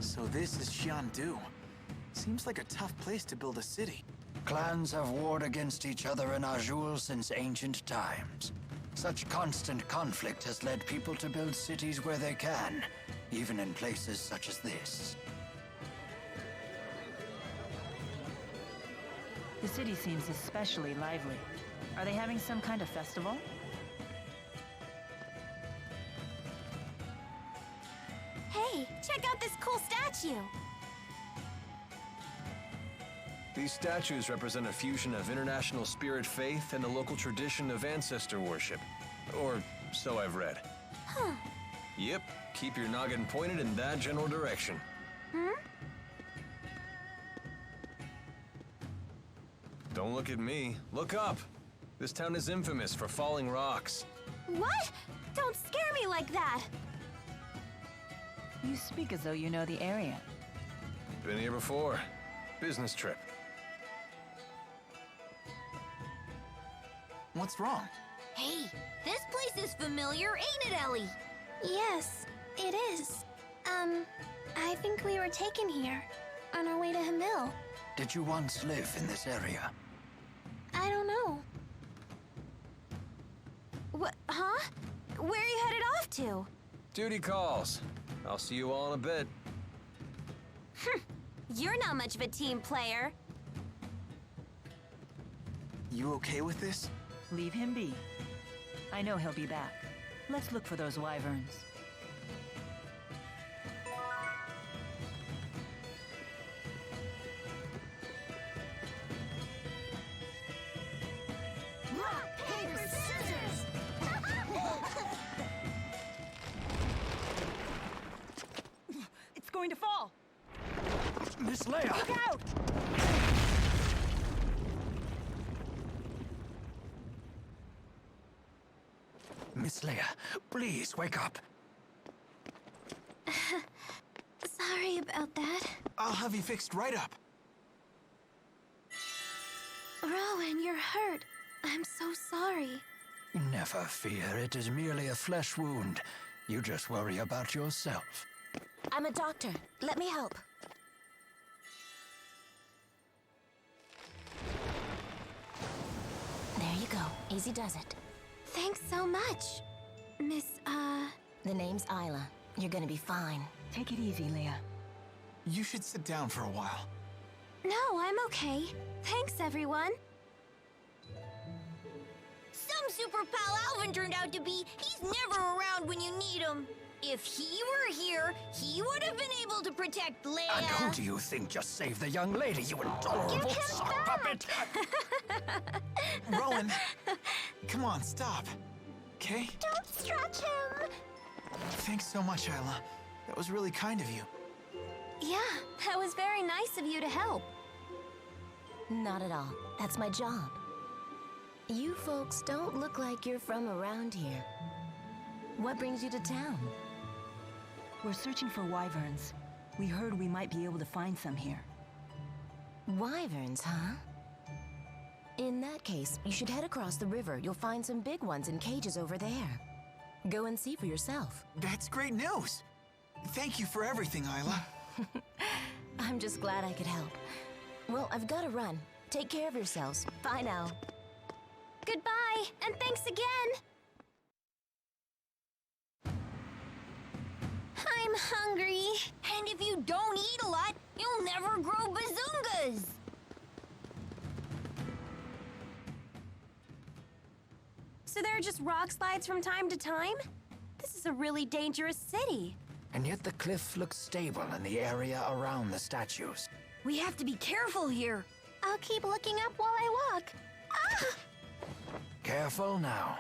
So this is Jyde. Seems like a tough place to build a city. Clans have warred against each other in Azul since ancient times. Such constant conflict has led people to build cities where they can, even in places such as this. The city seems especially lively. Are they having some kind of festival? Hey, check out this cool statue! These statues represent a fusion of international spirit faith and the local tradition of ancestor worship. Or so I've read. Huh. Yep, keep your noggin pointed in that general direction. Don't look at me. Look up! This town is infamous for falling rocks. What? Don't scare me like that! You speak as though you know the area. Been here before. Business trip. What's wrong? Hey, this place is familiar, ain't it, Ellie? Yes, it is. I think we were taken here, on our way to Hamil. Did you once live in this area? I don't know. What, huh? Where are you headed off to? Duty calls. I'll see you all in a bit. You're not much of a team player. You okay with this? Leave him be. I know he'll be back. Let's look for those wyverns. Rock, paper, scissors! It's going to fall! Miss Leia! Look out! Miss Leia, please wake up. Sorry about that. I'll have you fixed right up. Rowan, you're hurt. I'm so sorry. Never fear, it is merely a flesh wound. You just worry about yourself. I'm a doctor. Let me help. There you go. Easy does it. Thanks so much, Miss, The name's Isla. You're gonna be fine. Take it easy, Leia. You should sit down for a while. No, I'm okay. Thanks, everyone. Some super pal Alvin turned out to be. He's never around when you need him. If he were here, he would have been able to protect Leia. And who do you think just saved the young lady, you adorable Give him sock back. puppet? Rowan, come on, stop. Okay? Don't stretch him. Thanks so much, Isla. That was really kind of you. Yeah, that was very nice of you to help. Not at all. That's my job. You folks don't look like you're from around here. What brings you to town? We're searching for wyverns. We heard we might be able to find some here. Wyverns, huh? In that case, you should head across the river. You'll find some big ones in cages over there. Go and see for yourself. That's great news. Thank you for everything, Isla. I'm just glad I could help. Well, I've got to run. Take care of yourselves. Bye now. Goodbye, and thanks again. I'm hungry. And if you don't eat a lot, you'll never grow bazungas. So there are just rock slides from time to time? This is a really dangerous city. And yet the cliff looks stable in the area around the statues. We have to be careful here. I'll keep looking up while I walk. Ah! Careful now.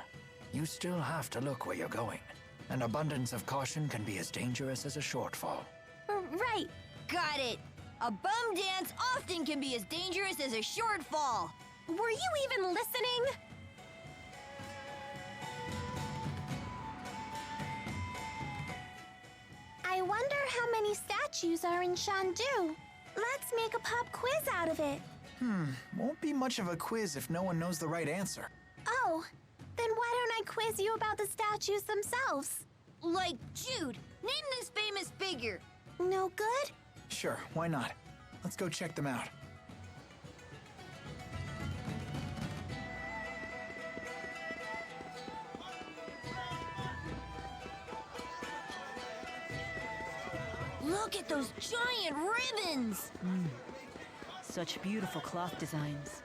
You still have to look where you're going. An abundance of caution can be as dangerous as a shortfall. Right. Got it. A bum dance often can be as dangerous as a shortfall. Were you even listening? I wonder how many statues are in Shandu. Let's make a pop quiz out of it. Won't be much of a quiz if no one knows the right answer. Oh, then why don't I quiz you about the statues themselves? Like Jyde, name this famous figure. No good? Sure, why not? Let's go check them out. Look at those giant ribbons! Such beautiful cloth designs.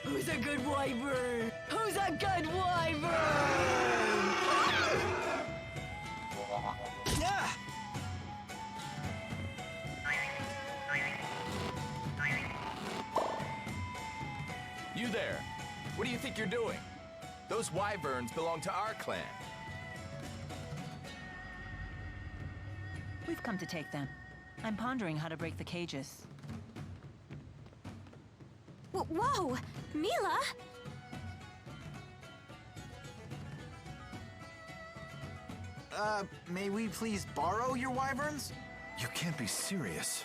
Who's a good wyvern? Who's a good wyvern? Yeah! You there. What do you think you're doing? Those wyverns belong to our clan. We've come to take them. I'm pondering how to break the cages. Whoa! Mila! May we please borrow your wyverns? You can't be serious.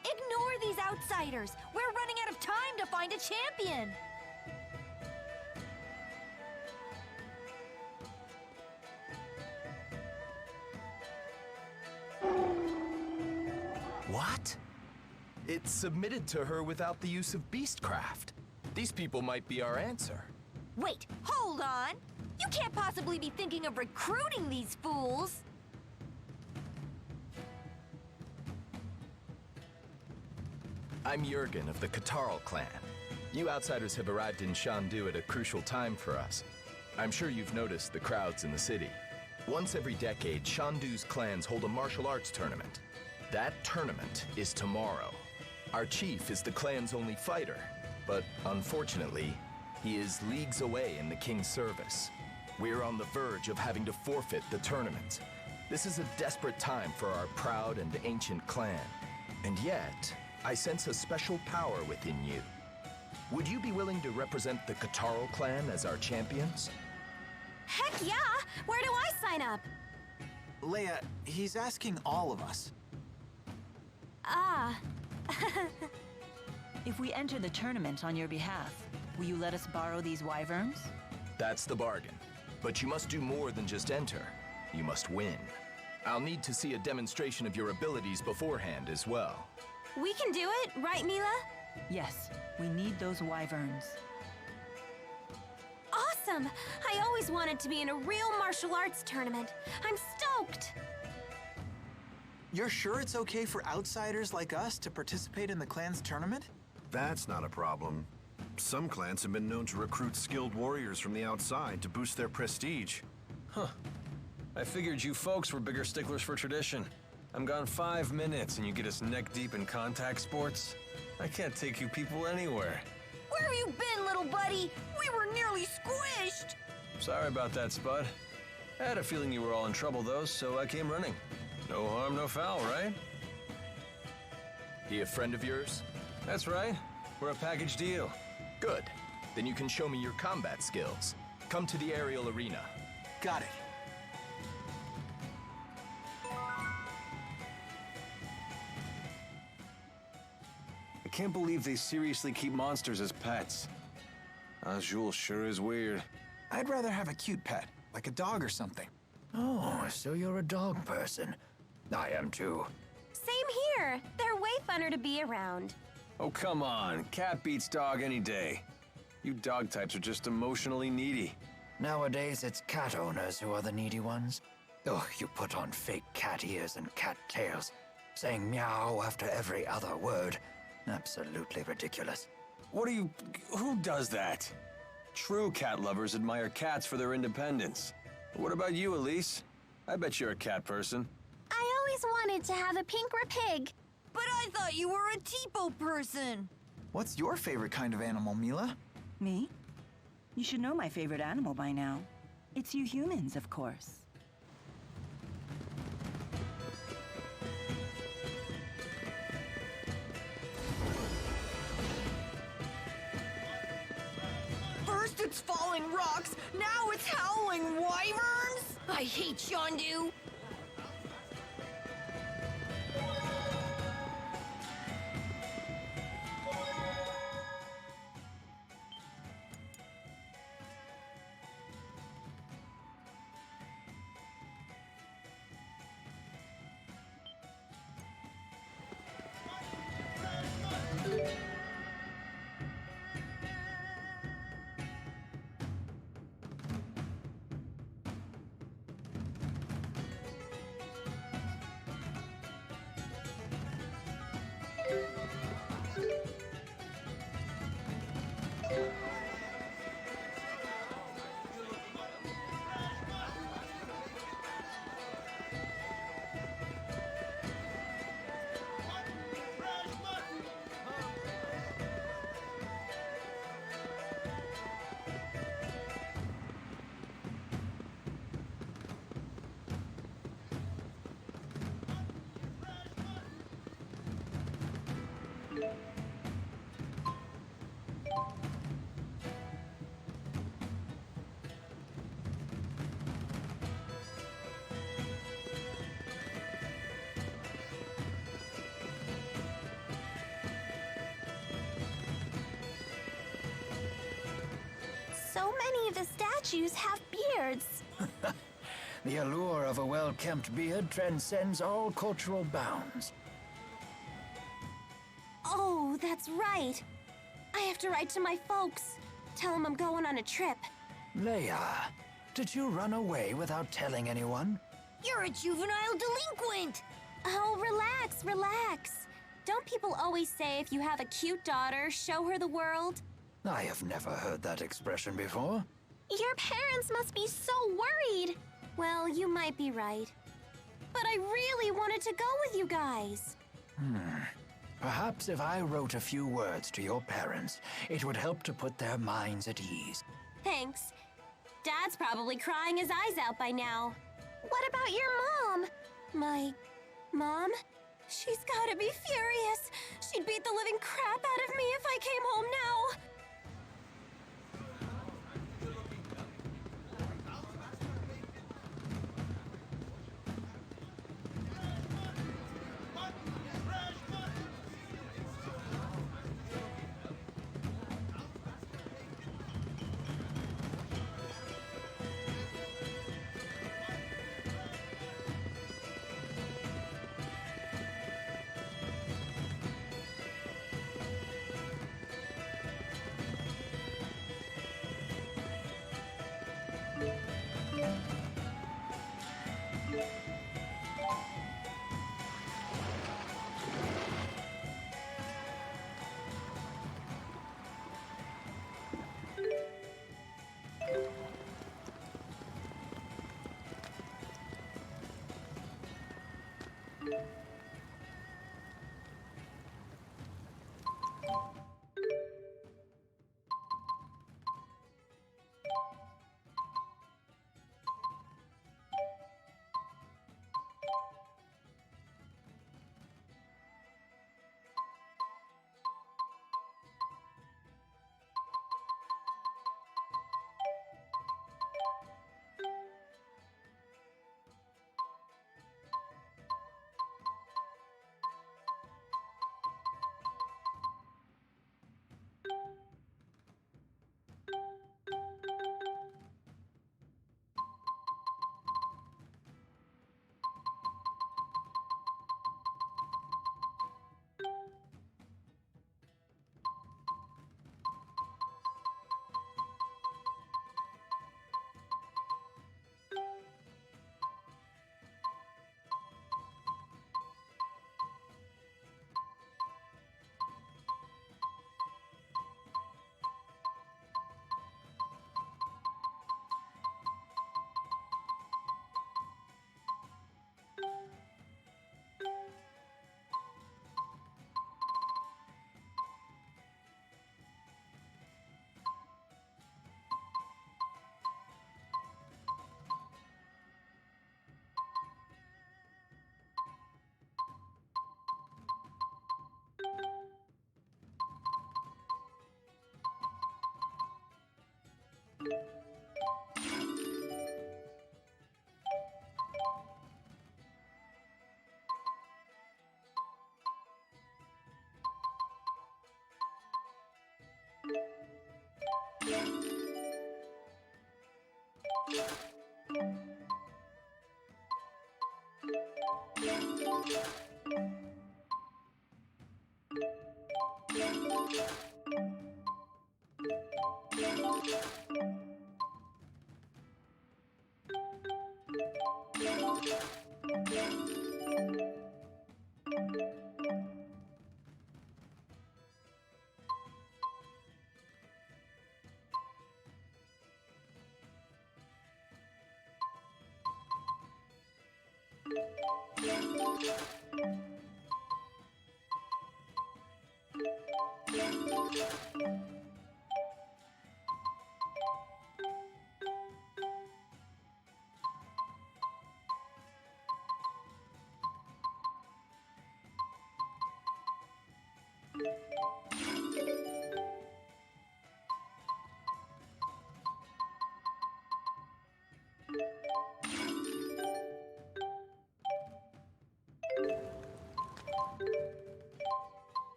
Ignore these outsiders! We're running out of time to find a champion! What? It's submitted to her without the use of beastcraft. These people might be our answer. Wait, hold on! You can't possibly be thinking of recruiting these fools! I'm Jurgen of the Katarl clan. You outsiders have arrived in Shandu at a crucial time for us. I'm sure you've noticed the crowds in the city. Once every decade, Shandu's clans hold a martial arts tournament. That tournament is tomorrow. Our chief is the clan's only fighter, but unfortunately, he is leagues away in the king's service. We're on the verge of having to forfeit the tournament. This is a desperate time for our proud and ancient clan. And yet, I sense a special power within you. Would you be willing to represent the Katarl clan as our champions? Heck yeah! Where do I sign up? Leia, he's asking all of us. Ah. If we enter the tournament on your behalf, will you let us borrow these wyverns? That's the bargain. But you must do more than just enter. You must win. I'll need to see a demonstration of your abilities beforehand as well. We can do it, right, Mila? Yes, we need those wyverns. Awesome! I always wanted to be in a real martial arts tournament. I'm stoked! You're sure it's okay for outsiders like us to participate in the clan's tournament? That's not a problem. Some clans have been known to recruit skilled warriors from the outside to boost their prestige. I figured you folks were bigger sticklers for tradition. I'm gone 5 minutes and you get us neck deep in contact sports? I can't take you people anywhere. Where have you been, little buddy? We were nearly squished! Sorry about that, Spud. I had a feeling you were all in trouble though, so I came running. No harm, no foul, right? He a friend of yours? That's right. We're a package deal. Good. Then you can show me your combat skills. Come to the aerial arena. Got it. I can't believe they seriously keep monsters as pets. Azul sure is weird. I'd rather have a cute pet, like a dog or something. Oh, so you're a dog person. I am too. Same here. They're way funner to be around. Oh, come on. Cat beats dog any day. You dog types are just emotionally needy. Nowadays, it's cat owners who are the needy ones. Oh, you put on fake cat ears and cat tails, saying meow after every other word. Absolutely ridiculous. Who does that? True cat lovers admire cats for their independence. What about you, Elise? I bet you're a cat person. I always wanted to have a pink pig. But I thought you were a Tipo person. What's your favorite kind of animal, Mila? Me? You should know my favorite animal by now. It's you humans, of course. First it's falling rocks, now it's howling wyverns? I hate Shandu. So many of the statues have beards. The allure of a well-kempt beard transcends all cultural bounds. Oh, that's right. I have to write to my folks. Tell them I'm going on a trip. Leia, did you run away without telling anyone? You're a juvenile delinquent. Oh, relax, relax. Don't people always say if you have a cute daughter, show her the world? I have never heard that expression before. Your parents must be so worried. Well, you might be right. But I really wanted to go with you guys. Perhaps if I wrote a few words to your parents, it would help to put their minds at ease. Thanks. Dad's probably crying his eyes out by now. What about your mom? My mom? She's gotta be furious. She'd beat the living crap out of me if I came home now.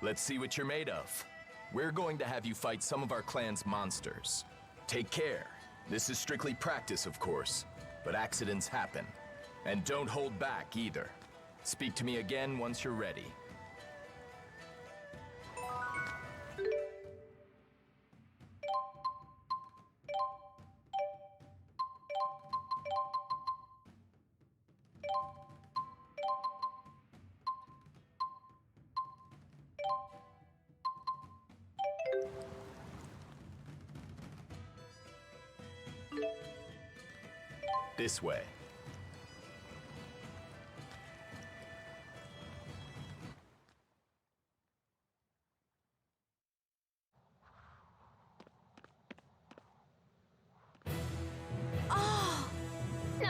Let's see what you're made of. We're going to have you fight some of our clan's monsters. Take care. This is strictly practice, of course, but accidents happen. And don't hold back either. Speak to me again once you're ready. This way.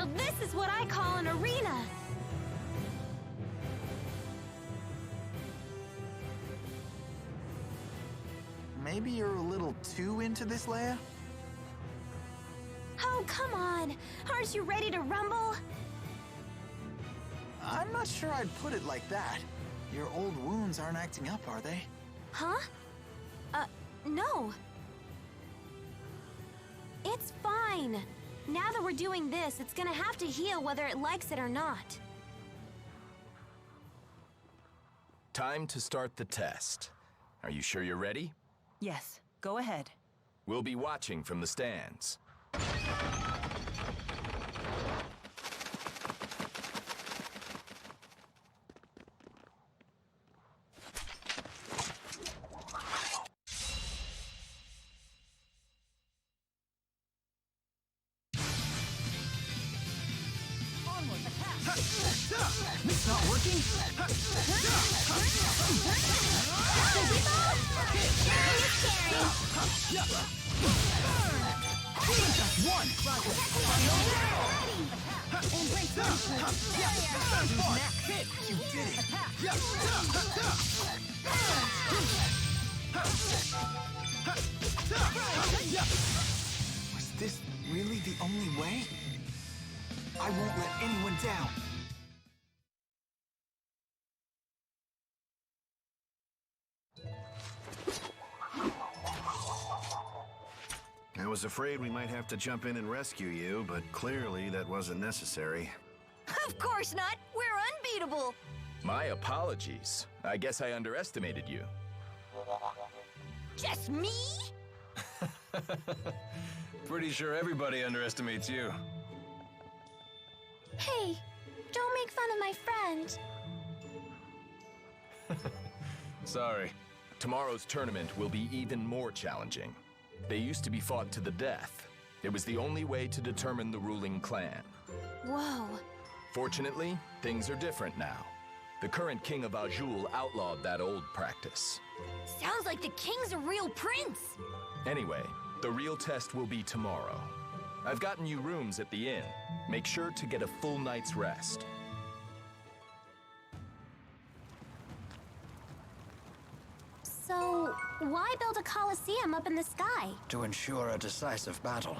Now this is what I call an arena! Maybe you're a little too into this, Leia? Oh, come on! Aren't you ready to rumble? I'm not sure I'd put it like that. Your old wounds aren't acting up, are they? Huh? No. It's fine. Now that we're doing this, it's gonna have to heal whether it likes it or not. Time to start the test. Are you sure you're ready? Yes, go ahead. We'll be watching from the stands. It's not working? Just one! You did it! Was this really the only way? I won't let anyone down. I was afraid we might have to jump in and rescue you, but clearly that wasn't necessary. Of course not! We're unbeatable! My apologies. I guess I underestimated you. Just me? Pretty sure everybody underestimates you. Hey, don't make fun of my friend. Sorry. Tomorrow's tournament will be even more challenging. They used to be fought to the death. It was the only way to determine the ruling clan. Whoa. Fortunately, things are different now. The current king of Azul outlawed that old practice. Sounds like the king's a real prince! Anyway, the real test will be tomorrow. I've gotten you rooms at the inn. Make sure to get a full night's rest. So, why build a coliseum up in the sky? To ensure a decisive battle.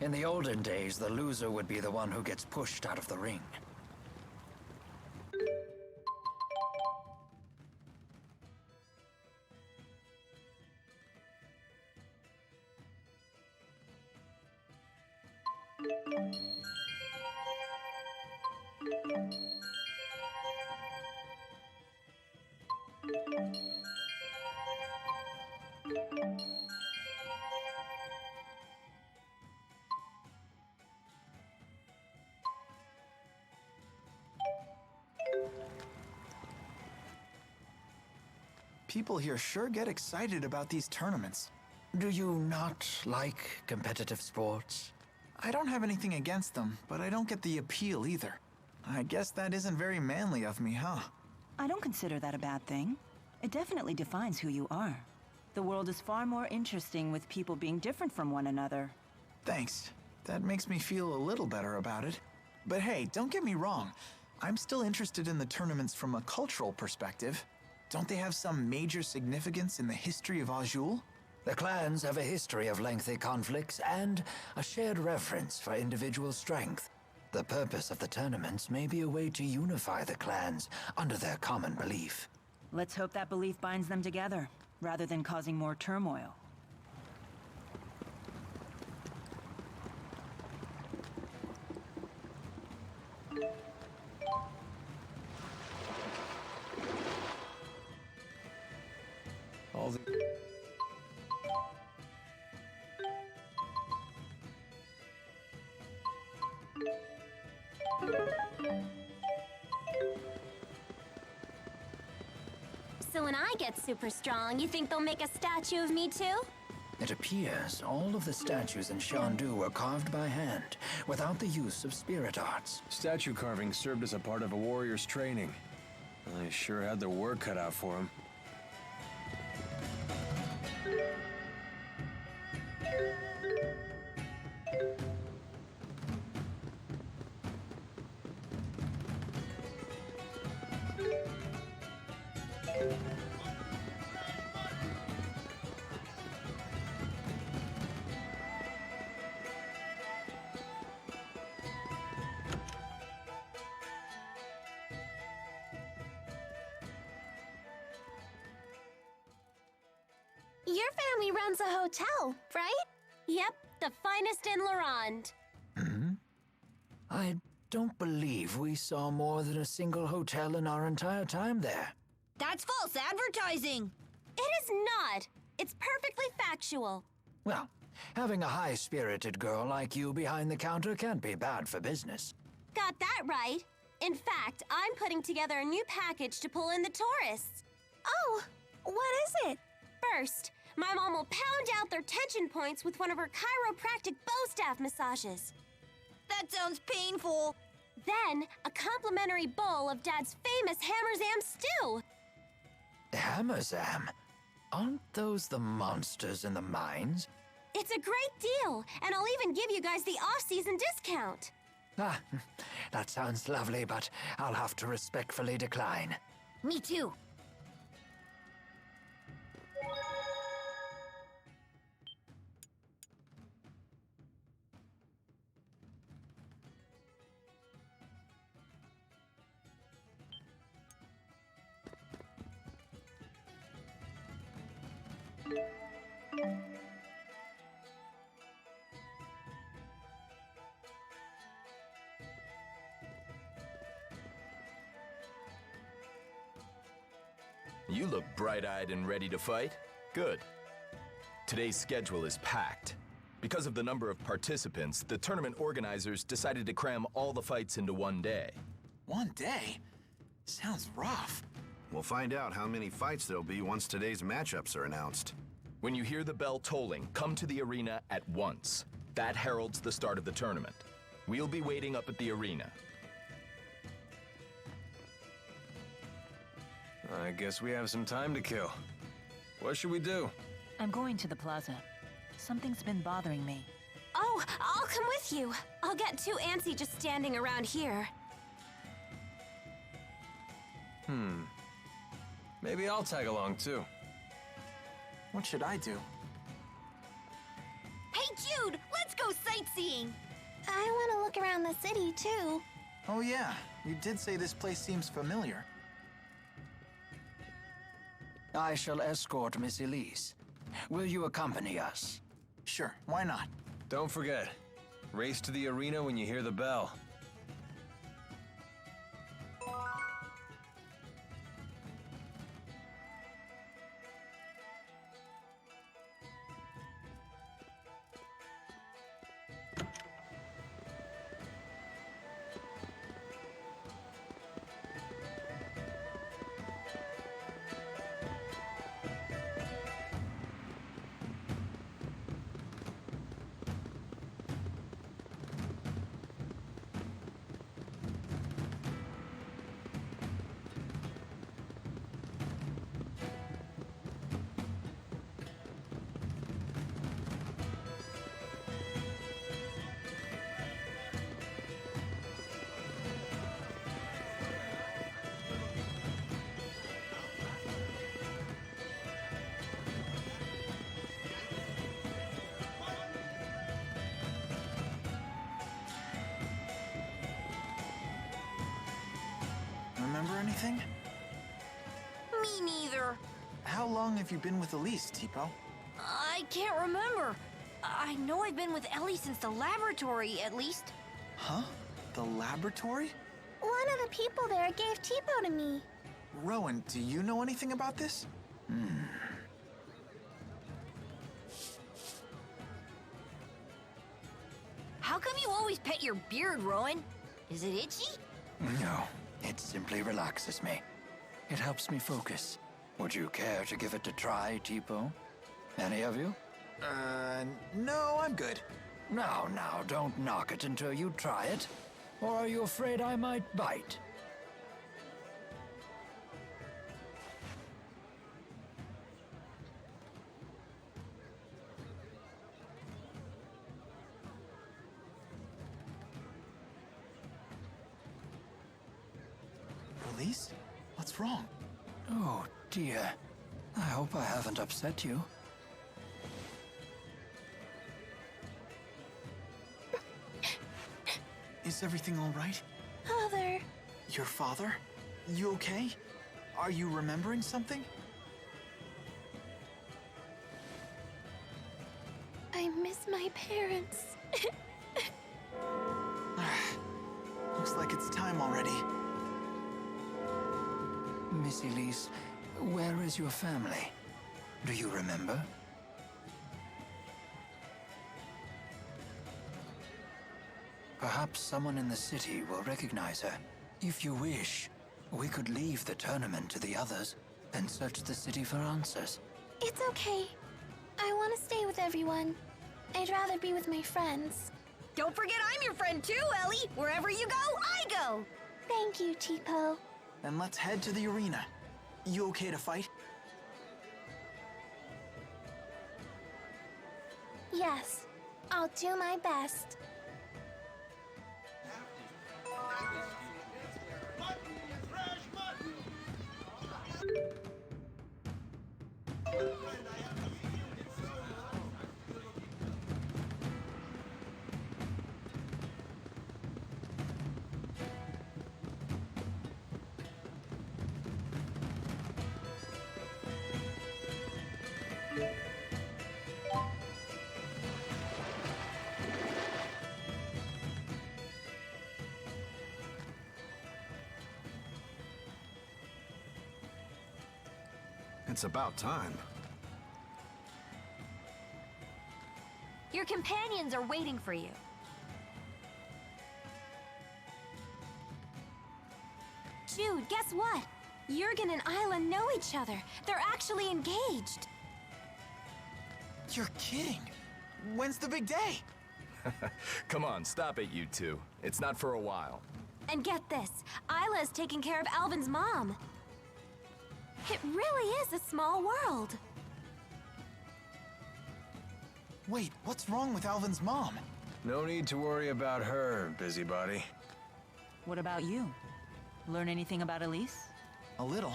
In the olden days, the loser would be the one who gets pushed out of the ring. People here sure get excited about these tournaments. Do you not like competitive sports? I don't have anything against them, but I don't get the appeal either. I guess that isn't very manly of me, huh? I don't consider that a bad thing. It definitely defines who you are. The world is far more interesting with people being different from one another. Thanks. That makes me feel a little better about it. But hey, don't get me wrong. I'm still interested in the tournaments from a cultural perspective. Don't they have some major significance in the history of Azul? The clans have a history of lengthy conflicts and a shared reverence for individual strength. The purpose of the tournaments may be a way to unify the clans under their common belief. Let's hope that belief binds them together, rather than causing more turmoil. All the... So when I get super strong, you think they'll make a statue of me too? It appears all of the statues in Shandu were carved by hand, without the use of spirit arts. Statue carving served as a part of a warrior's training. They sure had their work cut out for them. family runs a hotel, right? Yep, the finest in Lorand. I don't believe we saw more than a single hotel in our entire time there. That's false advertising. It is not. It's perfectly factual. Well, having a high-spirited girl like you behind the counter can't be bad for business. Got that right. In fact, I'm putting together a new package to pull in the tourists. Oh, what is it? First, my mom will pound out their tension points with one of her chiropractic bow staff massages. That sounds painful. Then, a complimentary bowl of Dad's famous Hammerzam stew. Hammerzam? Aren't those the monsters in the mines? It's a great deal, and I'll even give you guys the off-season discount. Ah, that sounds lovely, but I'll have to respectfully decline. Me too. You look bright-eyed and ready to fight. Good. Today's schedule is packed. Because of the number of participants, the tournament organizers decided to cram all the fights into one day. One day? Sounds rough. We'll find out how many fights there'll be once today's matchups are announced. When you hear the bell tolling, come to the arena at once. That heralds the start of the tournament. We'll be waiting up at the arena. I guess we have some time to kill. What should we do? I'm going to the plaza. Something's been bothering me. Oh, I'll come with you. I'll get too antsy just standing around here. Maybe I'll tag along too. What should I do? Hey, Jyde, let's go sightseeing. I want to look around the city, too. Oh yeah, you did say this place seems familiar. I shall escort Miss Elise. Will you accompany us? Sure, why not? Don't forget, race to the arena when you hear the bell. Remember anything? Me neither. How long have you been with Elise, Tipo? I can't remember. I know I've been with Ellie since the laboratory, at least. Huh? The laboratory? One of the people there gave Tipo to me. Rowan, do you know anything about this? How come you always pet your beard, Rowan? Is it itchy? No, it simply relaxes me. It helps me focus. Would you care to give it a try, Tipo? Any of you? No, I'm good. Now, don't knock it until you try it. Or are you afraid I might bite? Elise? What's wrong? Oh, dear. I hope I haven't upset you. Is everything all right? Father. Your father? You okay? Are you remembering something? parents. Looks like it's time already. Miss Elise, where is your family? Do you remember? Perhaps someone in the city will recognize her. If you wish, we could leave the tournament to the others and search the city for answers. It's okay. I want to stay with everyone. I'd rather be with my friends. Don't forget I'm your friend too, Ellie. Wherever you go, I go. Thank you, Tipo. Then let's head to the arena. You okay to fight? Yes, I'll do my best. It's about time. Your companions are waiting for you. Jyde, guess what? Jurgen and Isla know each other. They're actually engaged. You're kidding. When's the big day? Come on, stop it, you two. It's not for a while. And get this, Isla's taking care of Alvin's mom. It really is a small world. Wait, what's wrong with Alvin's mom? No need to worry about her, busybody. What about you? Learn anything about Elise? A little.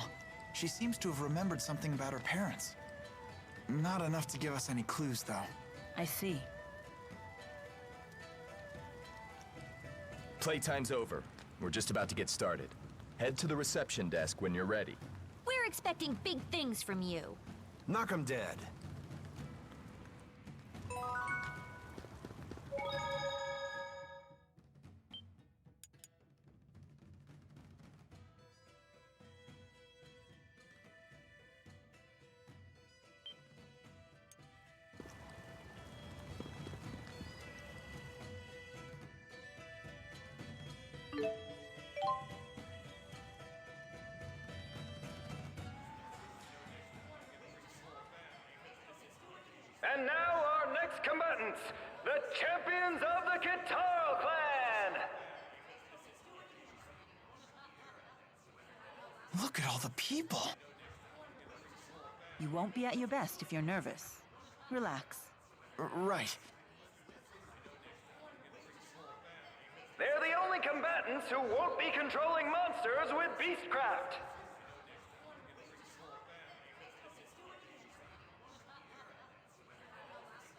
She seems to have remembered something about her parents. Not enough to give us any clues, though. I see. Playtime's over. We're just about to get started. Head to the reception desk when you're ready. We're expecting big things from you. Knock 'em dead. And now our next combatants, the champions of the Kitaro clan! Look at all the people. You won't be at your best if you're nervous. Relax. Right. They're the only combatants who won't be controlling monsters with Beastcraft.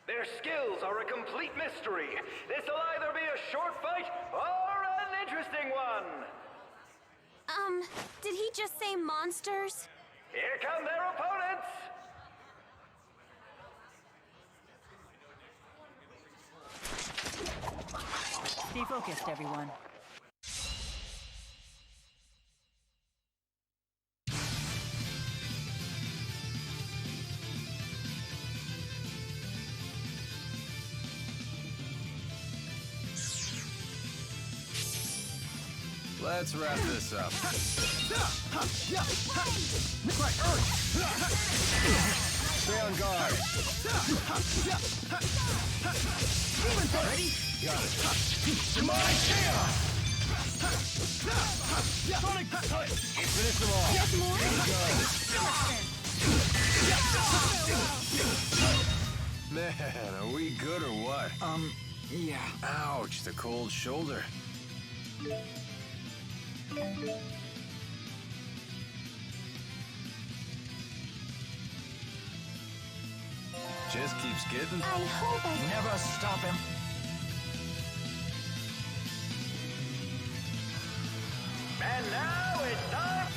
Their skills are a complete mystery. This'll either be a short fight or an interesting one. Did he just say monsters? Here come their opponents. Stay focused, everyone. Let's wrap this up. Stay on guard. Got it. Demonic chaos! Finish them all. Man, are we good or what? Yeah. Ouch, the cold shoulder. Just keeps getting. I hope I... Never stop him. And now it's time.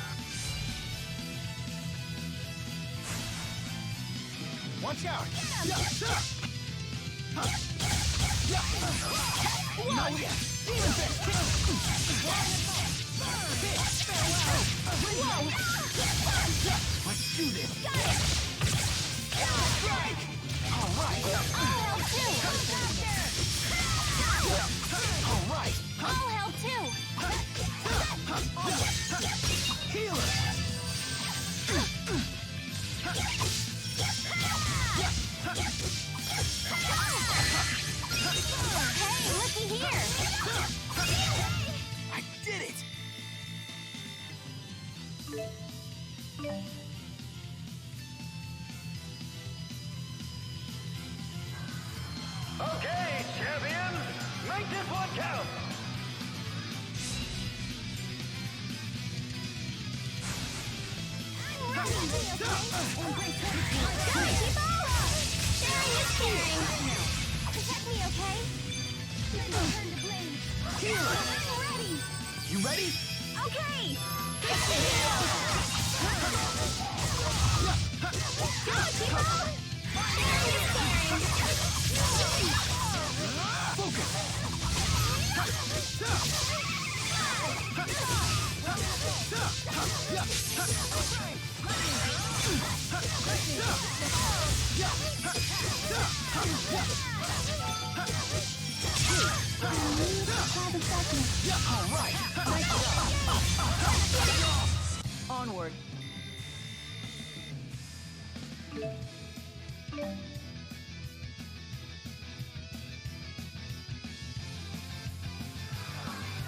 Watch out! Not yet. Let's do this. All right. I'll help too! All right. I'll help too! Healer. Hey, looky here! I did it. Okay, champions, make this one count. Sharing is caring! Protect me, okay? It's my turn to blame. I'm ready! You ready? Okay! Go, Tipo! Sharing is caring! Onward.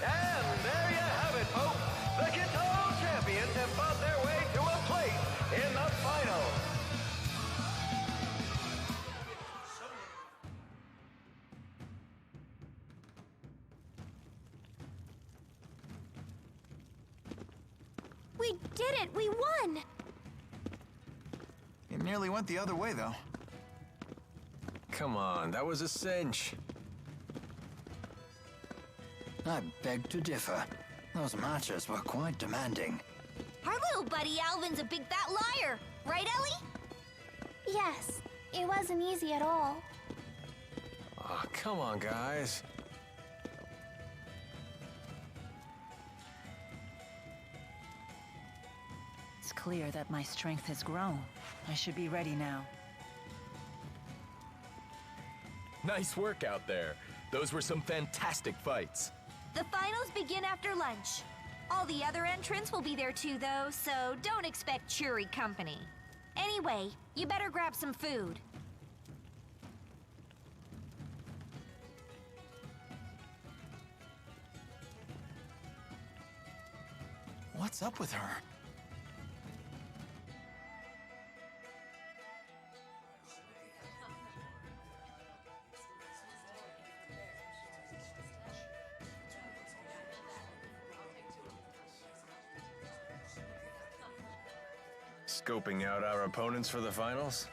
And there you have it, folks. The Guitar champions have fought their way to a place in the finals. We did it! We won! It nearly went the other way, though. Come on, that was a cinch. I beg to differ. Those matches were quite demanding. Our little buddy Alvin's a big fat liar! Right, Ellie? Yes. It wasn't easy at all. Aw, come on, guys. It's clear that my strength has grown. I should be ready now. Nice work out there. Those were some fantastic fights. The finals begin after lunch. All the other entrants will be there too, though, so don't expect cheery company. Anyway, you better grab some food. What's up with her? Scoping out our opponents for the finals?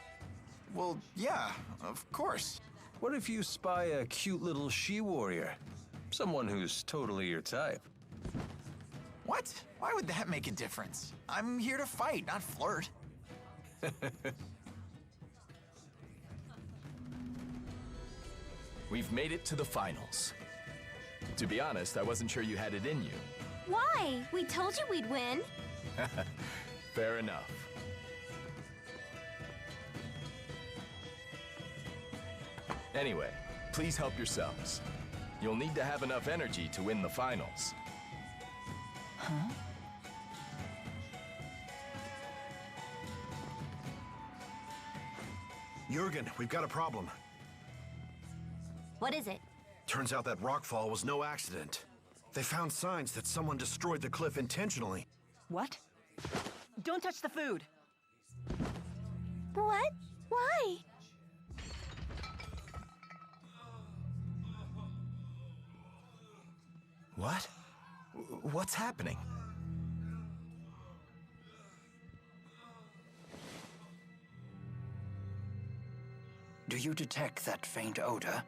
Well, yeah, of course. What if you spy a cute little she-warrior? Someone who's totally your type. What? Why would that make a difference? I'm here to fight, not flirt. We've made it to the finals. To be honest, I wasn't sure you had it in you. Why? We told you we'd win. Fair enough. Anyway, please help yourselves. You'll need to have enough energy to win the finals. Huh? Jurgen, we've got a problem. What is it? Turns out that rockfall was no accident. They found signs that someone destroyed the cliff intentionally. What? Don't touch the food! What? Why? What? What's happening? Do you detect that faint odor?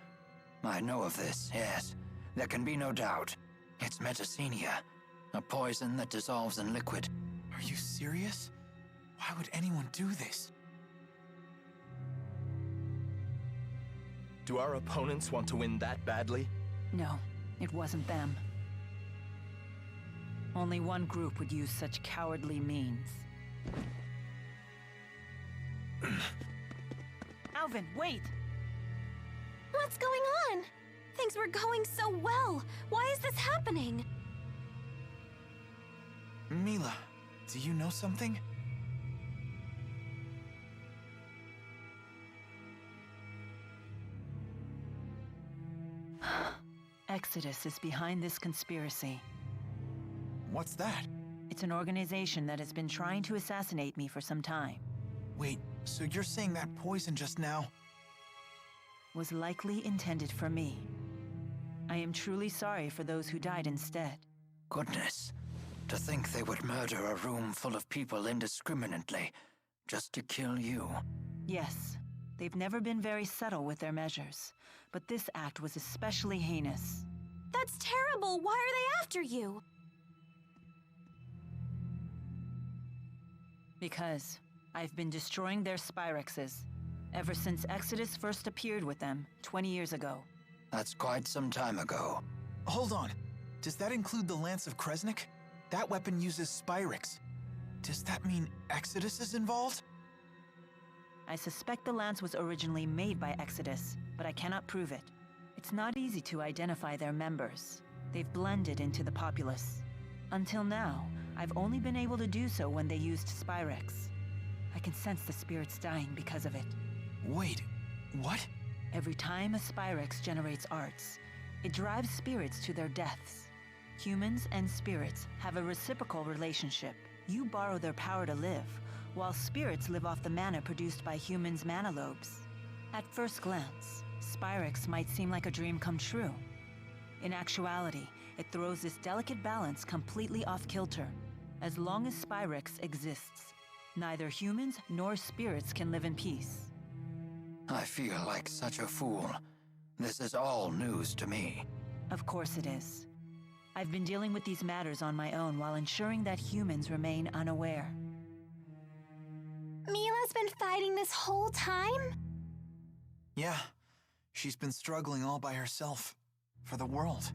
I know of this, yes. There can be no doubt. It's metacenia, a poison that dissolves in liquid. Are you serious? Why would anyone do this? Do our opponents want to win that badly? No, it wasn't them. Only one group would use such cowardly means. Alvin, wait! What's going on? Things were going so well. Why is this happening? Mila, do you know something? Exodus is behind this conspiracy. What's that? It's an organization that has been trying to assassinate me for some time. Wait, so you're saying that poison just now? Was likely intended for me. I am truly sorry for those who died instead. Goodness. To think they would murder a room full of people indiscriminately, just to kill you. Yes, they've never been very subtle with their measures, but this act was especially heinous. That's terrible. Why are they after you? Because I've been destroying their Spyrexes ever since Exodus first appeared with them 20 years ago. That's quite some time ago. Hold on. Does that include the Lance of Kresnik? That weapon uses Spyrex. Does that mean Exodus is involved? I suspect the lance was originally made by Exodus, but I cannot prove it. It's not easy to identify their members. They've blended into the populace. Until now, I've only been able to do so when they used Spyrex. I can sense the spirits dying because of it. Wait, what? Every time a Spyrex generates arts, it drives spirits to their deaths. Humans and spirits have a reciprocal relationship. You borrow their power to live, while spirits live off the mana produced by humans' mana lobes. At first glance, Spyrex might seem like a dream come true. In actuality, it throws this delicate balance completely off kilter. As long as Spyrex exists, neither humans nor spirits can live in peace. I feel like such a fool. This is all news to me. Of course it is. I've been dealing with these matters on my own while ensuring that humans remain unaware. Mila's been fighting this whole time? Yeah, she's been struggling all by herself. For the world.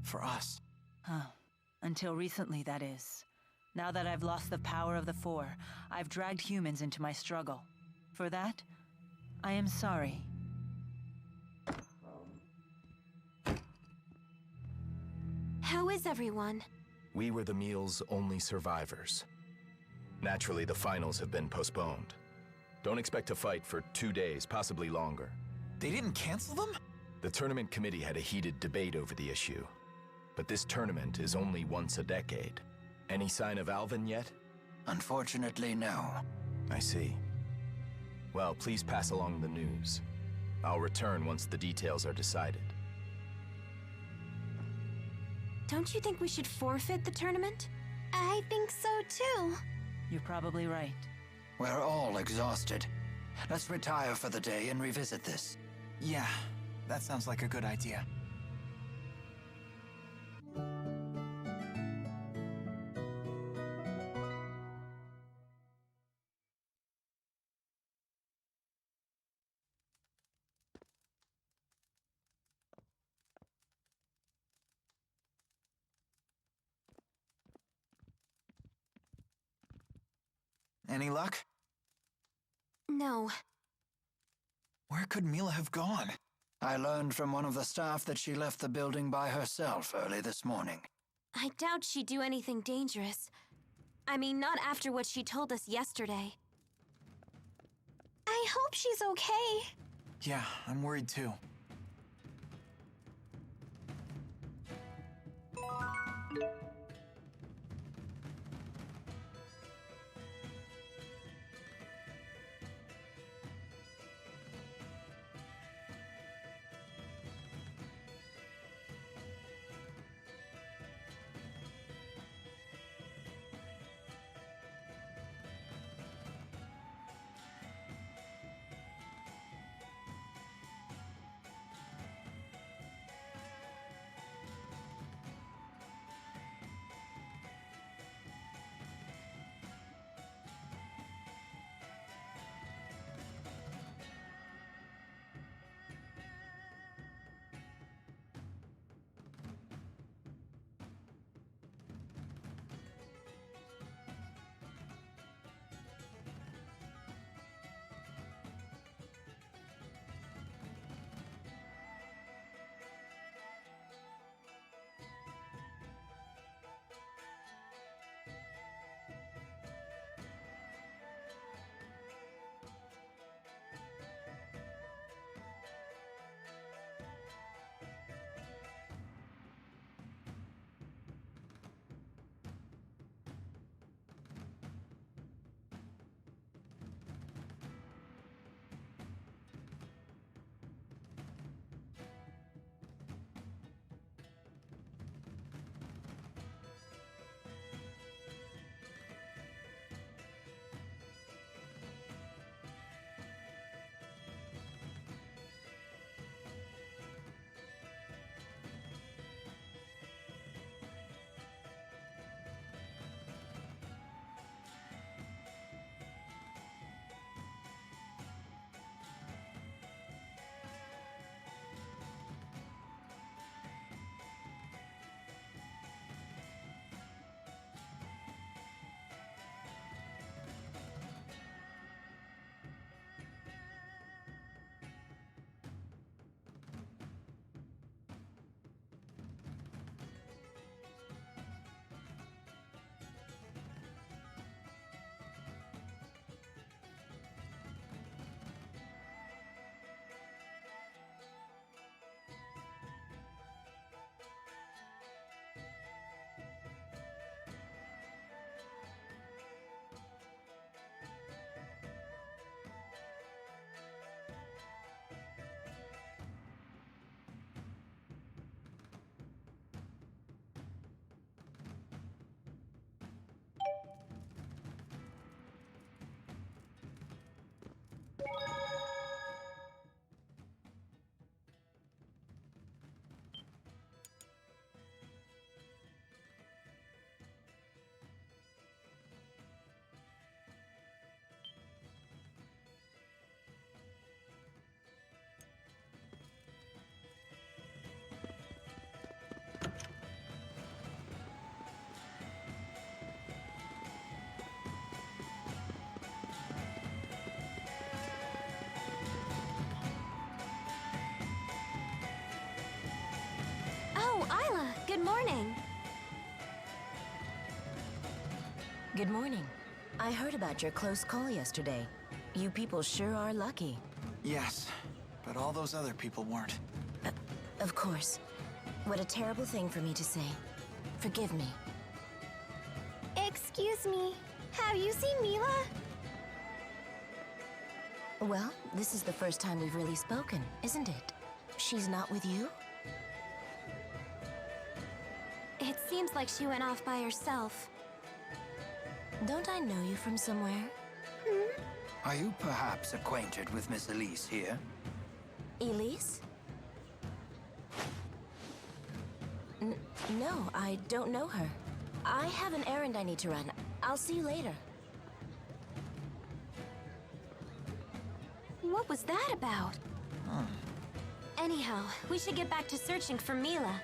For us. Huh. Until recently, that is. Now that I've lost the power of the Four, I've dragged humans into my struggle. For that, I am sorry. How is everyone? We were the meal's only survivors. Naturally, the finals have been postponed. Don't expect to fight for 2 days, possibly longer. They didn't cancel them? The tournament committee had a heated debate over the issue. But this tournament is only once a decade. Any sign of Alvin yet? Unfortunately, no. I see. Well, please pass along the news. I'll return once the details are decided. Don't you think we should forfeit the tournament? I think so too. You're probably right. We're all exhausted. Let's retire for the day and revisit this. Yeah, that sounds like a good idea. Any luck? No. Where could Mila have gone? I learned from one of the staff that she left the building by herself early this morning. I doubt she'd do anything dangerous. I mean, not after what she told us yesterday. I hope she's okay. Yeah, I'm worried too. morning. Good morning. I heard about your close call yesterday. You people sure are lucky. Yes, but all those other people weren't. Of course. What a terrible thing for me to say. Forgive me. Excuse me. Have you seen Mila? Well, this is the first time we've really spoken, isn't it? She's not with you? It seems like she went off by herself. Don't I know you from somewhere? Are you perhaps acquainted with Miss Elise here? Elise? No, I don't know her. I have an errand I need to run. I'll see you later. What was that about? Anyhow, we should get back to searching for Mila.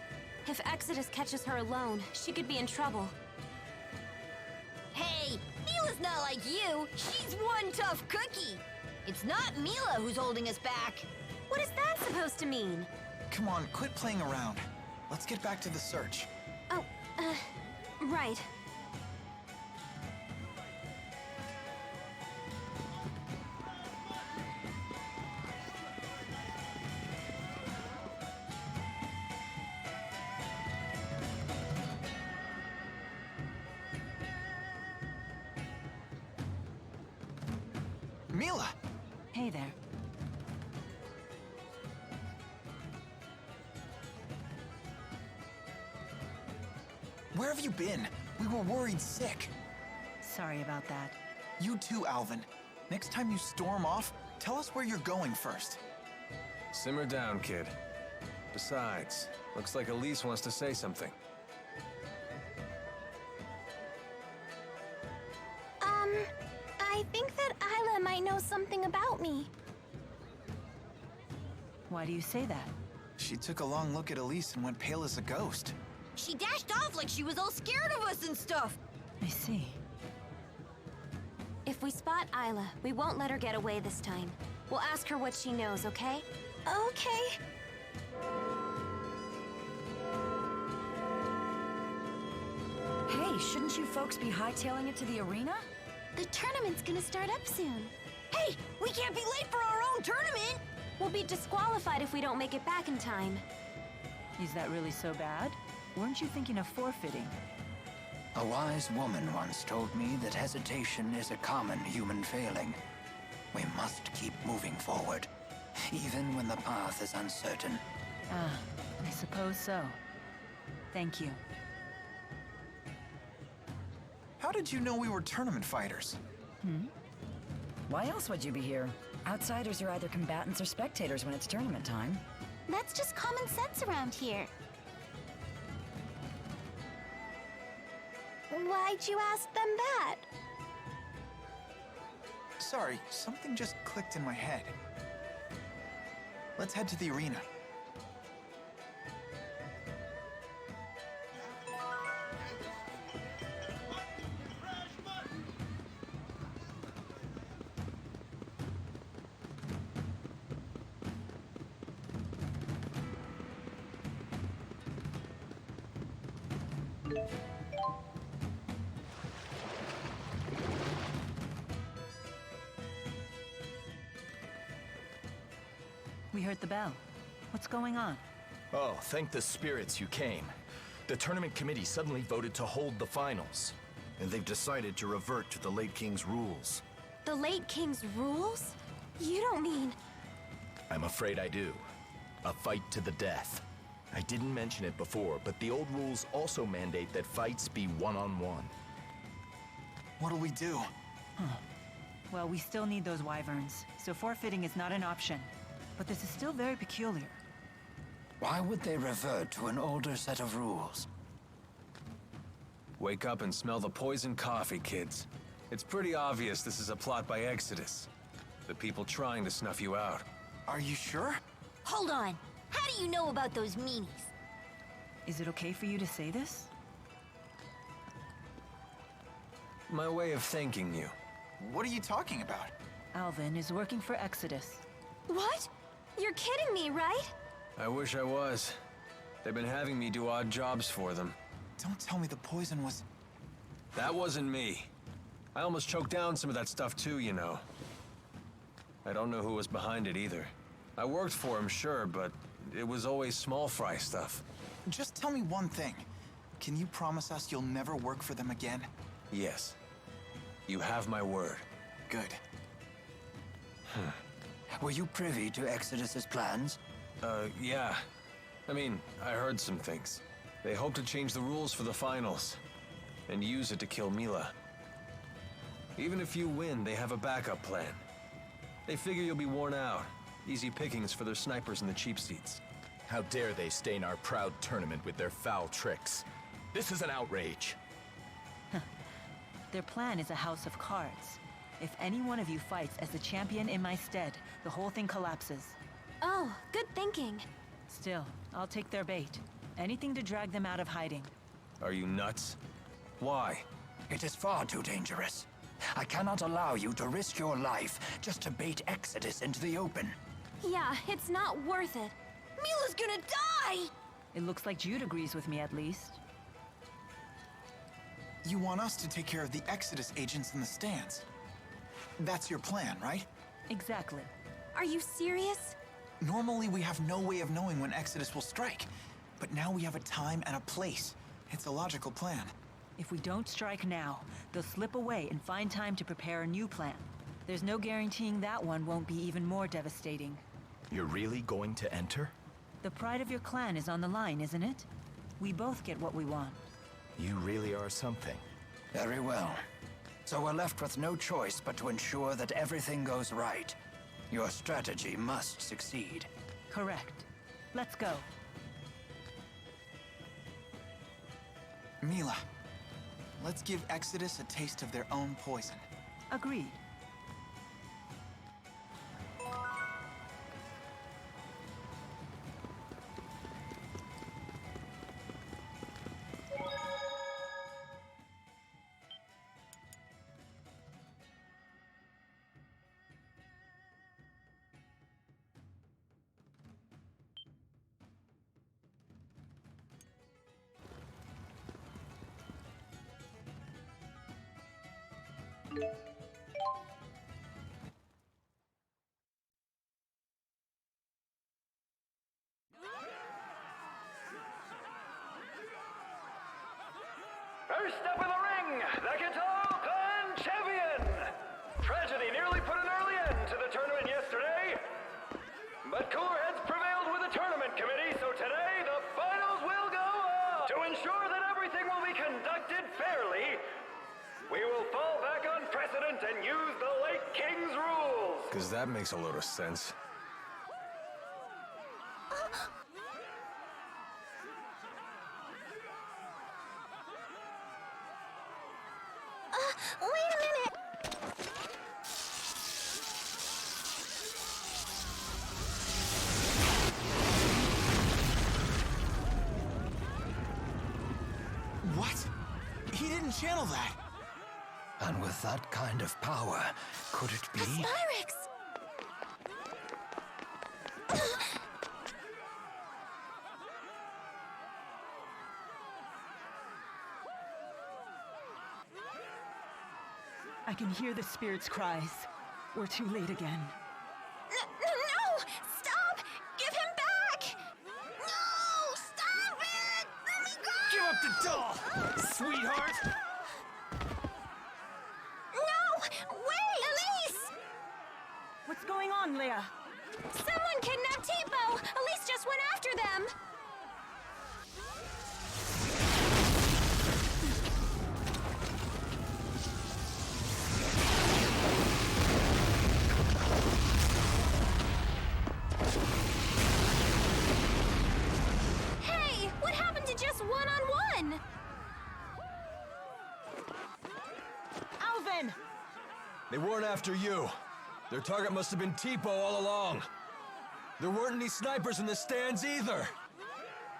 If Exodus catches her alone, she could be in trouble. Hey, Mila's not like you. She's one tough cookie. It's not Mila who's holding us back. What is that supposed to mean? Come on, quit playing around. Let's get back to the search. Oh, right. Mila! Hey there. Where have you been? We were worried sick. Sorry about that. You too, Alvin. Next time you storm off, tell us where you're going first. Simmer down, kid. Besides, looks like Elise wants to say something. I think that Isla might know something about me. Why do you say that? She took a long look at Elise and went pale as a ghost. She dashed off like she was all scared of us and stuff. I see. If we spot Isla, we won't let her get away this time. We'll ask her what she knows, okay? Okay. Hey, shouldn't you folks be hightailing it to the arena? The tournament's gonna start up soon. Hey, we can't be late for our own tournament. We'll be disqualified if we don't make it back in time. Is that really so bad? Weren't you thinking of forfeiting? A wise woman once told me that hesitation is a common human failing. We must keep moving forward, even when the path is uncertain. Ah, I suppose so. Thank you. How did you know we were tournament fighters? Why else would you be here? Outsiders are either combatants or spectators when it's tournament time. That's just common sense around here. Why'd you ask them that? Sorry, something just clicked in my head. Let's head to the arena. We heard the bell. What's going on? Oh, thank the spirits you came. The tournament committee suddenly voted to hold the finals. And they've decided to revert to the late king's rules. The late king's rules? You don't mean... I'm afraid I do. A fight to the death. I didn't mention it before, but the old rules also mandate that fights be one-on-one. What'll we do? Well, we still need those wyverns, so forfeiting is not an option. But this is still very peculiar. Why would they revert to an older set of rules? Wake up and smell the poison coffee, kids. It's pretty obvious this is a plot by Exodus. The people trying to snuff you out. Are you sure? Hold on. How do you know about those meanies? Is it okay for you to say this? My way of thanking you. What are you talking about? Alvin is working for Exodus. What? You're kidding me, right? I wish I was. They've been having me do odd jobs for them. Don't tell me the poison was... That wasn't me. I almost choked down some of that stuff too, you know. I don't know who was behind it either. I worked for him, sure, but it was always small fry stuff. Just tell me one thing. Can you promise us you'll never work for them again? Yes. You have my word. Good. Were you privy to Exodus's plans? Yeah. I mean, I heard some things. They hope to change the rules for the finals, and use it to kill Mila. Even if you win, they have a backup plan. They figure you'll be worn out. Easy pickings for their snipers and the cheap seats. How dare they stain our proud tournament with their foul tricks? This is an outrage. Their plan is a house of cards. If any one of you fights as the champion in my stead, the whole thing collapses. Oh, good thinking. Still, I'll take their bait. Anything to drag them out of hiding. Are you nuts? Why? It is far too dangerous. I cannot allow you to risk your life just to bait Exodus into the open. Yeah, it's not worth it. Mila's gonna die! It looks like Jyde agrees with me at least. You want us to take care of the Exodus agents in the stands. That's your plan, right? Exactly. Are you serious? Normally we have no way of knowing when Exodus will strike. But now we have a time and a place. It's a logical plan. If we don't strike now, they'll slip away and find time to prepare a new plan. There's no guaranteeing that one won't be even more devastating. You're really going to enter? The pride of your clan is on the line, isn't it? We both get what we want. You really are something. Very well. So we're left with no choice but to ensure that everything goes right. Your strategy must succeed. Correct. Let's go. Mila, let's give Exodus a taste of their own poison. Agreed. First up in the ring, the Guitar Clan champion! Tragedy nearly put an early end to the tournament yesterday, but cooler heads prevailed with the tournament committee, so today the finals will go on! To ensure that everything will be conducted fairly, we will fall back on precedent and use the late King's rules! 'Cause that makes a load of sense. Wait a minute! What? He didn't channel that. And with that kind of power, could it be? Spyrex! I can hear the spirit's cries. We're too late again. No! Stop! Give him back! No! Stop it! Let me go! Give up the doll, sweetheart! No! Wait! Elise! What's going on, Leia? Someone kidnapped Tipo! Elise just went after them! Hey! What happened to just one-on-one? Alvin! They weren't after you. Their target must have been Tipo all along. There weren't any snipers in the stands either.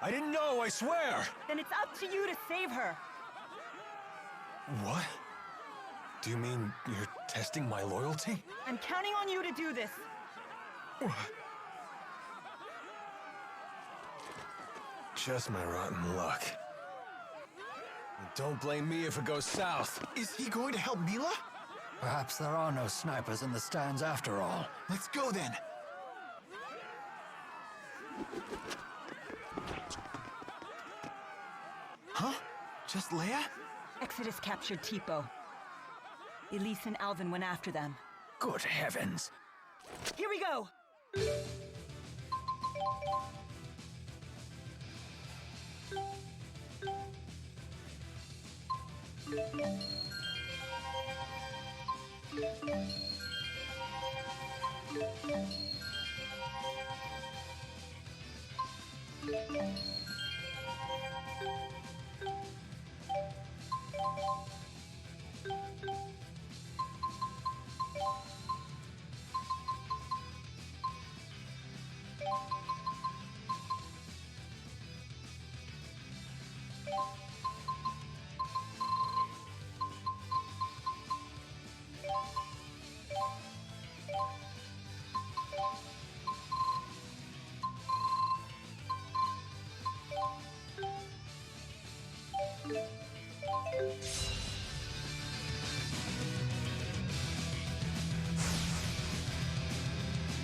I didn't know, I swear! Then it's up to you to save her. What? Do you mean you're testing my loyalty? I'm counting on you to do this. Just my rotten luck. Don't blame me if it goes south. Is he going to help Mila? Perhaps there are no snipers in the stands after all. Let's go then. Huh? Just Leia? Exodus captured Tipo. Elise and Alvin went after them. Good heavens. Here we go!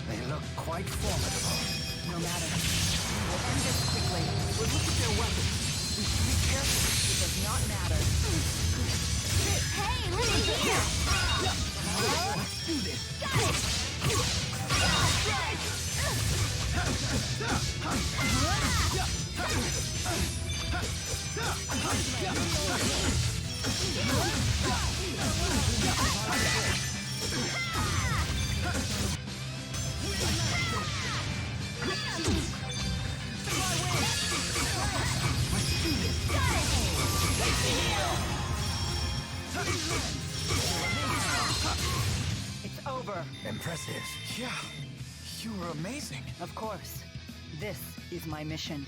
They look quite formidable. No matter. We'll end this quickly. We'll look at their weapons. We should be careful. It does not matter. Hey, listen here! Let's do this. Got it! It's over. Impressive. Yeah, you were amazing. Of course. This is my mission.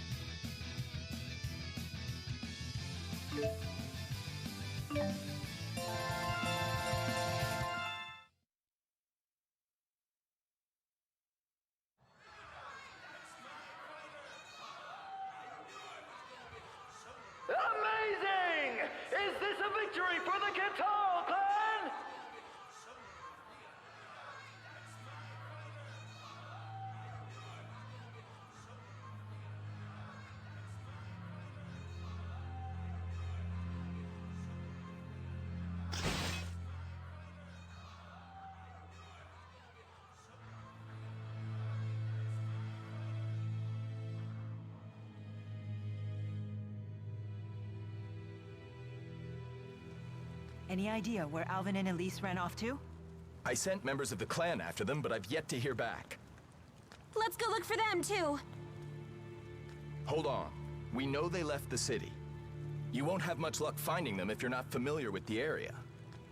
Amazing! Is this a victory for the Katal clan? Any idea where Alvin and Elise ran off to? I sent members of the clan after them, but I've yet to hear back. Let's go look for them, too. Hold on. We know they left the city. You won't have much luck finding them if you're not familiar with the area.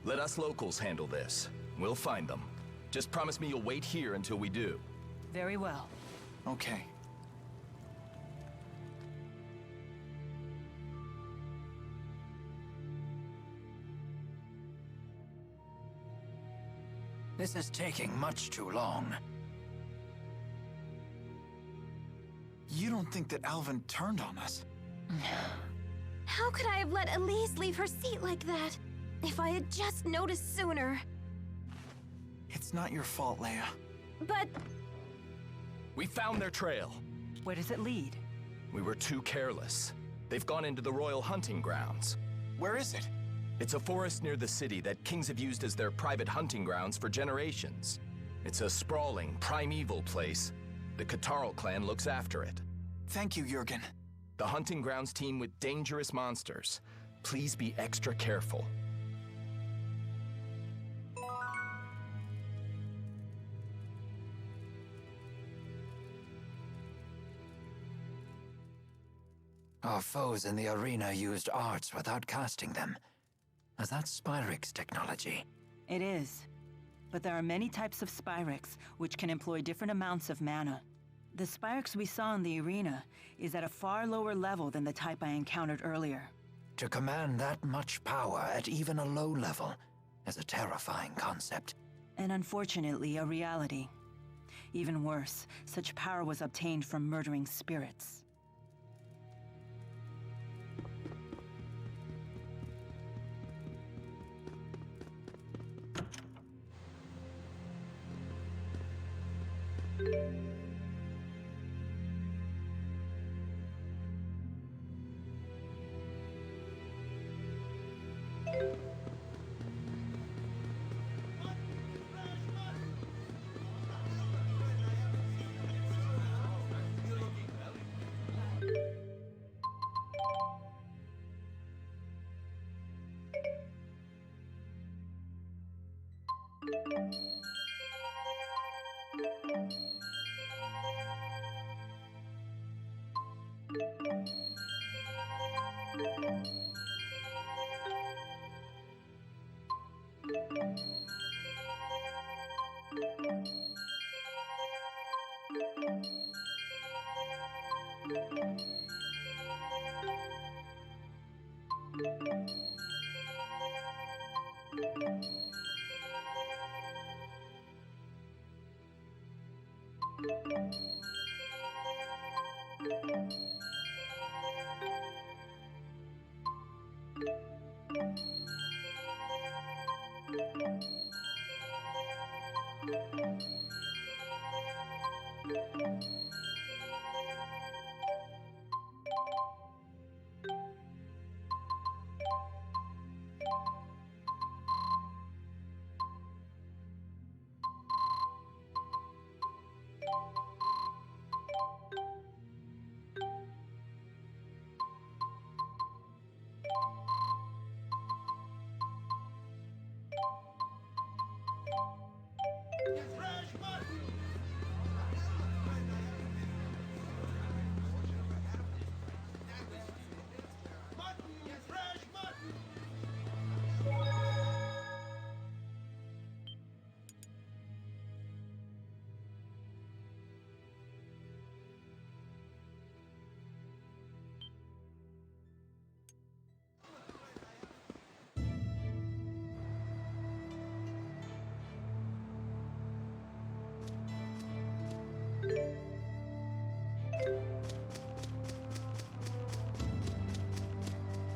Let us locals handle this. We'll find them. Just promise me you'll wait here until we do. Very well. Okay. This is taking much too long. You don't think that Alvin turned on us? How could I have let Elise leave her seat like that? If I had just noticed sooner. It's not your fault, Leia. But We found their trail. Where does it lead? We were too careless. They've gone into the royal hunting grounds. Where is it? It's a forest near the city that kings have used as their private hunting grounds for generations. It's a sprawling, primeval place. The Katarl clan looks after it. Thank you, Jurgen. The hunting grounds teem with dangerous monsters. Please be extra careful. Our foes in the arena used arts without casting them. Is that Spyrix technology? It is. But there are many types of Spyrix, which can employ different amounts of mana. The Spyrix we saw in the arena is at a far lower level than the type I encountered earlier. To command that much power at even a low level is a terrifying concept. And unfortunately, a reality. Even worse, such power was obtained from murdering spirits.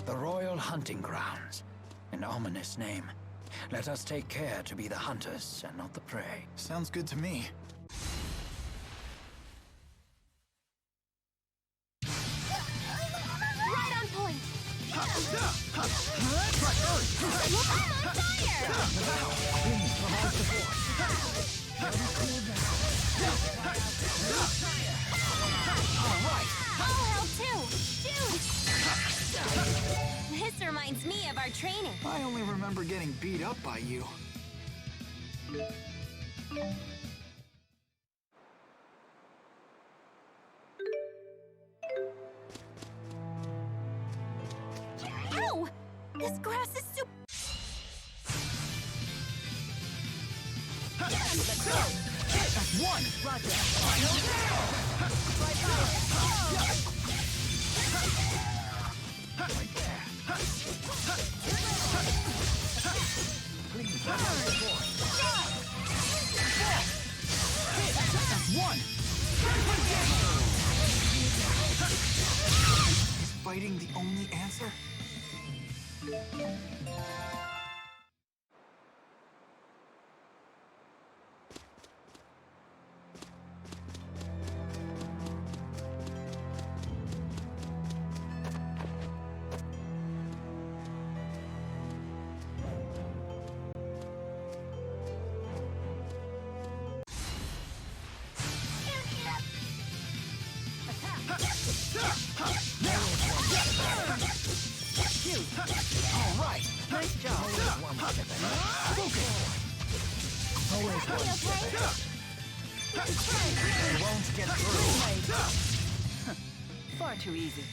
The Royal Hunting Grounds. An ominous name. Let us take care to be the hunters and not the prey. Sounds good to me. Right on point! I'm on fire! I'll help too! Shoot! This reminds me of our training. I only remember getting beat up by you. Ow! This grass is super... Let's go! That's one! Roger. Right there. Please, that's one! Is fighting the only answer? All right. Nice job. Always one step ahead. They won't get through. Far too easy.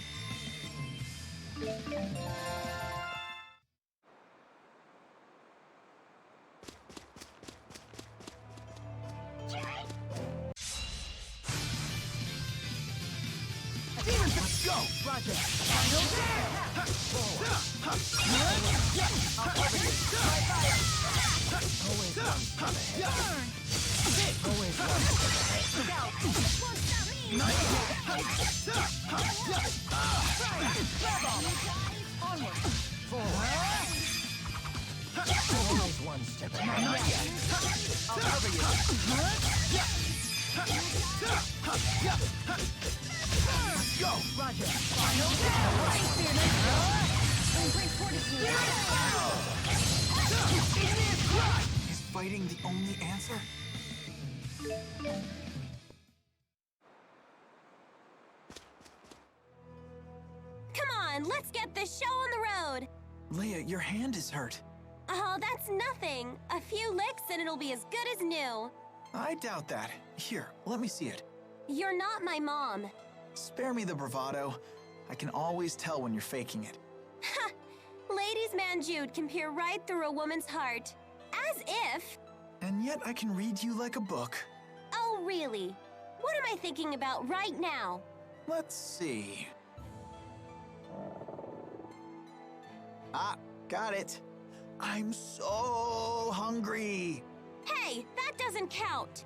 Let's go. Roger. Forward. I'll cover you. Always one step ahead. Always one step ahead. Onward. Forward. Always one step ahead. Not yet. I'll cover you. Let's go. Roger. Right. Is fighting the only answer? Come on, let's get this show on the road. Leia, your hand is hurt. Oh, that's nothing. A few licks and it'll be as good as new. I doubt that. Here, let me see it. You're not my mom. Spare me the bravado. I can always tell when you're faking it. Ha! Ladies' man Jyde can peer right through a woman's heart. As if... And yet I can read you like a book. Oh, really? What am I thinking about right now? Let's see. Ah, got it. I'm so hungry. Hey, that doesn't count.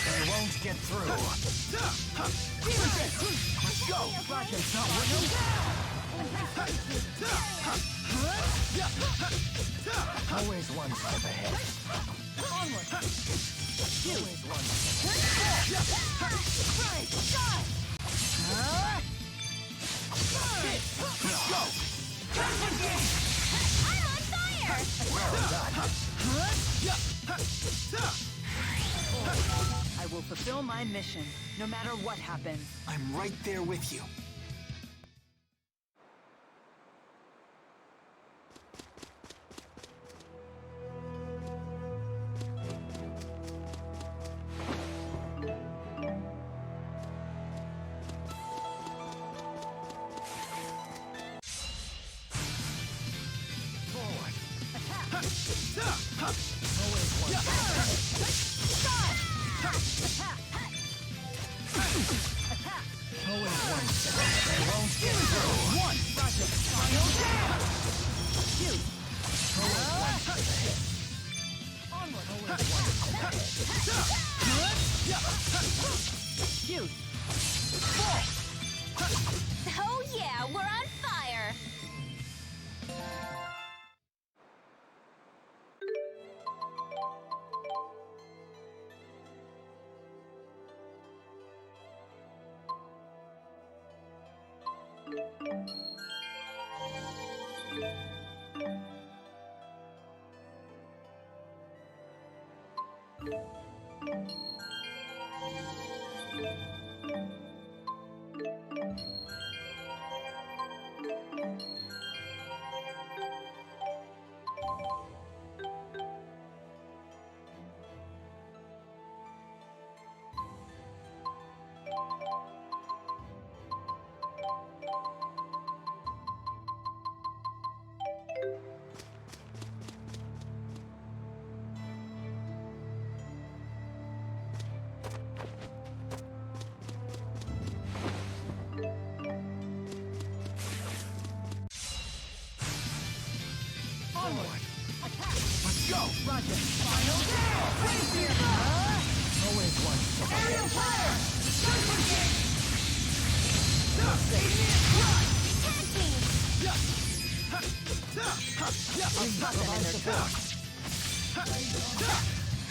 They won't get through. Let's go. It's not working. Always one step ahead. Onward. Always one Let's go. I'm on fire! I will fulfill my mission, no matter what happens. I'm right there with you. Oh yeah, we're on fire!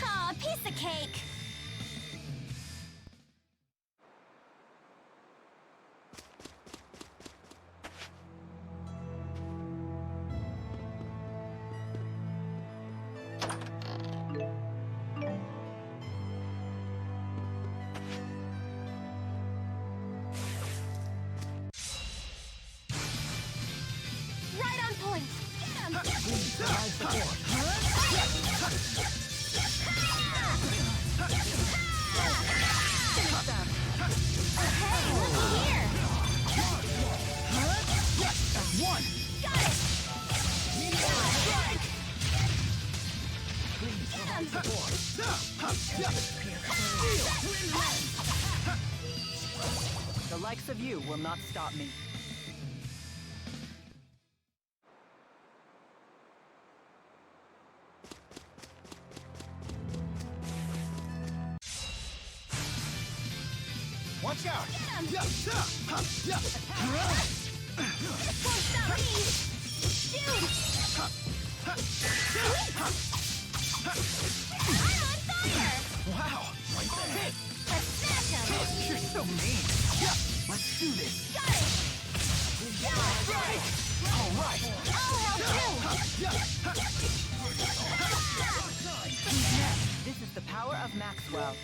Aw, piece of cake! Right on point! Get him! Hey, looky here! One! Got it! The likes of you will not stop me. Watch out! Won't stop me! Shoot! I'm on fire! Wow! Like that! Let's smash him! You're so mean! Let's do this! Got it! All right! All hell This is the power of Maxwell.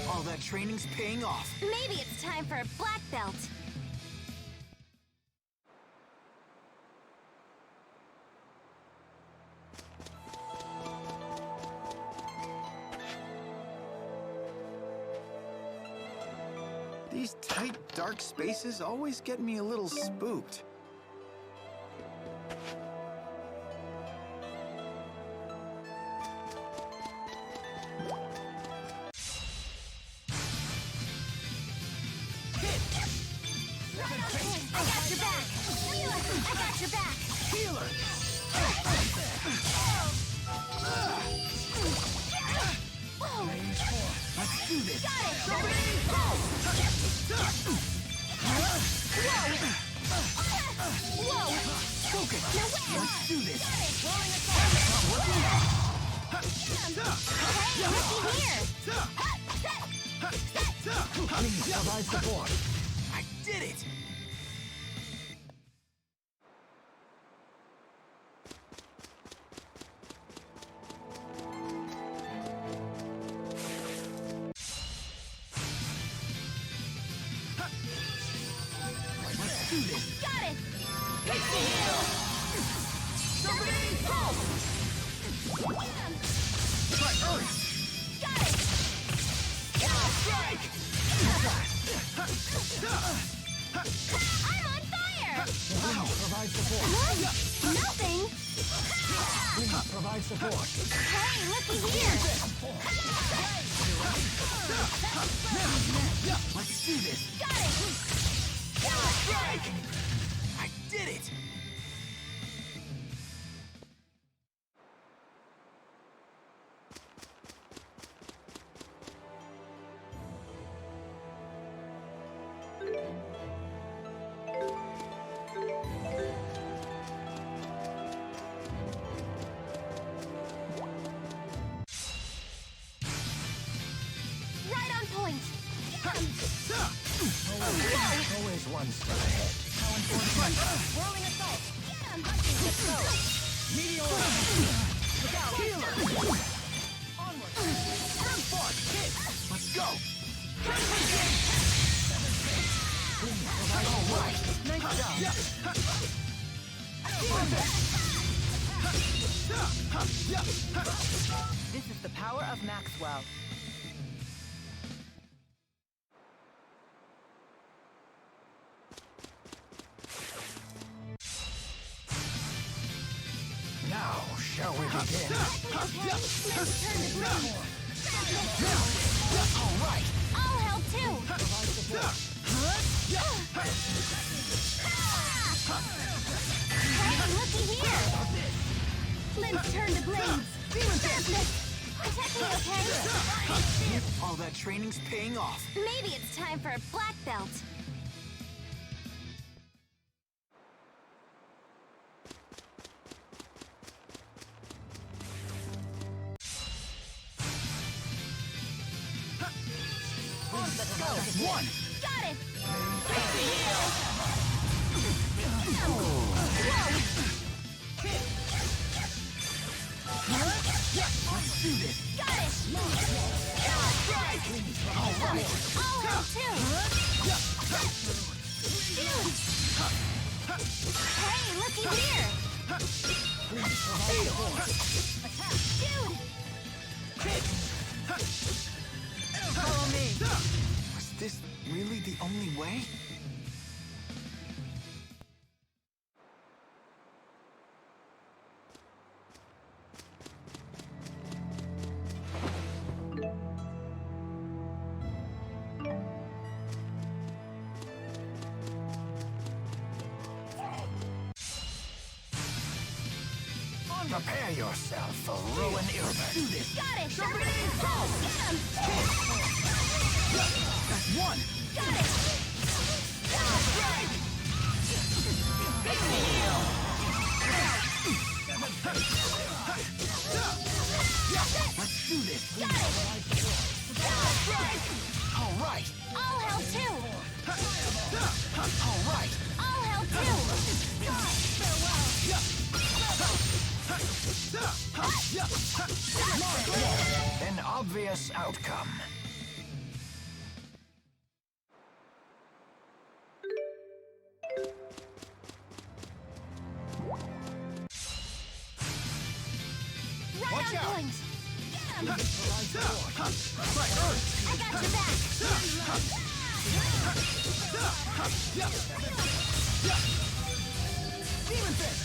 All that training's paying off. Maybe it's time for a black belt. These tight, dark spaces always get me a little spooked. I got your back! I got your back! Healer! Let's do this! Got it! Whoa! Focus! No way! Let's do this! Rolling assault! Hey, looky here! Please provide support. I did it! Let's do this! Got it! Try Earth! Got it! Strike! I'm on fire! Please provide support. What? Nothing? Please provide support. Hey, looky here! Let's do this! Got it! Strike! I did it! Right on point! Always one step ahead. Whirling assault! Meteor! Look out! Healer! Onward! Turn forward! Hit! Let's go! All right! Nice job! This is the power of Maxwell. Now, shall we begin? All right! I'll help too! Hey, looky here! Limbs turn to blades! Protect me, okay? All that training's paying off. Maybe it's time for a black belt. One! Got it! Let's do this! Got it! All right! I'll help too! Hey, looky here! Dude! Follow me. Was this really the only way? Prepare yourself for ruin Irvin. Do this. Got it! Get him! That's one. Got it! Let's do this. Got it! All right. I'll help too! All right. I'll help too! An obvious outcome. Right Watch on out. point! Get him! Right, Earth. I got your back! Demon Fist.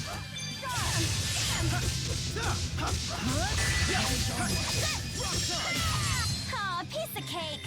Aw, piece of cake!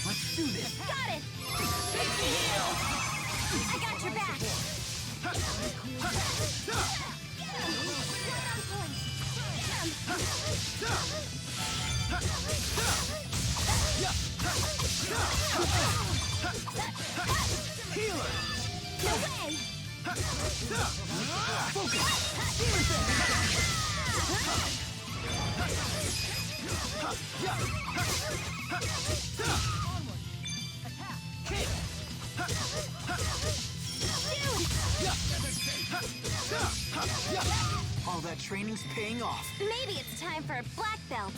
Let's do this! Got it! I got your back! Healer! No way! All that training's paying off. Maybe it's time for a black belt.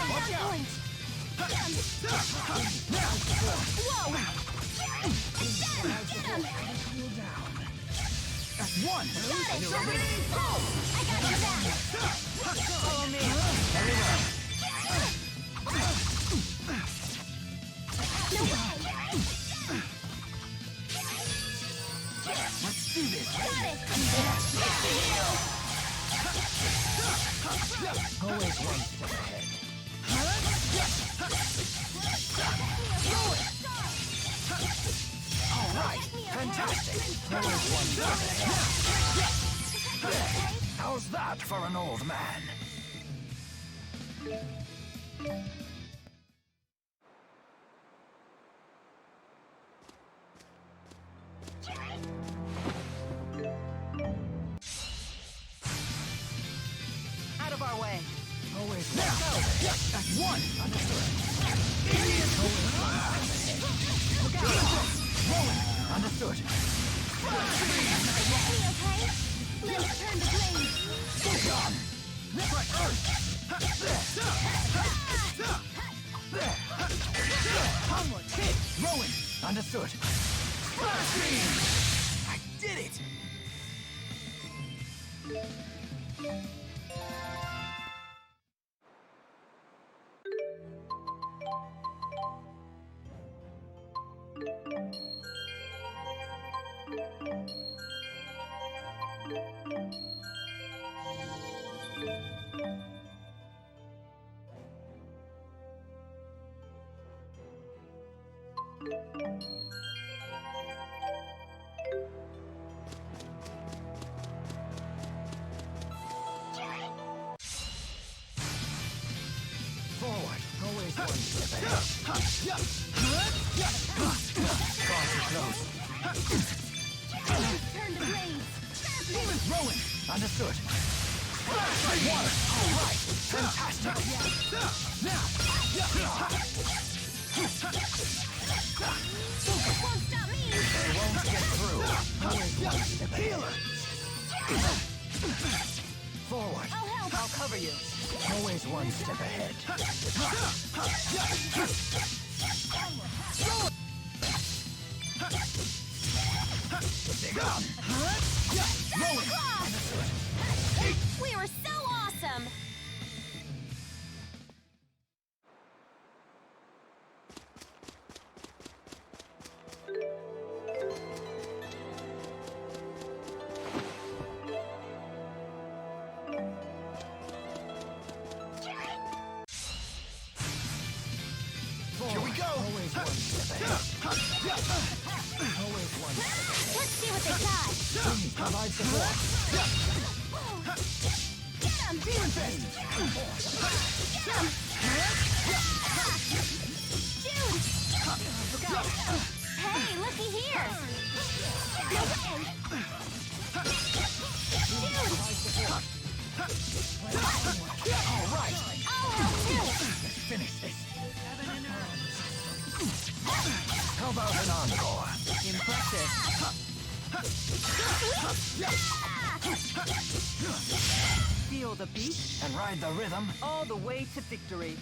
Watch out! Whoa! Get him! That's one! Got it! I got your back! Follow me! No way! Let's do this! Got it! Always one step ahead. All right! Fantastic! Always one step ahead. How's that for an old man? Out of our way. Always one. That's one! Understood. Look out! Rolling! Understood. Okay? Let's turn the blade! Stay on! Onward! Hit! Rolling! Understood. Splash beam! I did it! Forward. Always one step ahead. Cross it close. Turn the blades! Rolling. Understood. Splash water. All right. Fantastic. Won't stop me! They won't get through. Always one step ahead. Healer. Forward. I'll help! I'll cover you. Always one step ahead. We were so awesome! Let's see what they got. Provide support. Get him! Get him! Jyde! Hey, looky here! No way! Jyde! All right. I'll help too! Finish this. How about an encore? Impressive. Feel the beat And ride the rhythm. all the way to victory.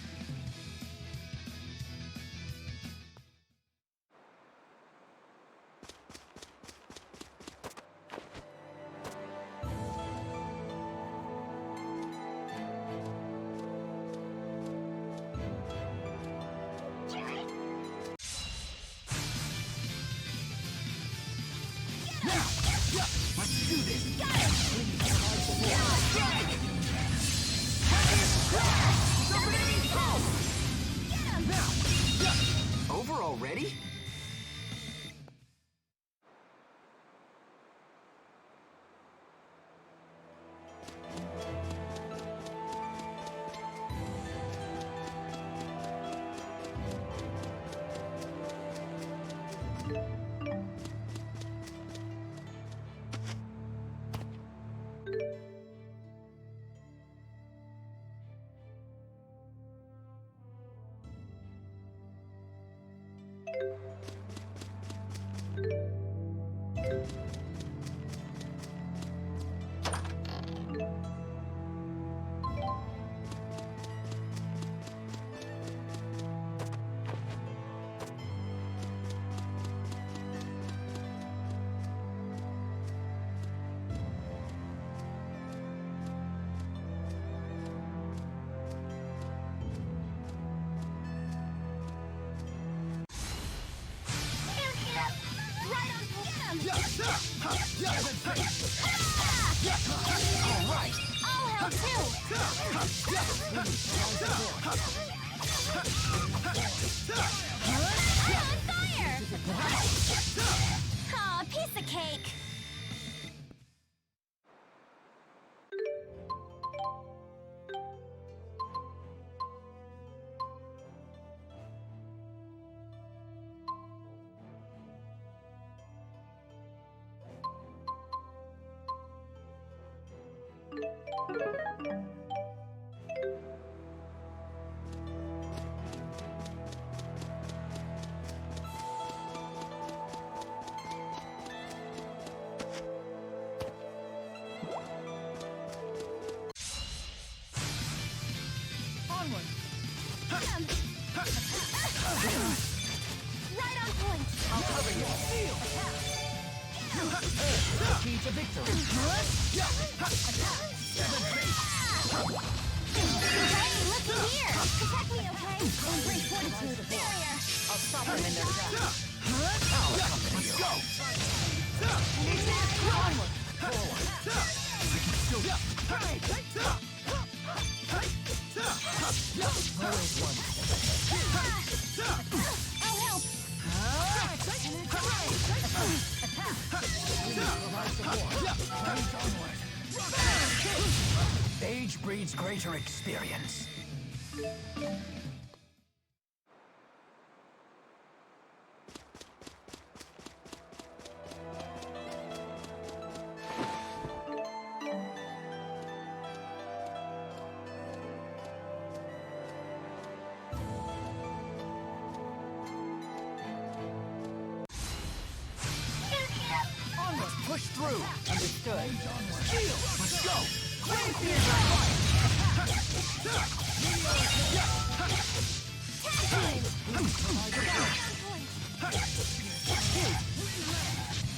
Let's do this. Got him! Over already? All right. I'll help too. I'm on fire! Aw, piece of cake. Right on point. I'll cover you. Key to victory. Hey, looky here. Protect me, okay? Embrace fortitude. Barrier. I'll stop them in their tracks. Let's go. Onward. I'll help. Age breeds greater experience. Push through. Understood. Let's go.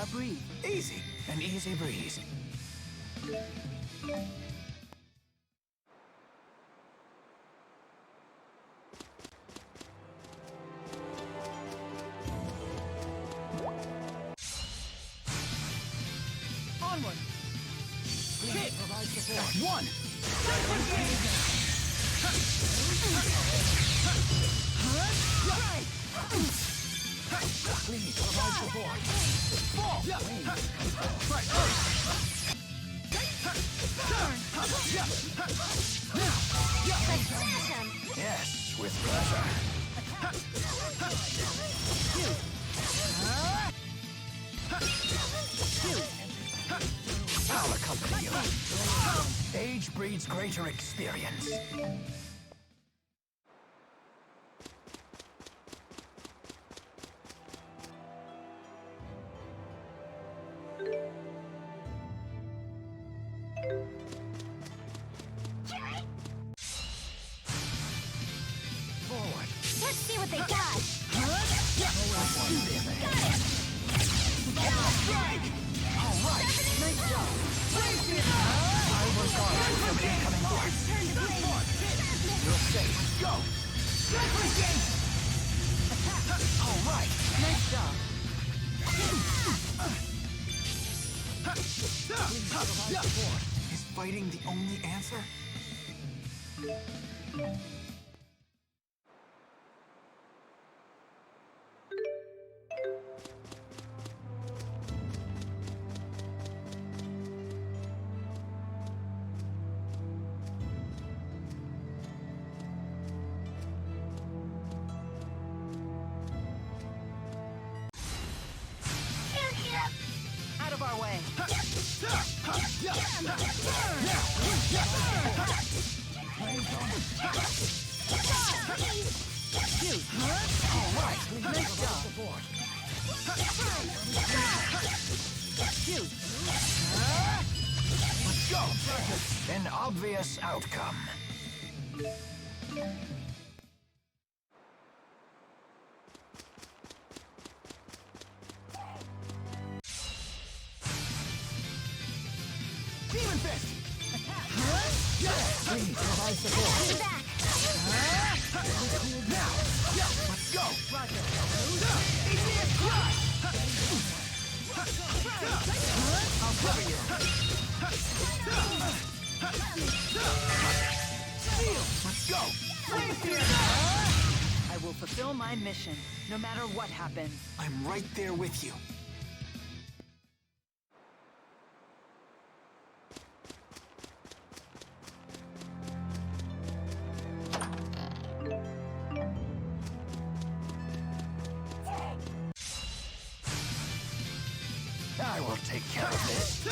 A breeze. Easy. An easy breeze. Onward. Hit. One. Right. Please provide support. Fall! Let's smash him! Yes, with pleasure. I'll accompany you. Age breeds greater experience. Forward. Let's see what they got! All right. Nice job. I was on from incoming arms. You're safe. Go. All right. Nice job. Is fighting the only answer? Out of our way. All right. Nice job. Let's go. An obvious outcome. Demon Fist! Please provide support. Be back! Now. Let's go. I'll cover you. Let's go. I will fulfill my mission, no matter what happens. I'm right there with you. I will take care of this.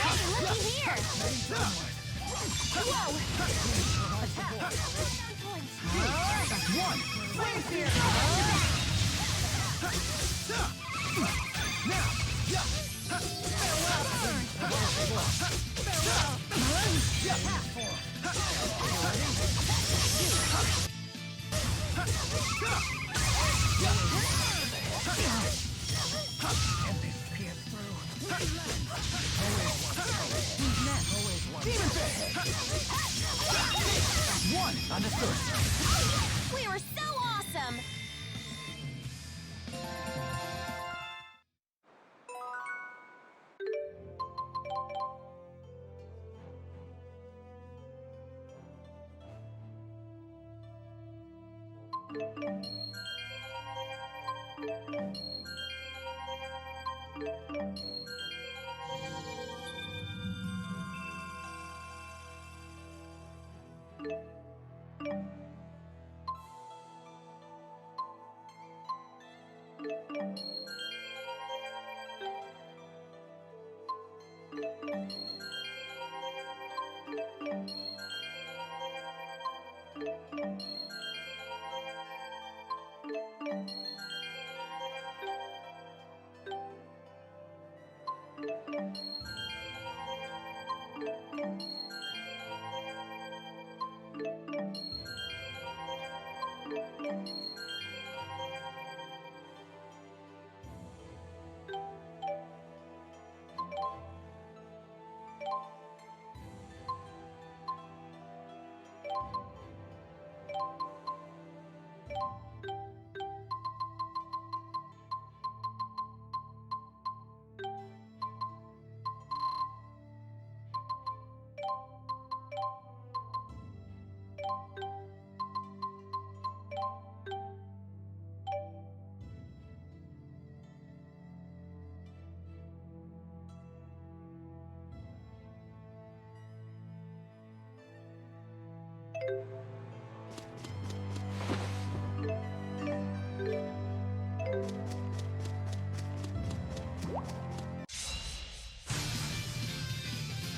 Hey, looky here! Whoa! That's one. One. Understood. We were so awesome!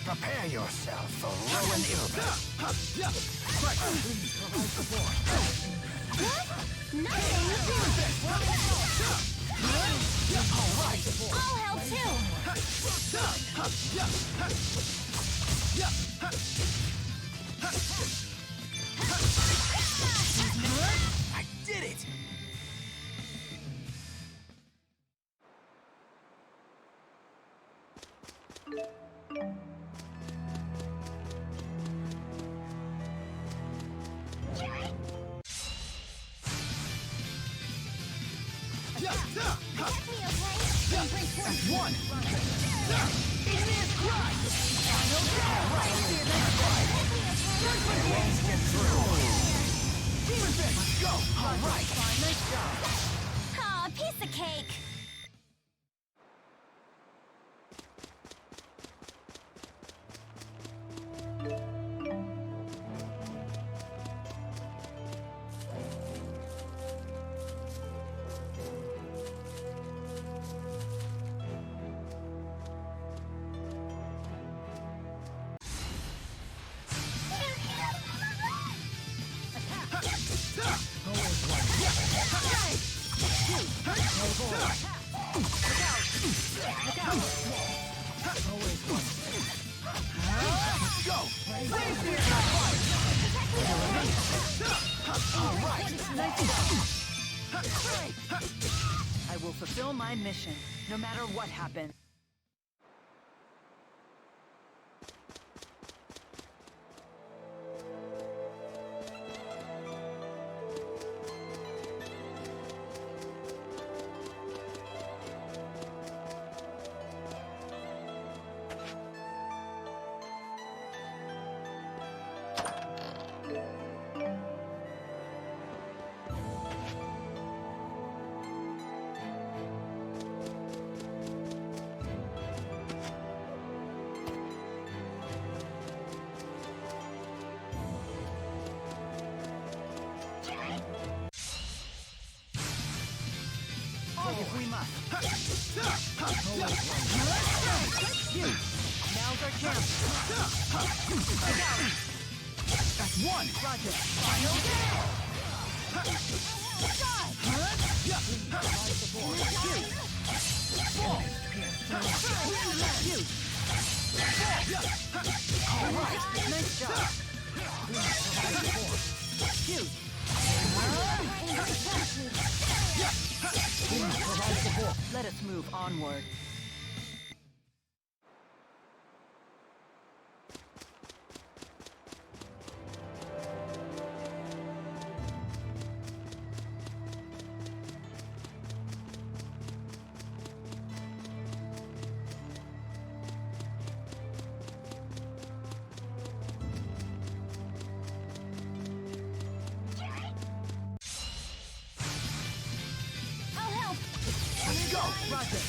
Prepare yourself for Rowan Ilbert. I'll help too! I did it! One! Aw, piece of cake! I will fulfill my mission, no matter what happens. If we must. Now's our chance. That's one! Roger. Nice job. Let us move onward. Go! Roger.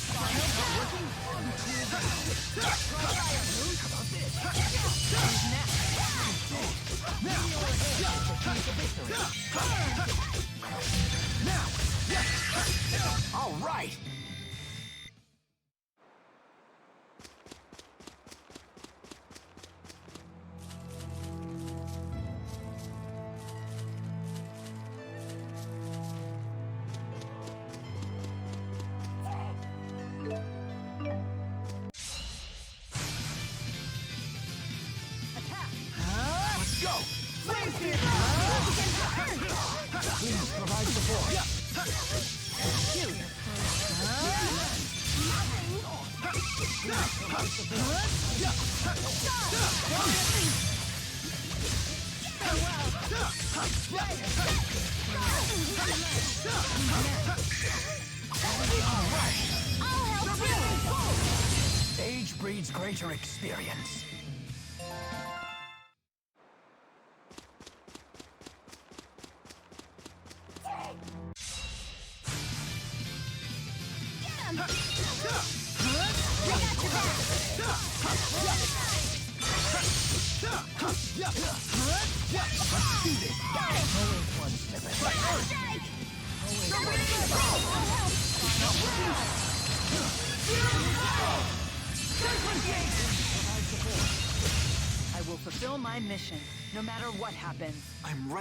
All right! Provide support. I'll help too! Age breeds greater experience. Let's I will fulfill my mission, no matter what happens. I'm right.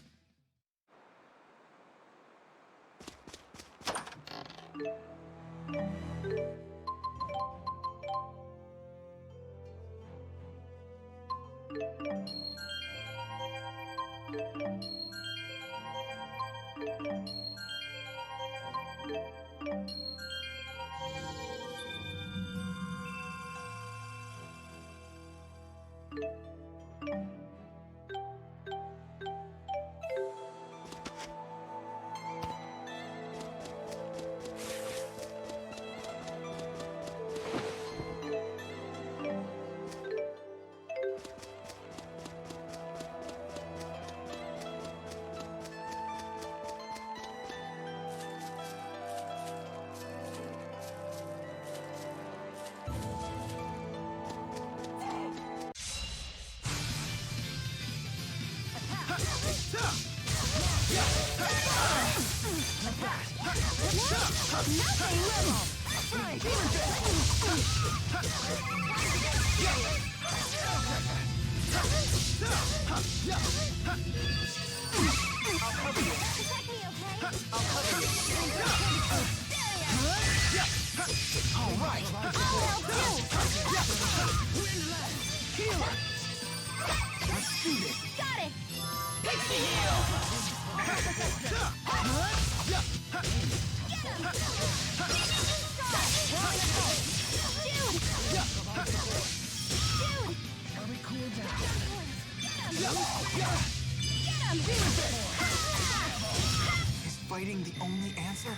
Is fighting the only answer?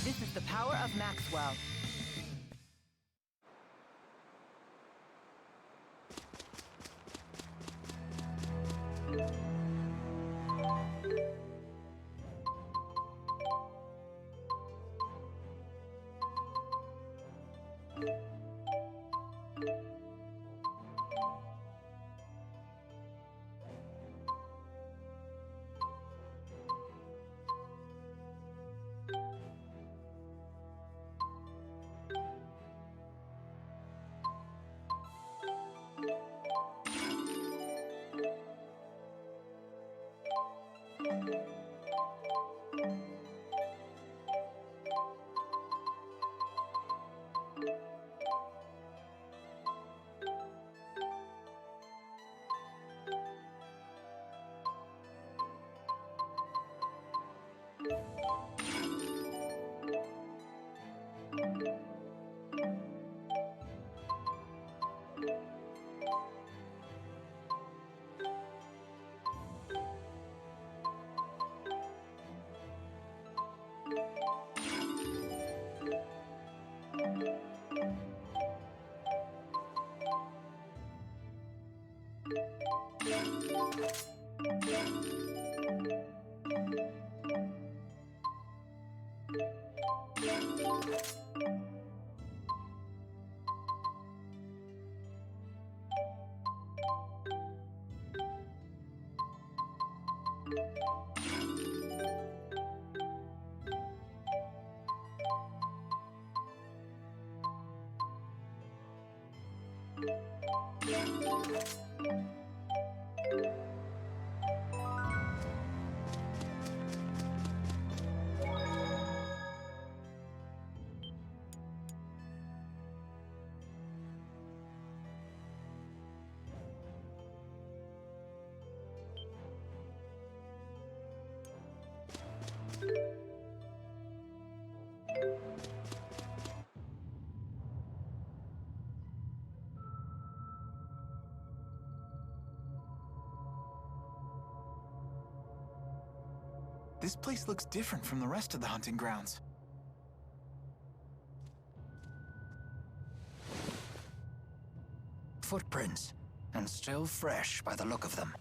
This is the power of Maxwell. This place looks different from the rest of the hunting grounds. Footprints, and still fresh by the look of them.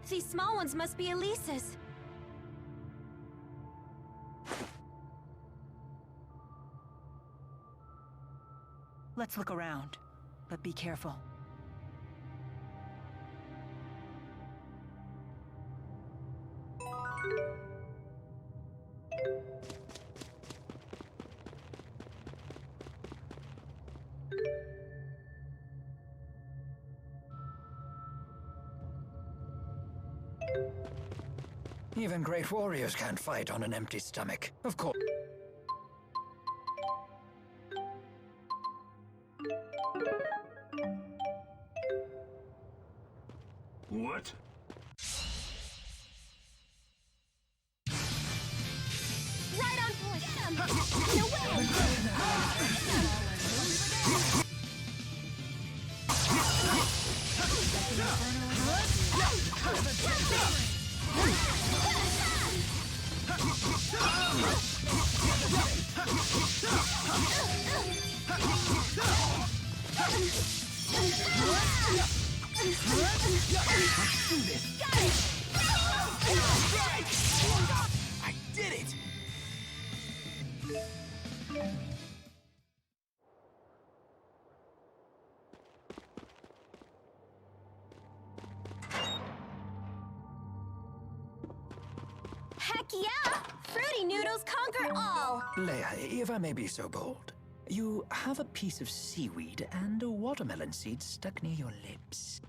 These small ones must be Elise's. Let's look around, but be careful. Even great warriors can't fight on an empty stomach. Of course. What? Right on point! Get him! No way! I did it! Heck yeah! Fruity noodles conquer all! Leia, if I may be so bold, you have a piece of seaweed and a watermelon seed stuck near your lips.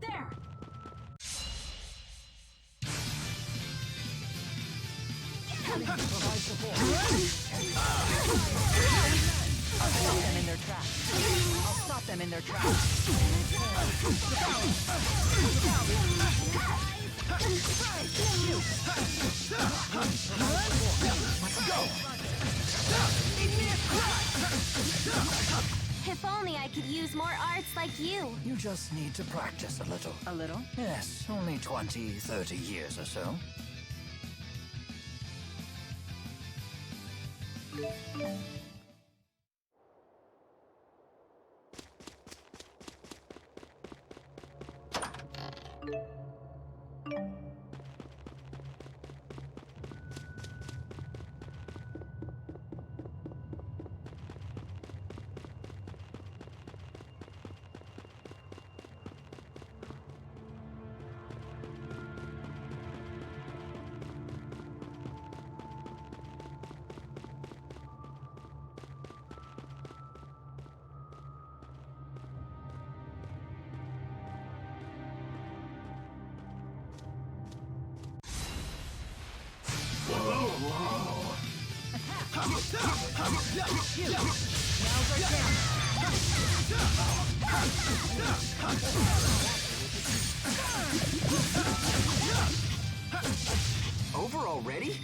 There! I'll stop them in their tracks. I'll stop them in their tracks. If only I could use more arts like you. You just need to practice a little. A little? Yes, only 20, 30 years or so. Over already?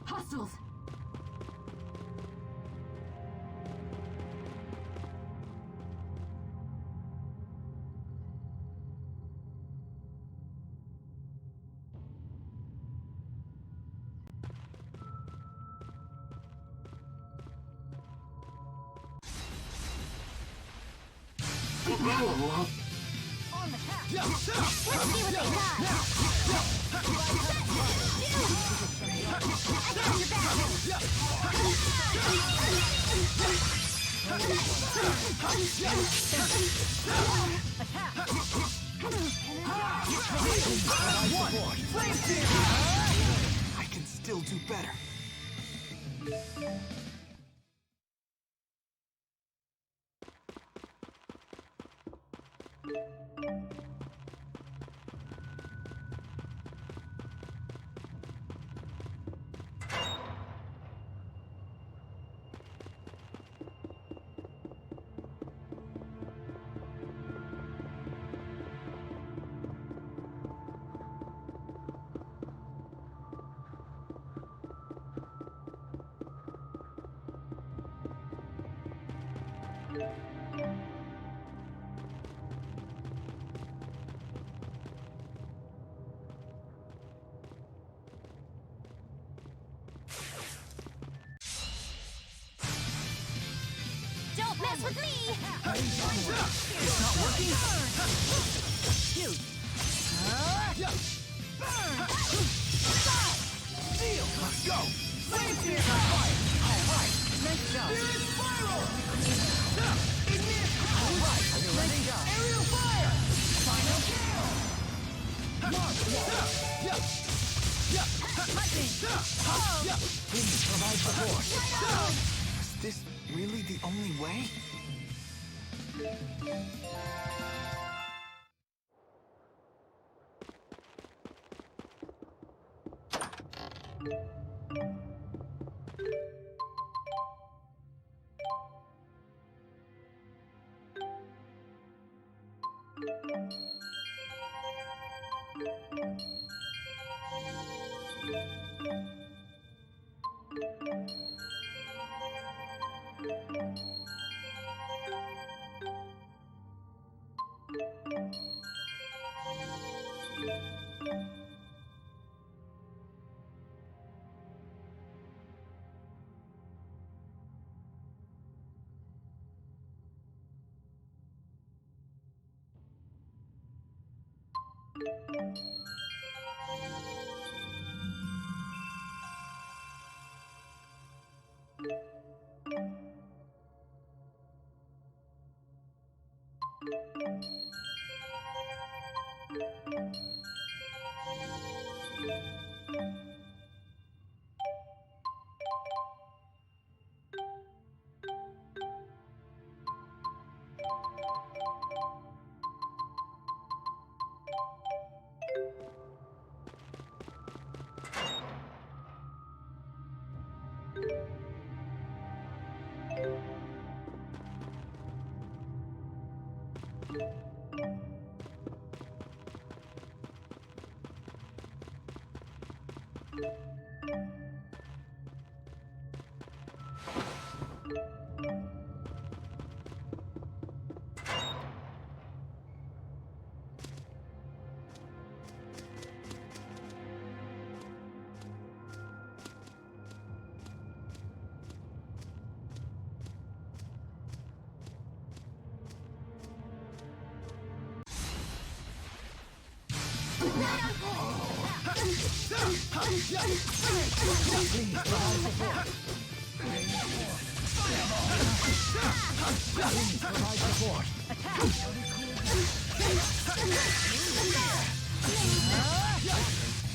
Hostiles! On the path. Let's see what they got. I got your back. I can still do better. Don't mess with me! It's not working. Shoot. Deal! Let's go! Flame spears on fire. All right. Nice job. All right. Nice job. Aerial fire! Final kill. Please provide support. Is this really the only way?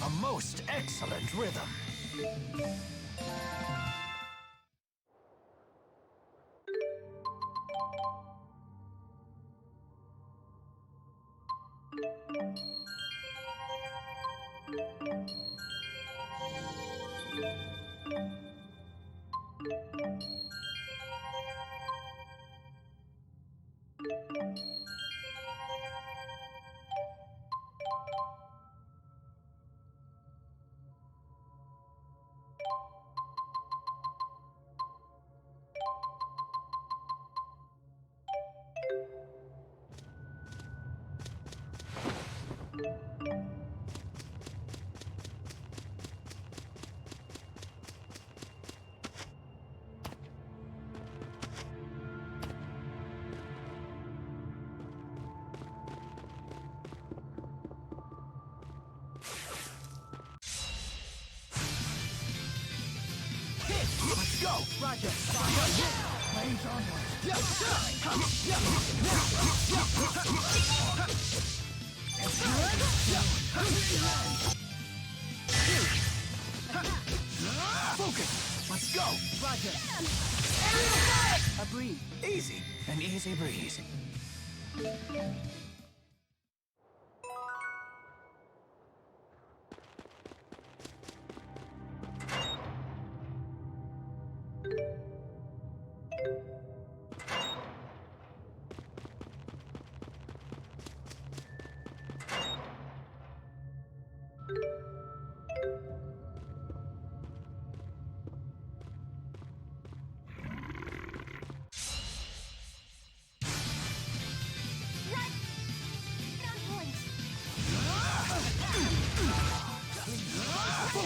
A most excellent rhythm. Roger. Flames onward. Focus! Let's go! Roger. A breeze. Easy. An easy breeze.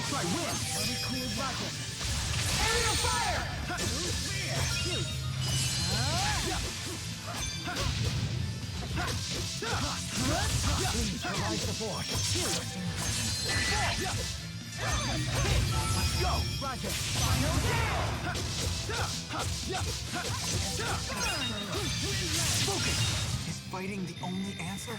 I win! Let me cool Roger. Aerial fire! Please provide support. Let's go! Roger. Final Focus! Is fighting the only answer?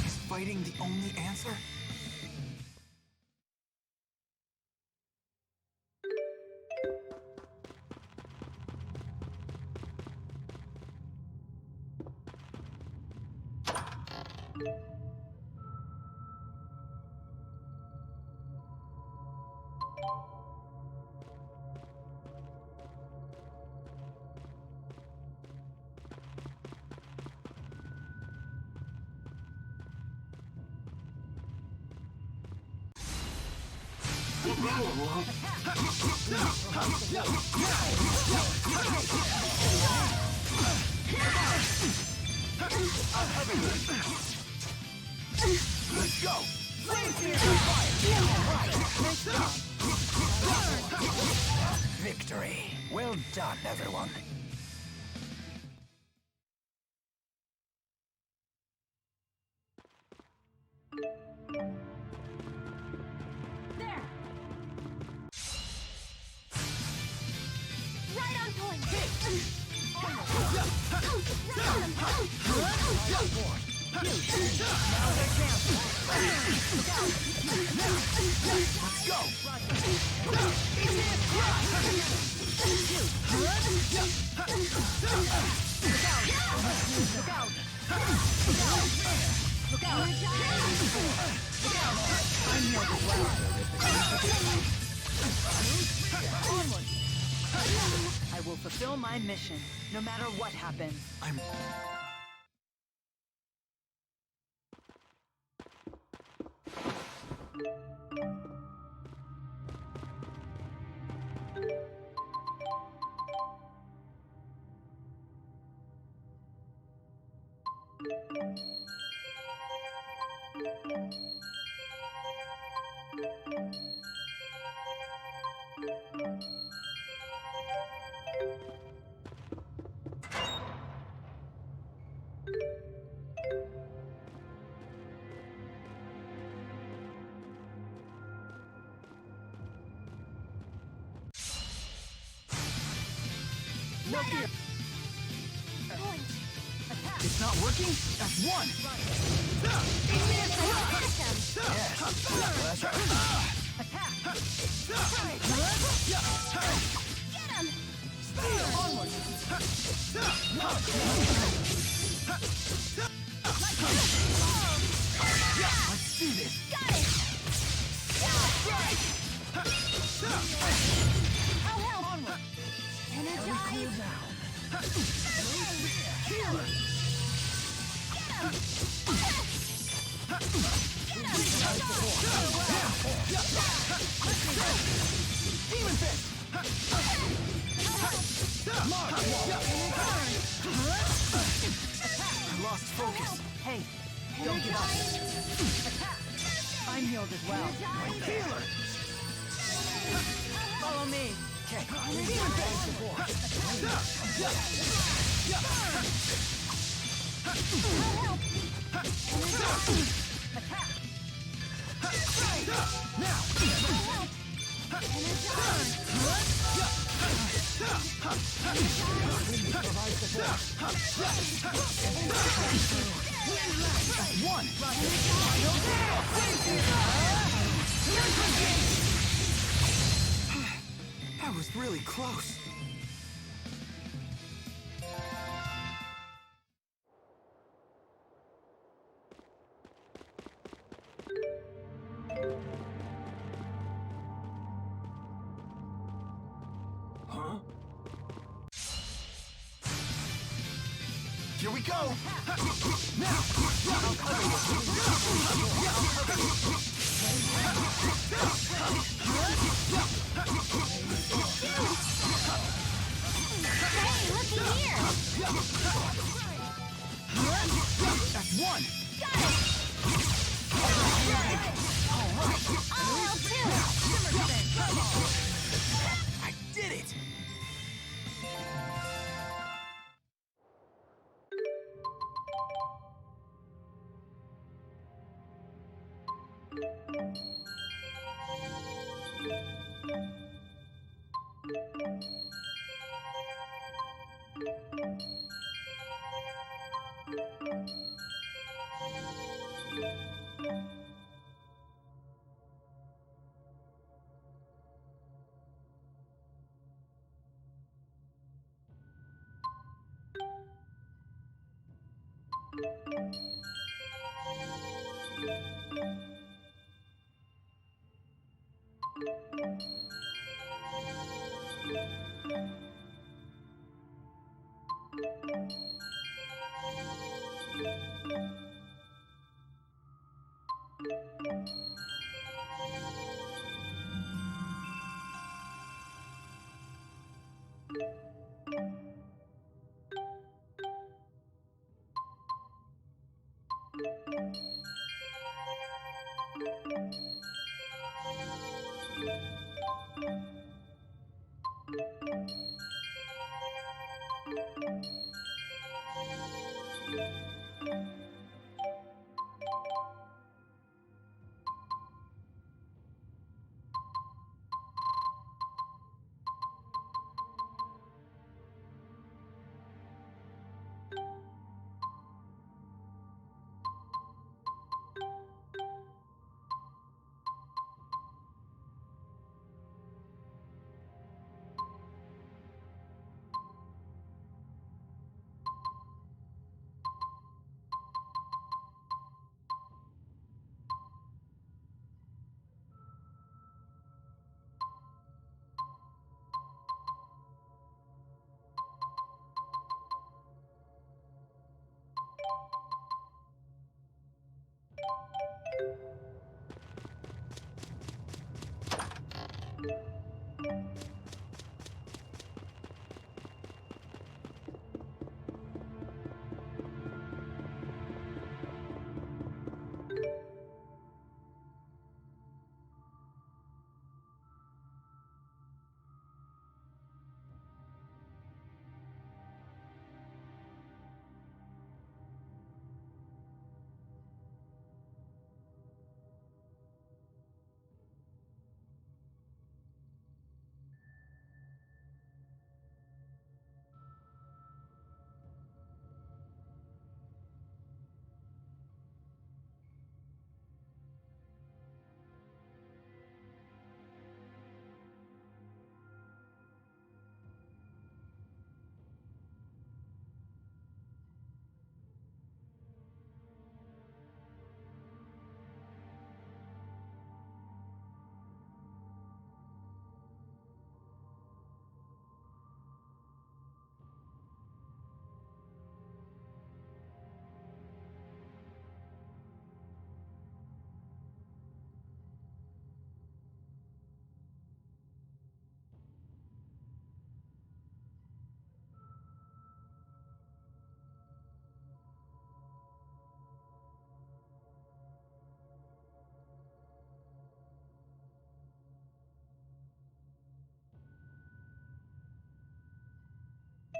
Is fighting the only answer? Let's go! Victory. Well done, everyone. There! Right on point! Let's go! I will fulfill my mission, no matter what happens. I'm... It's not working? That's one! Get him! Let's do this. Got it! I'll help! Onward. Energize! Cool down. Healer! Demon Fist. I lost focus. Hey, don't give up. I'm healed as well. Healer. Follow me. Okay. Demon Fist. Now. One. That was really close. Huh? Here we go! Now! Hey, looky here! That's one! Got it! I'll help too! I did it!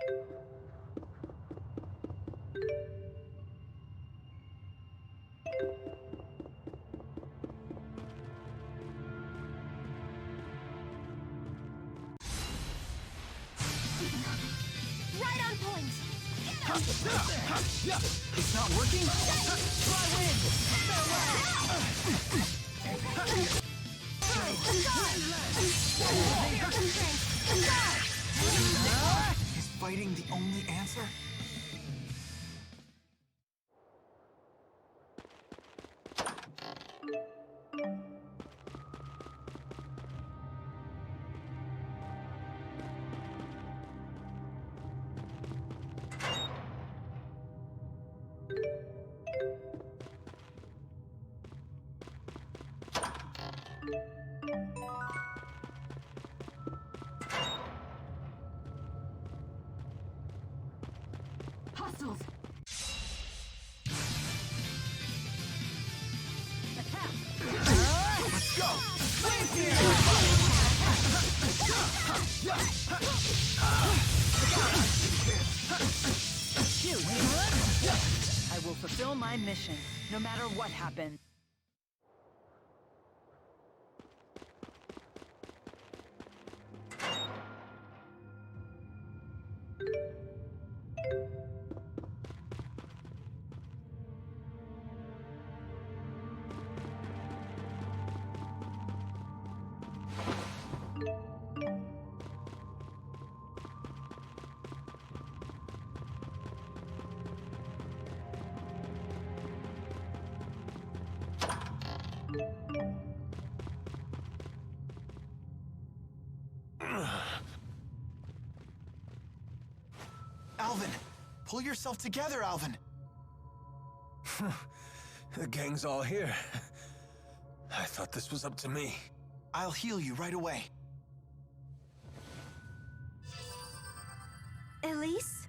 Right on point! Get him! It's not working? Fly wind! Is fighting the only answer? Hostiles! Let's go! I will fulfill my mission, no matter what happens. Alvin! Pull yourself together, Alvin! The gang's all here. I thought this was up to me. I'll heal you right away. Elise?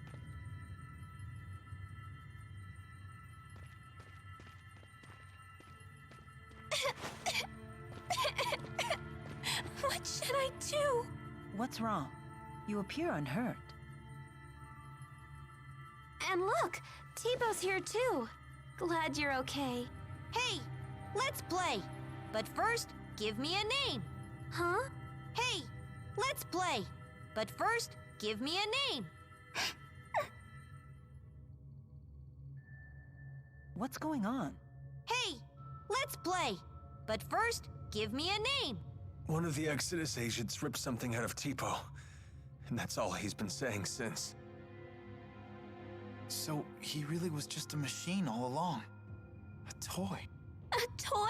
What should I do? What's wrong? You appear unhurt. And look, T-Bow's here too. Glad you're okay. Hey, let's play. But first, give me a name. Huh? Hey, let's play. But first, give me a name. What's going on? Hey, let's play. But first, give me a name. One of the Exodus agents ripped something out of Tipo. And that's all he's been saying since. So, he really was just a machine all along. A toy. A toy?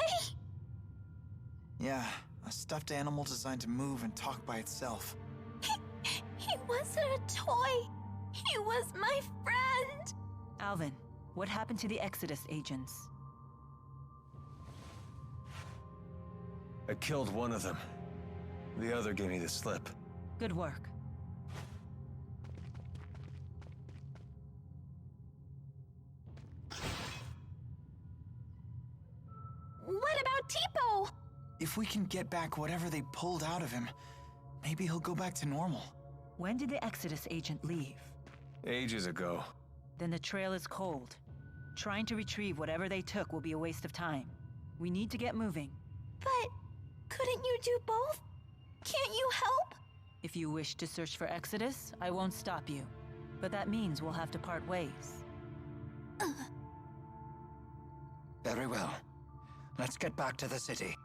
Yeah, a stuffed animal designed to move and talk by itself. He wasn't a toy. He was my friend. Alvin, what happened to the Exodus agents? I killed one of them. The other gave me the slip. Good work. What about Tipo? If we can get back whatever they pulled out of him, maybe he'll go back to normal. When did the Exodus agent leave? Ages ago. Then the trail is cold. Trying to retrieve whatever they took will be a waste of time. We need to get moving. But couldn't you do both? Can't you help? If you wish to search for Exodus, I won't stop you. But that means we'll have to part ways. Very well. Let's get back to the city.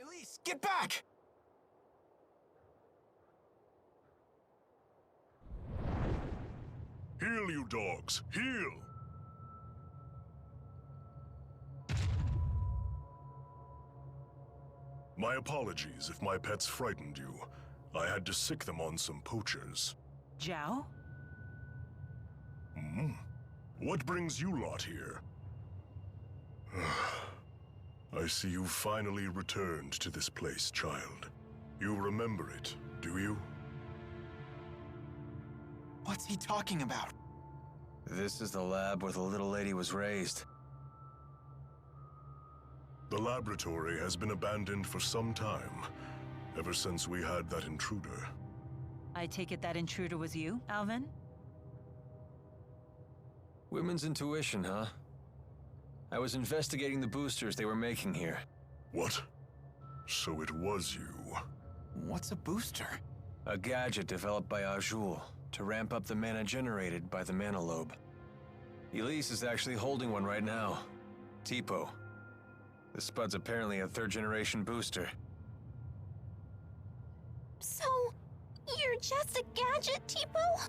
Elise, get back! Heal, you dogs! Heal! My apologies if my pets frightened you. I had to sick them on some poachers. Zhao? What brings you lot here? I see you finally returned to this place, child. You remember it, do you? What's he talking about? This is the lab where the little lady was raised. The laboratory has been abandoned for some time, ever since we had that intruder. I take it that intruder was you, Alvin? Women's intuition, huh? I was investigating the boosters they were making here. What? So it was you. What's a booster? A gadget developed by Azul to ramp up the mana generated by the mana lobe. Elise is actually holding one right now. Tipo. The Spud's apparently a third-generation booster. So, you're just a gadget, Tipo?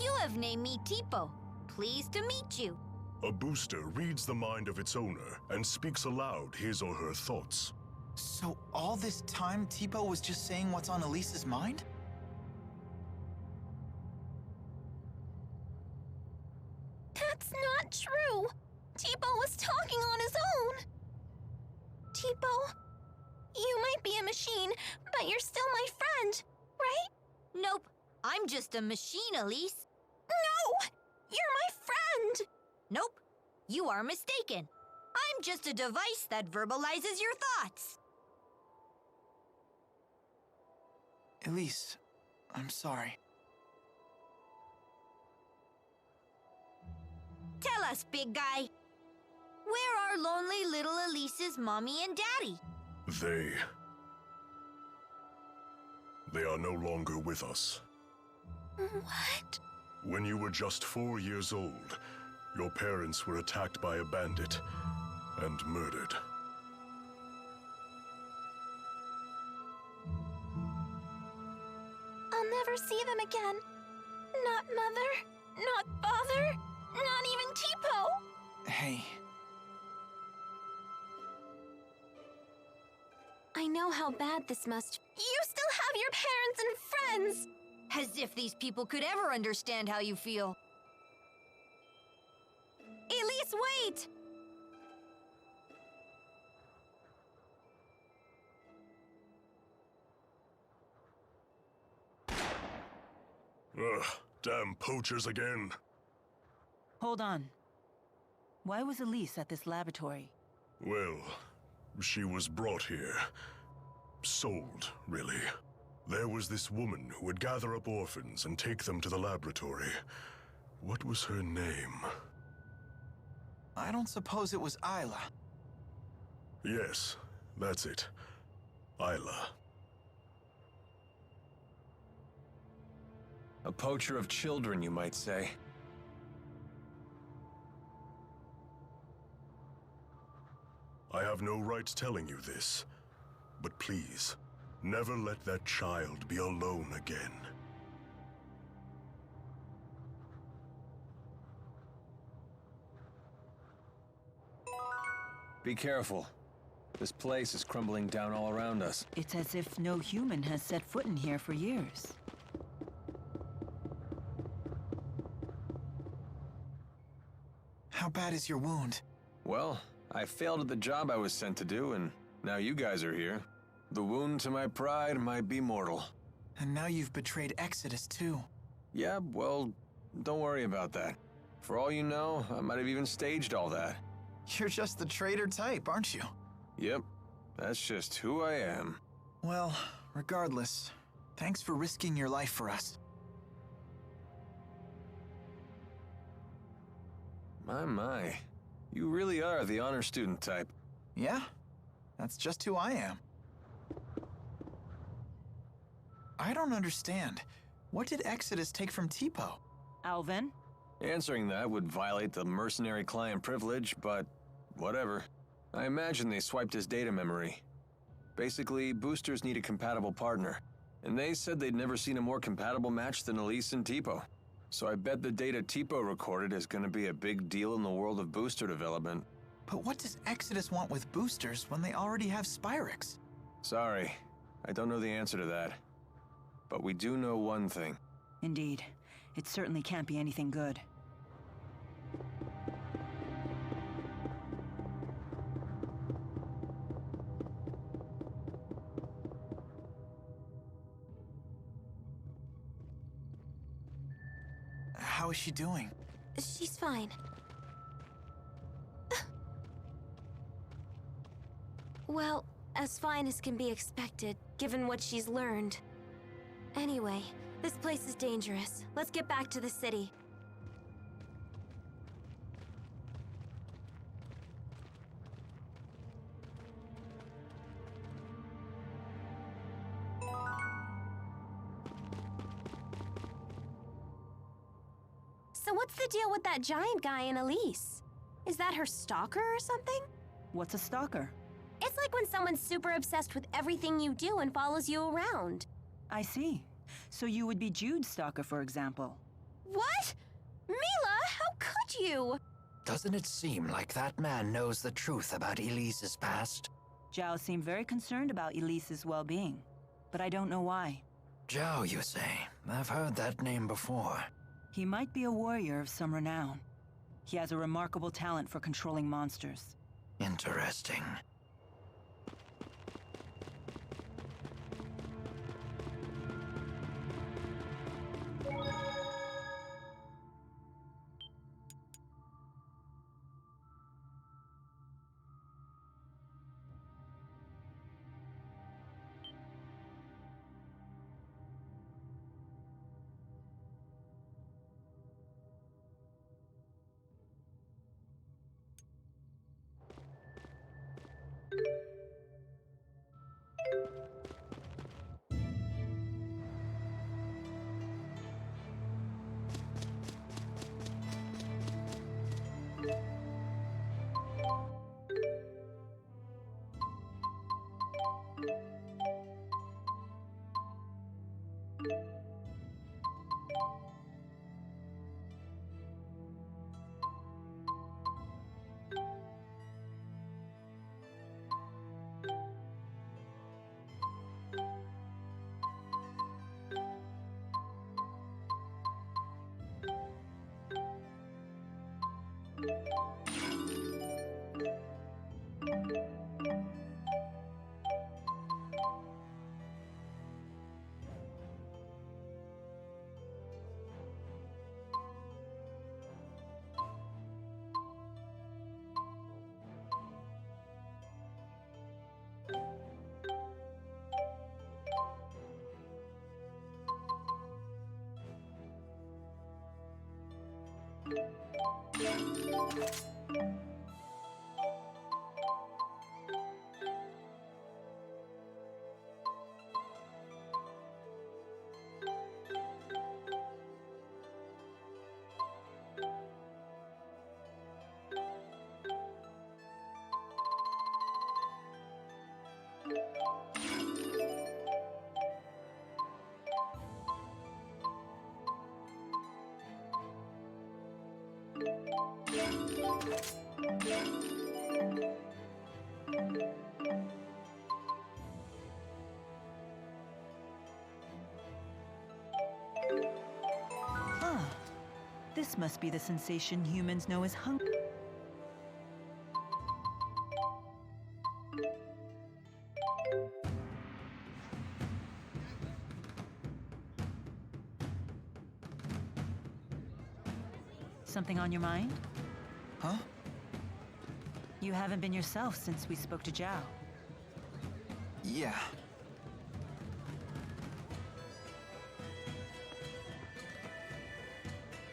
You have named me Tipo. Pleased to meet you. A booster reads the mind of its owner and speaks aloud his or her thoughts. So all this time, Tipo was just saying what's on Elise's mind? That's not true. Tipo was talking on his own. Tipo, you might be a machine, but you're still my friend, right? Nope. I'm just a machine, Elise. No! You're my friend! Nope. You are mistaken. I'm just a device that verbalizes your thoughts. Elise, I'm sorry. Tell us, big guy. Where are lonely little Elise's mommy and daddy? They are no longer with us. What? When you were just 4 years old, your parents were attacked by a bandit and murdered. I'll never see them again. Not Mother, not Father, not even Tipo. Hey. I know how bad this must. You still have your parents and friends! As if these people could ever understand how you feel. Elise, wait! Ugh, damn poachers again. Hold on. Why was Elise at this laboratory? Well, she was brought here. Sold, really. There was this woman who would gather up orphans and take them to the laboratory. What was her name? I don't suppose it was Isla. Yes, that's it. Isla. A poacher of children, you might say. I have no right telling you this, but please, never let that child be alone again. Be careful. This place is crumbling down all around us. It's as if no human has set foot in here for years. How bad is your wound? Well, I failed at the job I was sent to do, and now you guys are here. The wound to my pride might be mortal. And now you've betrayed Exodus, too. Yeah, well, don't worry about that. For all you know, I might have even staged all that. You're just the traitor type, aren't you? Yep, that's just who I am. Well, regardless, thanks for risking your life for us. My. You really are the honor student type. Yeah, that's just who I am. I don't understand. What did Exodus take from Tipo? Alvin? Answering that would violate the mercenary client privilege, but whatever. I imagine they swiped his data memory. Basically, boosters need a compatible partner, and they said they'd never seen a more compatible match than Elise and Tipo. So I bet the data Tipo recorded is gonna be a big deal in the world of booster development. But what does Exodus want with boosters when they already have Spyrex? Sorry, I don't know the answer to that. But we do know one thing. Indeed. It certainly can't be anything good. How is she doing? She's fine. Well, as fine as can be expected, given what she's learned. Anyway, this place is dangerous. Let's get back to the city. So what's the deal with that giant guy and Elise? Is that her stalker or something? What's a stalker? It's like when someone's super obsessed with everything you do and follows you around. I see. So you would be Jyde's stalker, for example. What? Mila, how could you? Doesn't it seem like that man knows the truth about Elise's past? Zhao seemed very concerned about Elise's well-being, but I don't know why. Zhao, you say? I've heard that name before. He might be a warrior of some renown. He has a remarkable talent for controlling monsters. Interesting. Ah, this must be the sensation humans know as hunger. Something on your mind? Huh? You haven't been yourself since we spoke to Zhao. Yeah.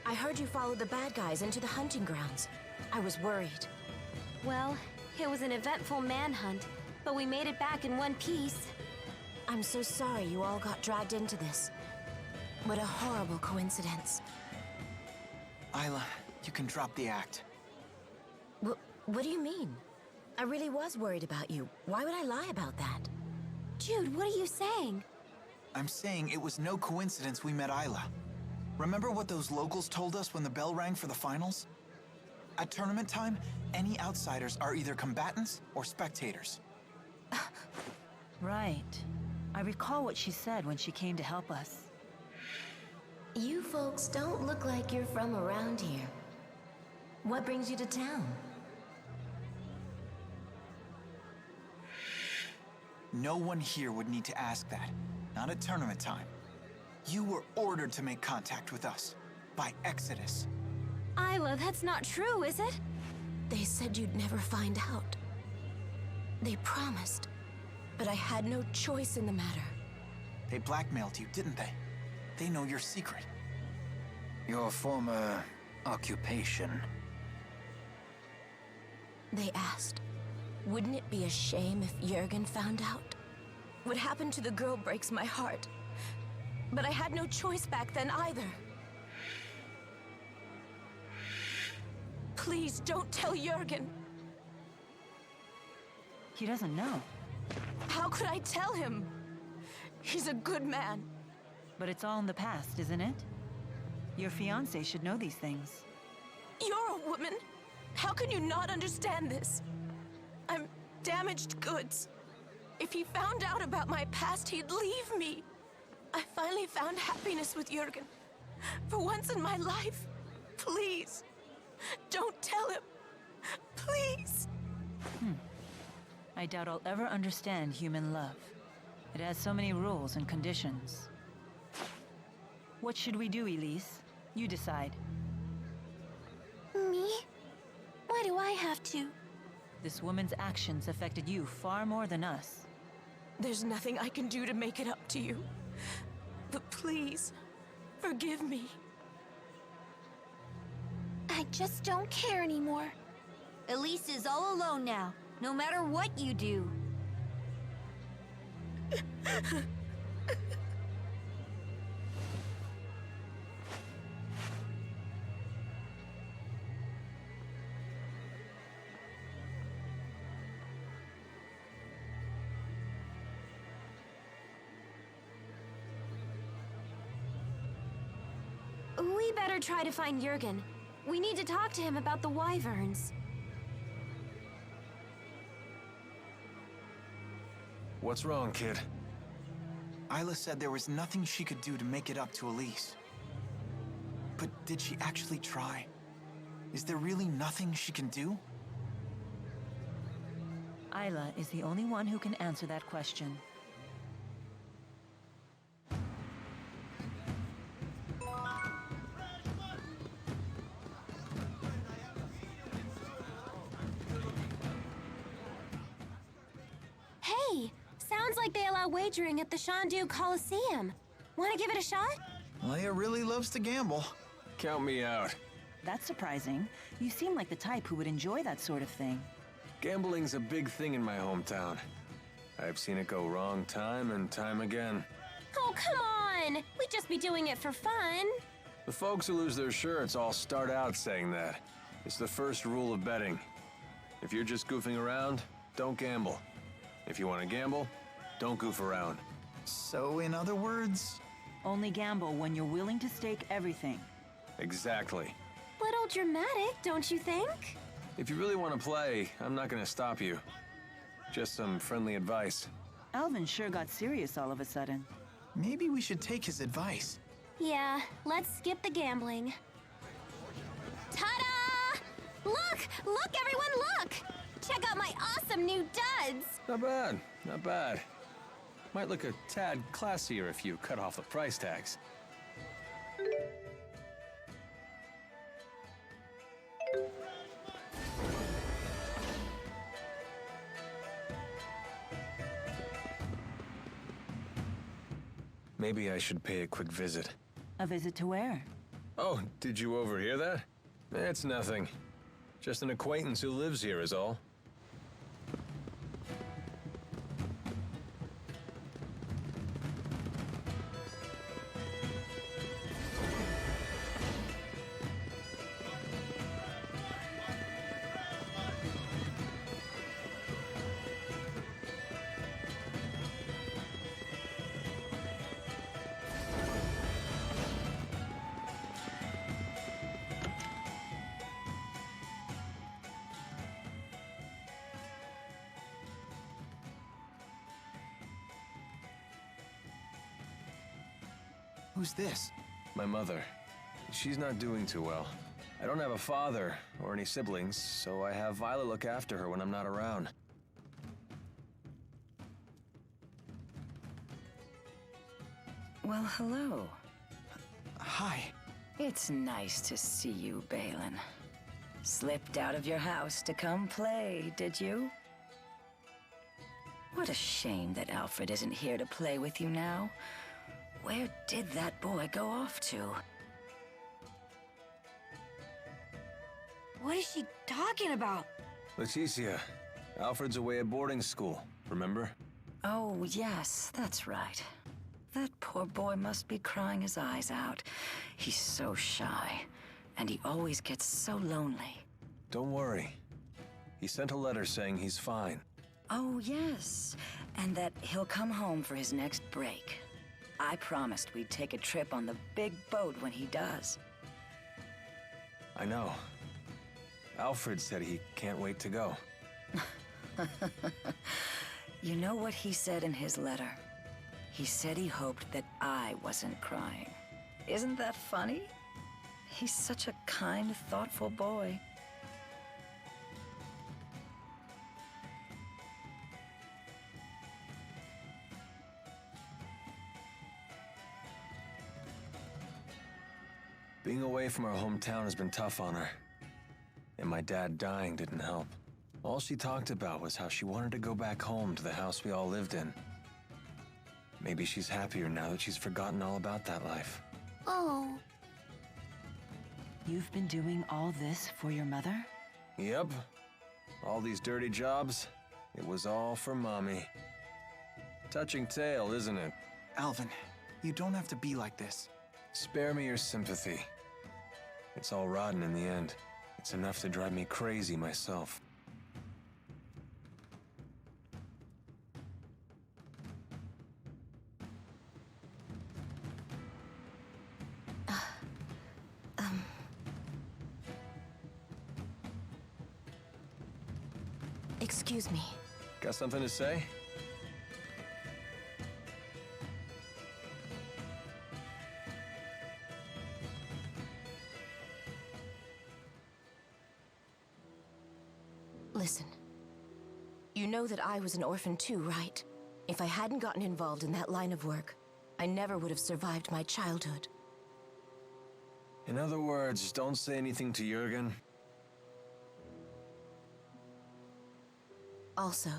I heard you followed the bad guys into the hunting grounds. I was worried. Well, it was an eventful manhunt, but we made it back in one piece. I'm so sorry you all got dragged into this. What a horrible coincidence. Isla, you can drop the act. What do you mean? I really was worried about you. Why would I lie about that? Jyde, what are you saying? I'm saying it was no coincidence we met Isla. Remember what those locals told us when the bell rang for the finals? At tournament time, any outsiders are either combatants or spectators. Right. I recall what she said when she came to help us. You folks don't look like you're from around here. What brings you to town? No one here would need to ask that. Not at tournament time. You were ordered to make contact with us. By Exodus. Isla, that's not true, is it? They said you'd never find out. They promised. But I had no choice in the matter. They blackmailed you, didn't they? They know your secret. Your former occupation. They asked, wouldn't it be a shame if Jurgen found out? What happened to the girl breaks my heart. But I had no choice back then either. Please don't tell Jurgen. He doesn't know. How could I tell him? He's a good man. But it's all in the past, isn't it? Your fiancé should know these things. You're a woman. How can you not understand this? I'm damaged goods. If he found out about my past, he'd leave me. I finally found happiness with Jurgen. For once in my life, please, don't tell him. Please. I doubt I'll ever understand human love. It has so many rules and conditions. What should we do, Elise? You decide. Me? Why do I have to? This woman's actions affected you far more than us. There's nothing I can do to make it up to you. But please, forgive me. I just don't care anymore. Elise is all alone now, no matter what you do. We better try to find Jurgen. We need to talk to him about the wyverns. What's wrong, kid? Isla said there was nothing she could do to make it up to Elise. But did she actually try? Is there really nothing she can do? Isla is the only one who can answer that question. Hey, sounds like they allow wagering at the Shandu Coliseum. Want to give it a shot? Leia really loves to gamble. Count me out. That's surprising. You seem like the type who would enjoy that sort of thing. Gambling's a big thing in my hometown. I've seen it go wrong time and time again. Oh, come on! We'd just be doing it for fun. The folks who lose their shirts all start out saying that. It's the first rule of betting. If you're just goofing around, don't gamble. If you want to gamble, don't goof around. So, in other words... Only gamble when you're willing to stake everything. Exactly. Little dramatic, don't you think? If you really want to play, I'm not going to stop you. Just some friendly advice. Alvin sure got serious all of a sudden. Maybe we should take his advice. Yeah, let's skip the gambling. Ta-da! Look! Look, everyone, look! Check out my awesome new duds! Not bad, not bad. Might look a tad classier if you cut off the price tags. Maybe I should pay a quick visit. A visit to where? Oh, did you overhear that? It's nothing. Just an acquaintance who lives here is all. Who's this? My mother. She's not doing too well. I don't have a father or any siblings, so I have Violet look after her when I'm not around. Well, hello. Hi. It's nice to see you, Balin. Slipped out of your house to come play, did you? What a shame that Alfred isn't here to play with you now. Where did that boy go off to? What is she talking about? Leticia, Alfred's away at boarding school, remember? Oh, yes, that's right. That poor boy must be crying his eyes out. He's so shy, and he always gets so lonely. Don't worry. He sent a letter saying he's fine. Oh, yes, and that he'll come home for his next break. I promised we'd take a trip on the big boat when he does. I know. Alfred said he can't wait to go. You know what he said in his letter? He said he hoped that I wasn't crying. Isn't that funny? He's such a kind, thoughtful boy. Being away from our hometown has been tough on her. And my dad dying didn't help. All she talked about was how she wanted to go back home to the house we all lived in. Maybe she's happier now that she's forgotten all about that life. Oh. You've been doing all this for your mother? Yep. All these dirty jobs, it was all for Mommy. Touching tale, isn't it? Alvin, you don't have to be like this. Spare me your sympathy. It's all rotten in the end. It's enough to drive me crazy myself. Excuse me. Got something to say? Listen. You know that I was an orphan too, right? If I hadn't gotten involved in that line of work, I never would have survived my childhood. In other words, don't say anything to Jurgen. Also,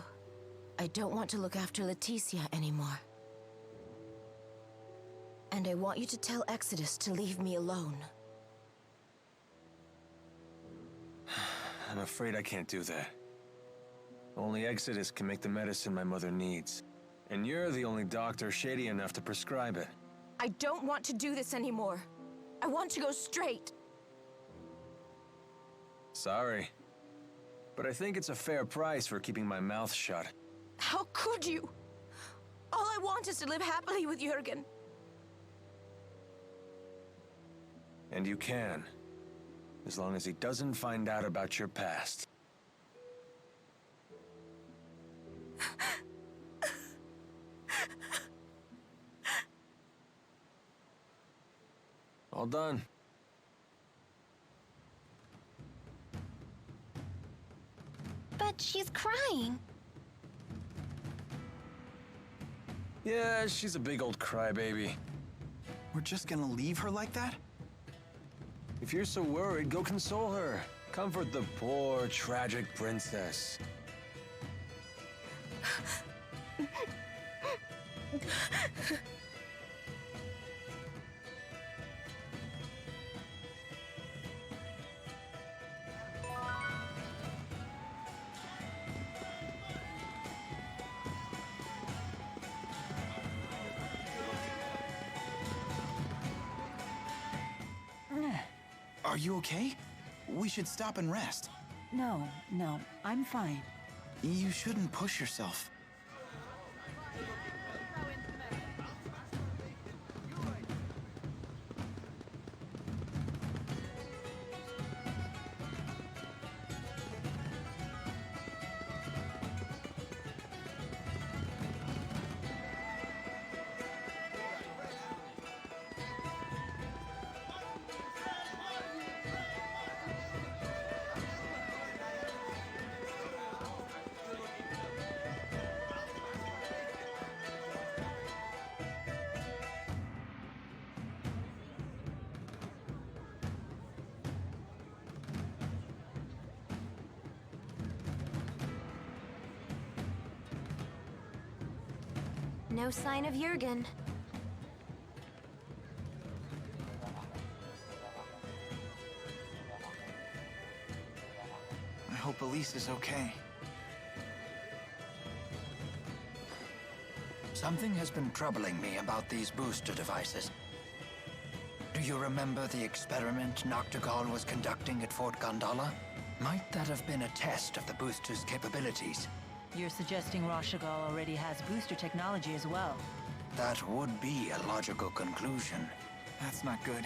I don't want to look after Leticia anymore. And I want you to tell Exodus to leave me alone. I'm afraid I can't do that. Only Exodus can make the medicine my mother needs. And you're the only doctor shady enough to prescribe it. I don't want to do this anymore. I want to go straight. Sorry. But I think it's a fair price for keeping my mouth shut. How could you? All I want is to live happily with Jurgen. And you can. As long as he doesn't find out about your past. All done. But she's crying. Yeah, she's a big old crybaby. We're just gonna leave her like that? If you're so worried, go console her. Comfort the poor, tragic princess. Are you okay? We should stop and rest. No, I'm fine. You shouldn't push yourself. No sign of Jurgen. I hope Elise is okay. Something has been troubling me about these booster devices. Do you remember the experiment Noctigal was conducting at Fort Gondola? Might that have been a test of the booster's capabilities? You're suggesting Rashagal already has booster technology as well. That would be a logical conclusion. That's not good.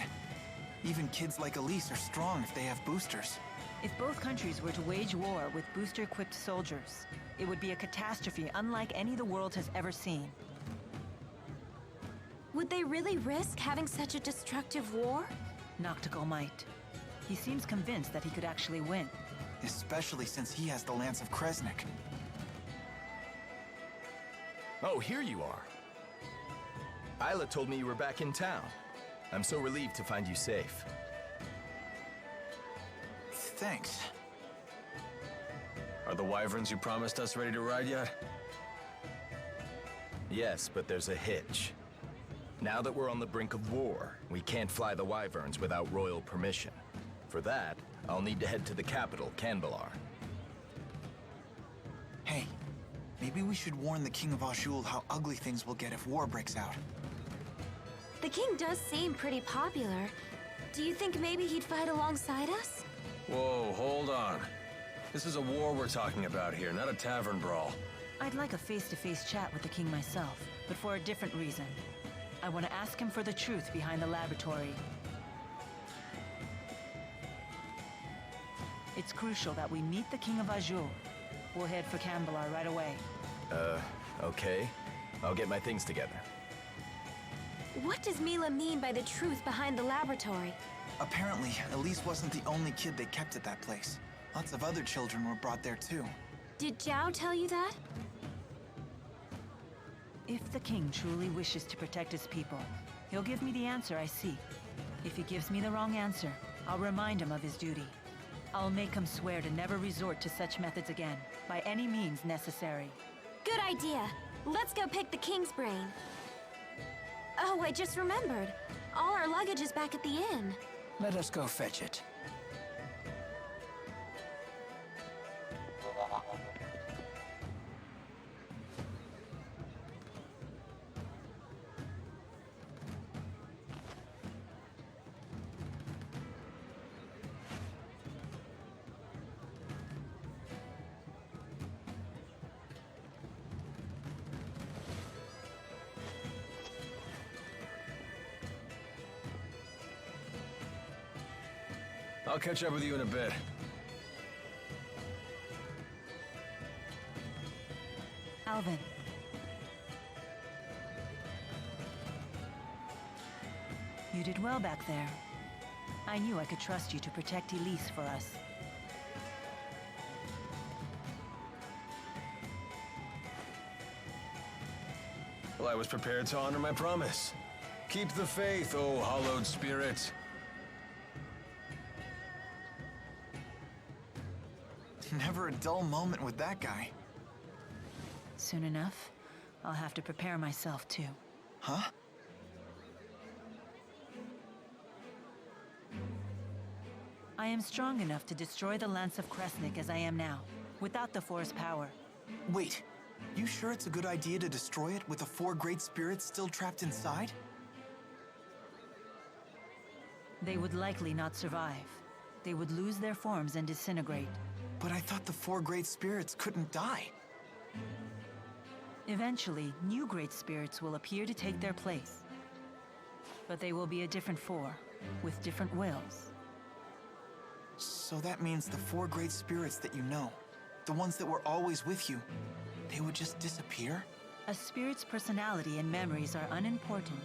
Even kids like Elise are strong if they have boosters. If both countries were to wage war with booster-equipped soldiers, it would be a catastrophe unlike any the world has ever seen. Would they really risk having such a destructive war? Noctigal might. He seems convinced that he could actually win. Especially since he has the Lance of Kresnik. Oh, here you are. Isla told me you were back in town. I'm so relieved to find you safe. Thanks. Are the wyverns you promised us ready to ride yet? Yes, but there's a hitch. Now that we're on the brink of war, we can't fly the wyverns without royal permission. For that, I'll need to head to the capital, Canbalar. Hey, maybe we should warn the King of Azul how ugly things will get if war breaks out. The king does seem pretty popular. Do you think maybe he'd fight alongside us? Whoa, hold on. This is a war we're talking about here, not a tavern brawl. I'd like a face-to-face chat with the king myself, but for a different reason. I want to ask him for the truth behind the laboratory. It's crucial that we meet the King of Azul. We'll head for Canbalar right away. Okay. I'll get my things together. What does Mila mean by the truth behind the laboratory? Apparently, Elise wasn't the only kid they kept at that place. Lots of other children were brought there too. Did Zhao tell you that? If the king truly wishes to protect his people, he'll give me the answer I seek. If he gives me the wrong answer, I'll remind him of his duty. I'll make him swear to never resort to such methods again, by any means necessary. Good idea. Let's go pick the king's brain. Oh, I just remembered. All our luggage is back at the inn. Let us go fetch it. I'll catch up with you in a bit. Alvin. You did well back there. I knew I could trust you to protect Elise for us. Well, I was prepared to honor my promise. Keep the faith, O hallowed spirit. Never a dull moment with that guy. Soon enough, I'll have to prepare myself too. Huh? I am strong enough to destroy the Lance of Kresnik as I am now, without the Force power. Wait, you sure it's a good idea to destroy it with the 4 great spirits still trapped inside? They would likely not survive. They would lose their forms and disintegrate. But I thought the 4 great spirits couldn't die. Eventually, new great spirits will appear to take their place. But they will be a different 4, with different wills. So that means the 4 great spirits that you know, the ones that were always with you, they would just disappear? A spirit's personality and memories are unimportant.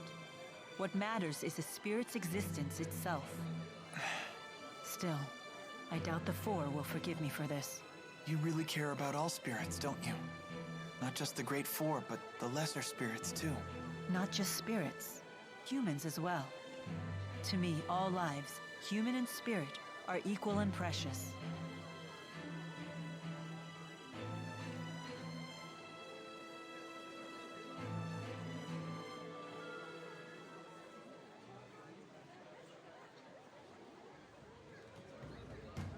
What matters is the spirit's existence itself. Still, I doubt the 4 will forgive me for this. You really care about all spirits, don't you? Not just the great 4, but the lesser spirits too. Not just spirits, humans as well. To me, all lives, human and spirit, are equal and precious.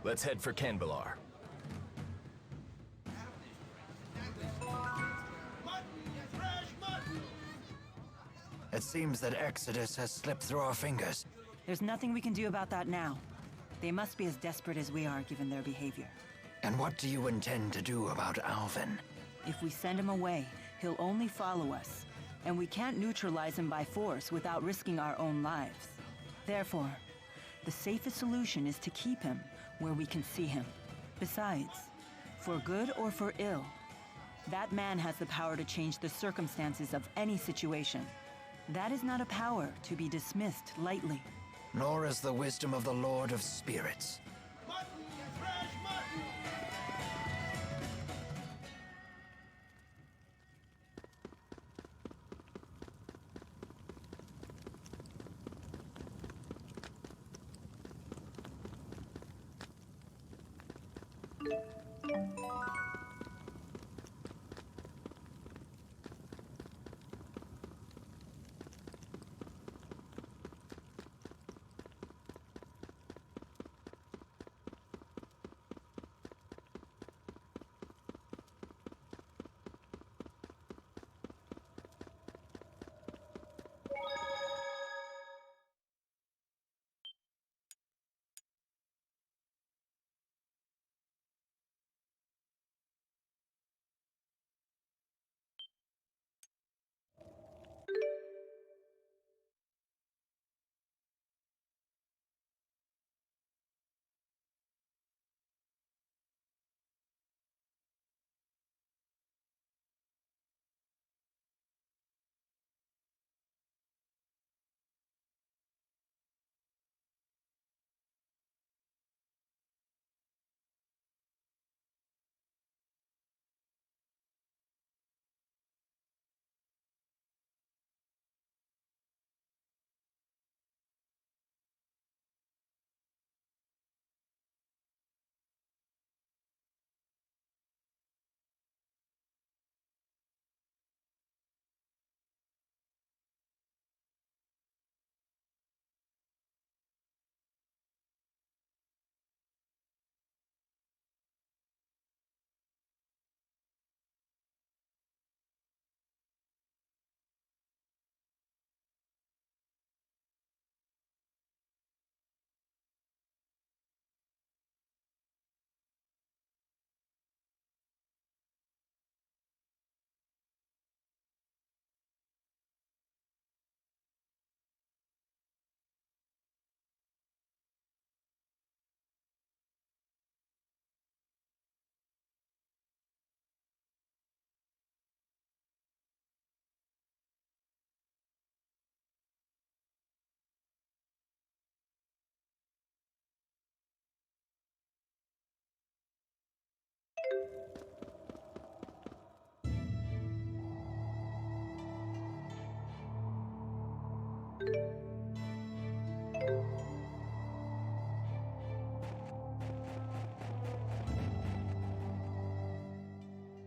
Let's head for Canbalar. It seems that Exodus has slipped through our fingers. There's nothing we can do about that now. They must be as desperate as we are, given their behavior. And what do you intend to do about Alvin? If we send him away, he'll only follow us. And we can't neutralize him by force without risking our own lives. Therefore, the safest solution is to keep him where we can see him. Besides, for good or for ill, that man has the power to change the circumstances of any situation. That is not a power to be dismissed lightly. Nor is the wisdom of the Lord of Spirits.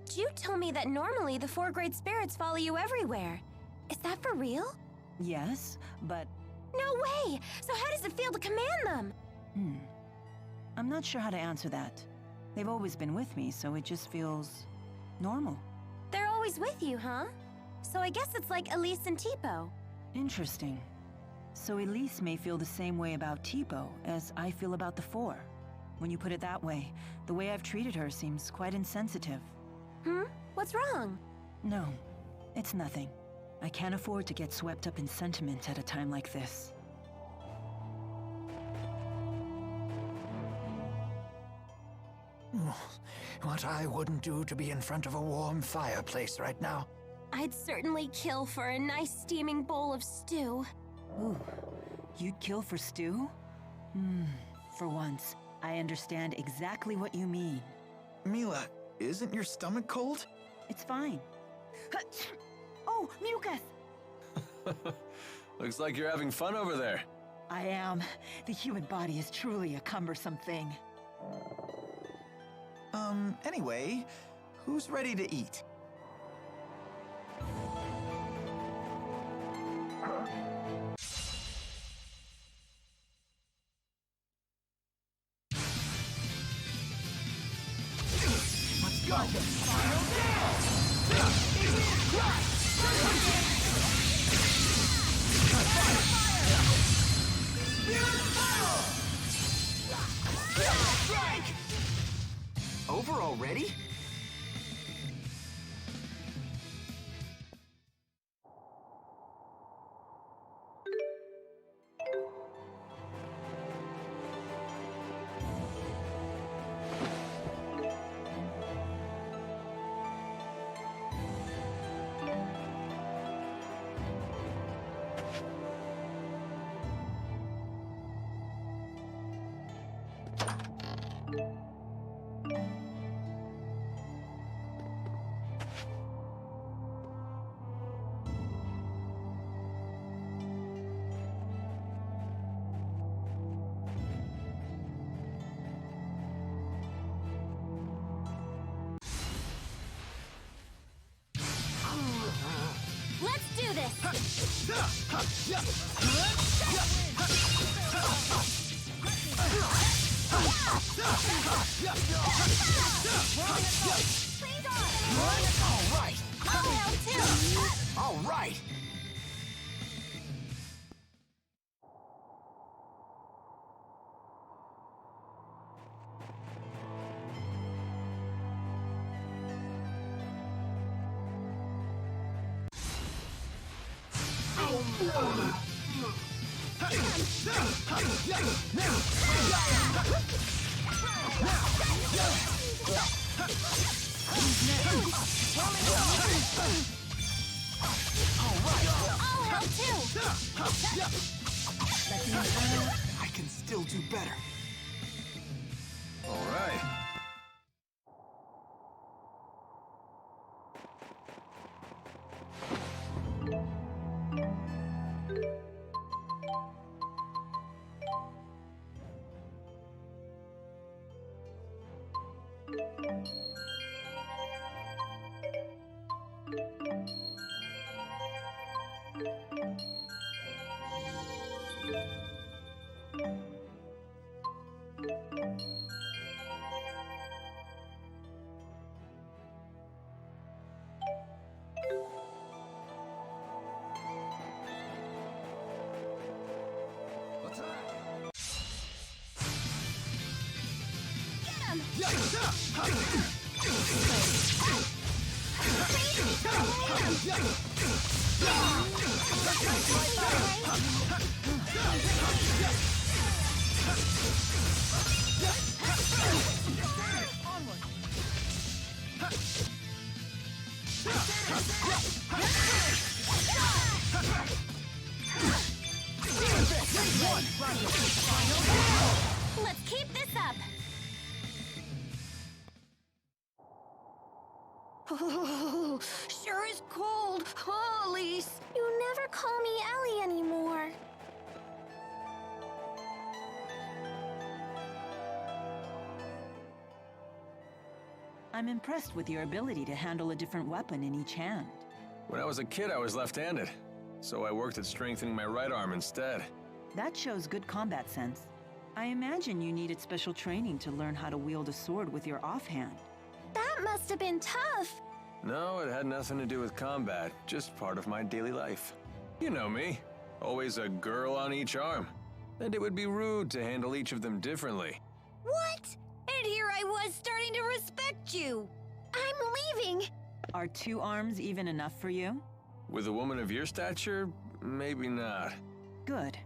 Jyde told me that normally the 4th-grade spirits follow you everywhere. Is that for real? Yes, but No way! So how does it feel to command them? I'm not sure how to answer that. They've always been with me, so it just feels normal. They're always with you, huh? So I guess it's like Elise and Tipo. Interesting. So Elise may feel the same way about Tipo as I feel about the Four. When you put it that way, the way I've treated her seems quite insensitive. What's wrong? No, it's nothing. I can't afford to get swept up in sentiment at a time like this. What I wouldn't do to be in front of a warm fireplace right now. I'd certainly kill for a nice steaming bowl of stew. Ooh, you'd kill for stew? For once, I understand exactly what you mean. Mila, isn't your stomach cold? It's fine. Oh, mucus! Looks like you're having fun over there. I am. The human body is truly a cumbersome thing. Anyway, who's ready to eat? Let's go! Over already? Let's do this! All right! I'll help too! All right! I'll help too! I can still do better. All right. Let's keep this up! Oh, sure is cold. Oh, Elise. You never call me Ellie anymore. I'm impressed with your ability to handle a different weapon in each hand. When I was a kid, I was left-handed, so I worked at strengthening my right arm instead. That shows good combat sense. I imagine you needed special training to learn how to wield a sword with your offhand. That must have been tough. No, it had nothing to do with combat, just part of my daily life. You know me, always a girl on each arm. And it would be rude to handle each of them differently. What? And here I was starting to respect you. I'm leaving. Are 2 arms even enough for you? With a woman of your stature, maybe not. Good.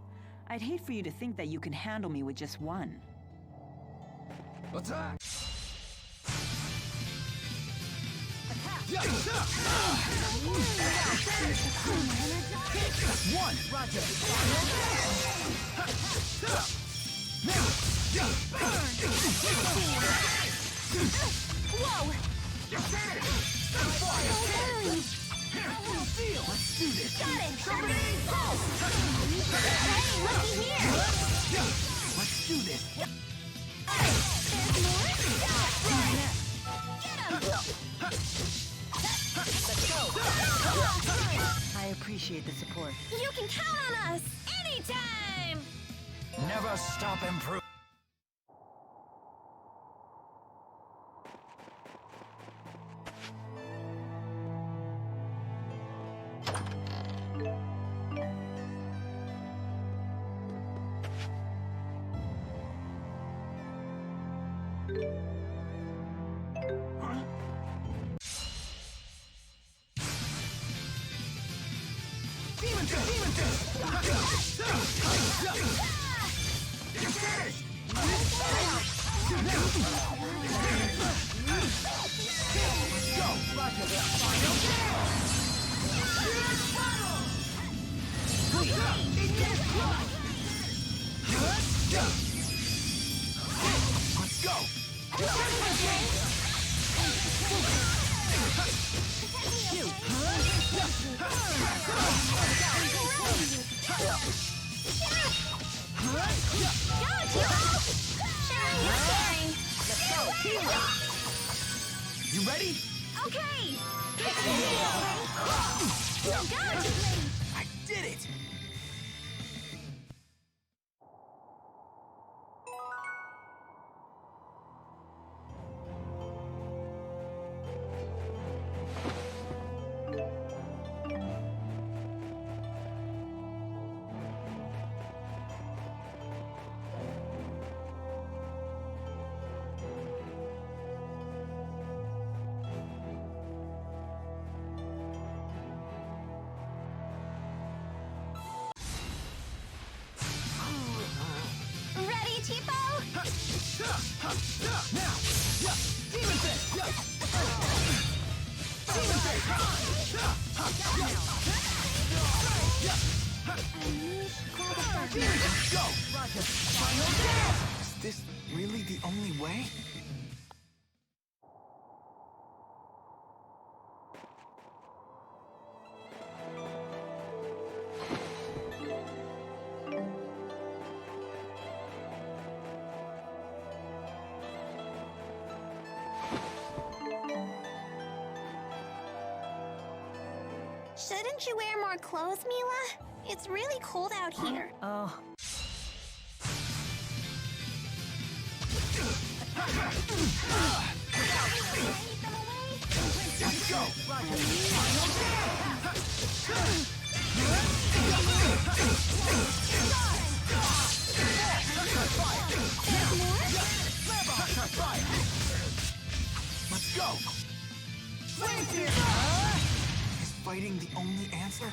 I'd hate for you to think that you can handle me with just one. Attack! One, Roger. Whoa! Let's do this. Got it! Hey, looky here! Let's do this. There's more? Get him! Let's go. I appreciate the support. You can count on us! Anytime! Never stop improving. You ready? Okay! I did it! Ready, Tipo? Now! Demon Fist! Demon Fist! Go! Is this really the only way? Shouldn't you wear more clothes, Mila? It's really cold out here. Oh, Let's go! Let's go! Is fighting the only answer?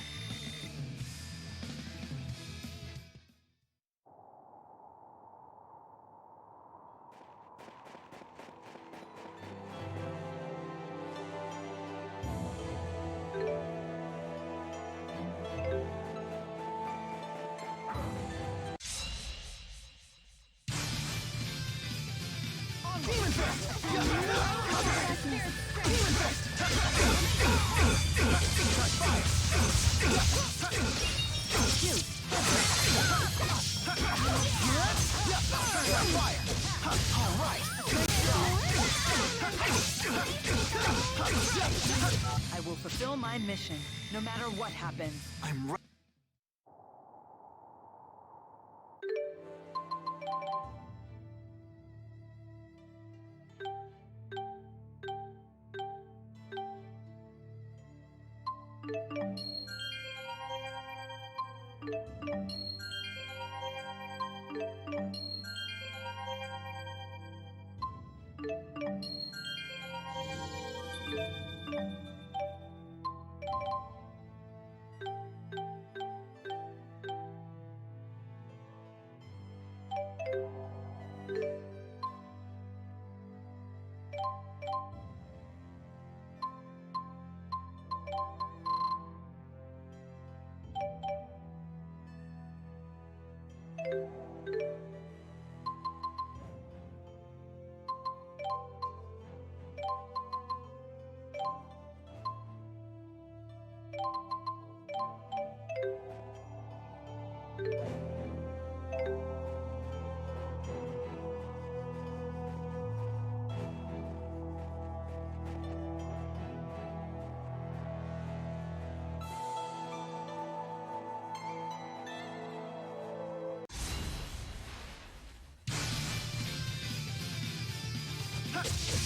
Demon Fist! I will fulfill my mission, no matter what happens. I'm right.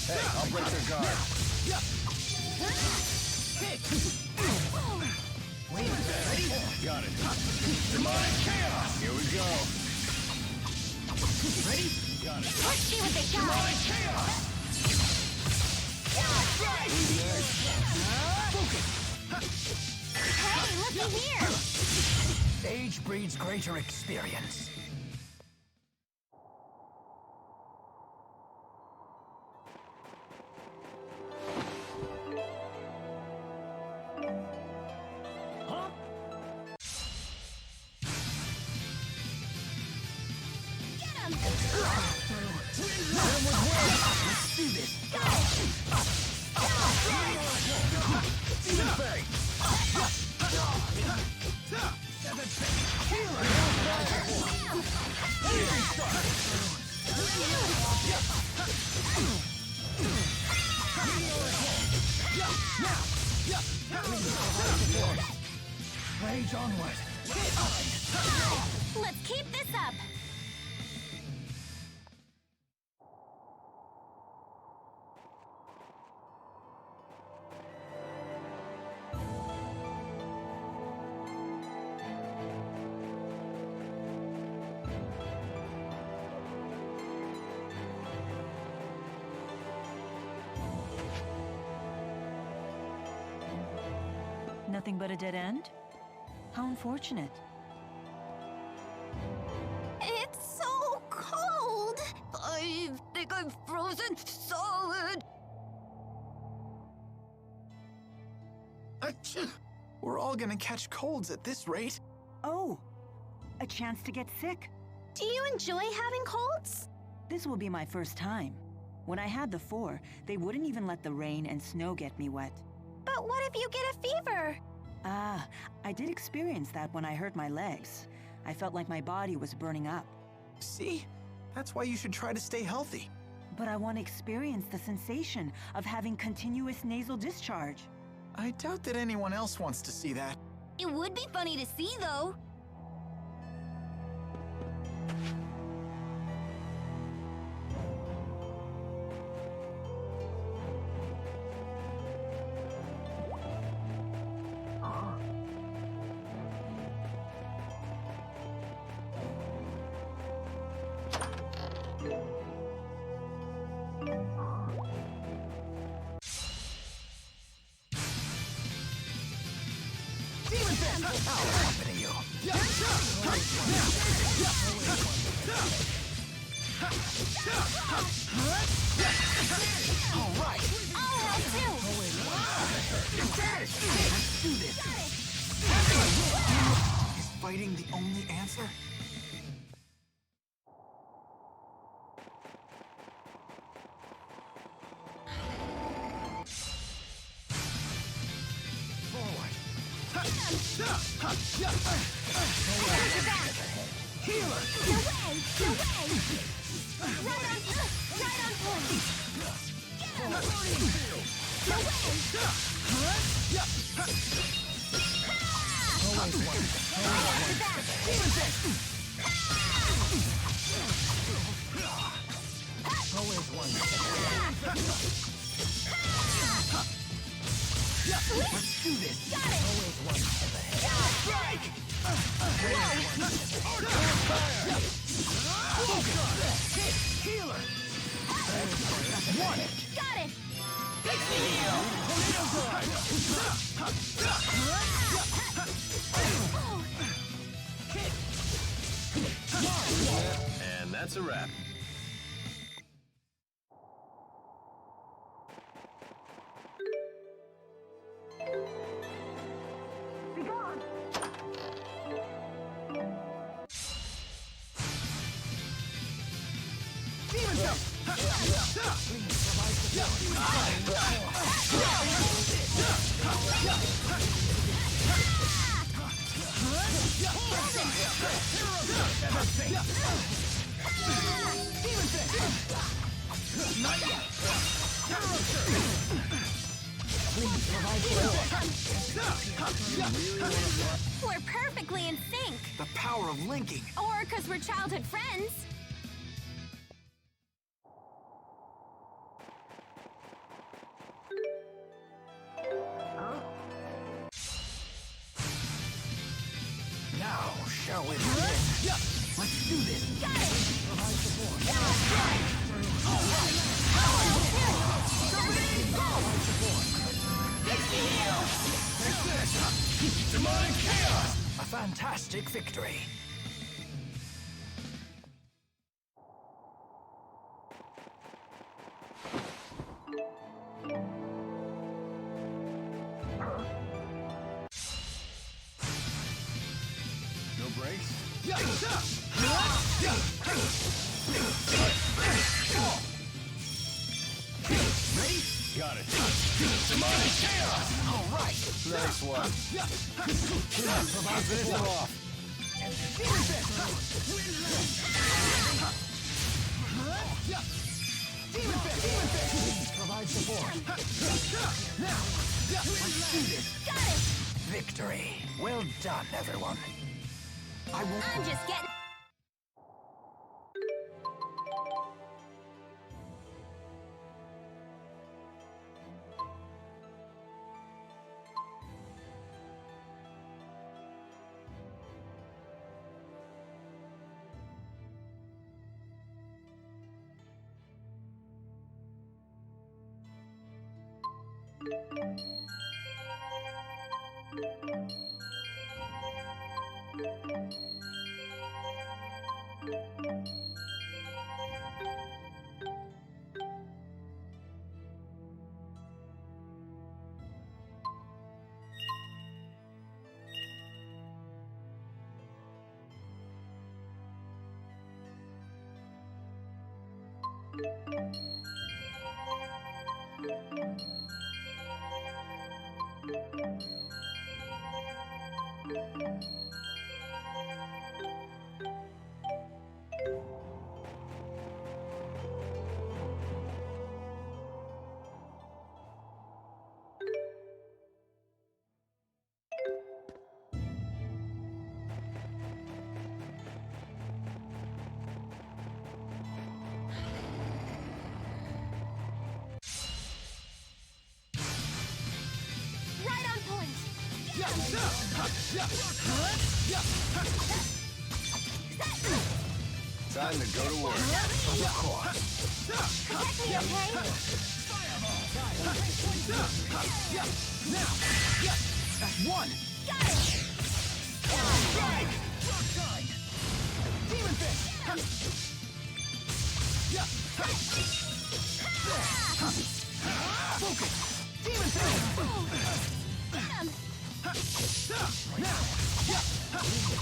Hey, I'll break their guard. Got it. Demonic chaos! Here we go. Ready? Got it. Let's see what they got. Demonic chaos! Hey, looky here. Age breeds greater experience. Rage onward. Let's keep this up. Nothing but a dead end? How unfortunate. It's so cold. I think I'm frozen solid. Achoo! We're all gonna catch colds at this rate. Oh, a chance to get sick. Do you enjoy having colds? This will be my first time. When I had the 4, they wouldn't even let the rain and snow get me wet. But what if you get a fever? Ah, I did experience that when I hurt my legs. I felt like my body was burning up. See? That's why you should try to stay healthy. But I want to experience the sensation of having continuous nasal discharge. I doubt that anyone else wants to see that. It would be funny to see, though. Is fighting the only answer? Healer! No way! No way! Right on point! No Always one. Let's do this. Got it! Always one step ahead. Strike! Healer! One! Got it! And that's a wrap. We're perfectly in sync! The power of linking. Or because we're childhood friends. Now, shall we begin? Let's do this. Got it! Provide support. Demonic chaos! A fantastic victory. No breaks? Ready? Got it. Demonic chaos! All right. Nice one. Provide Finish them support. off. Provide support. Now, let's do this. Got it! Victory. Well done, everyone. I won't. I'm just getting... Right on point! Time to go to work. Of course. Protect me, okay? That's one. Got it! Strike! Demon Fist! Focus! Demon Fist! Bam!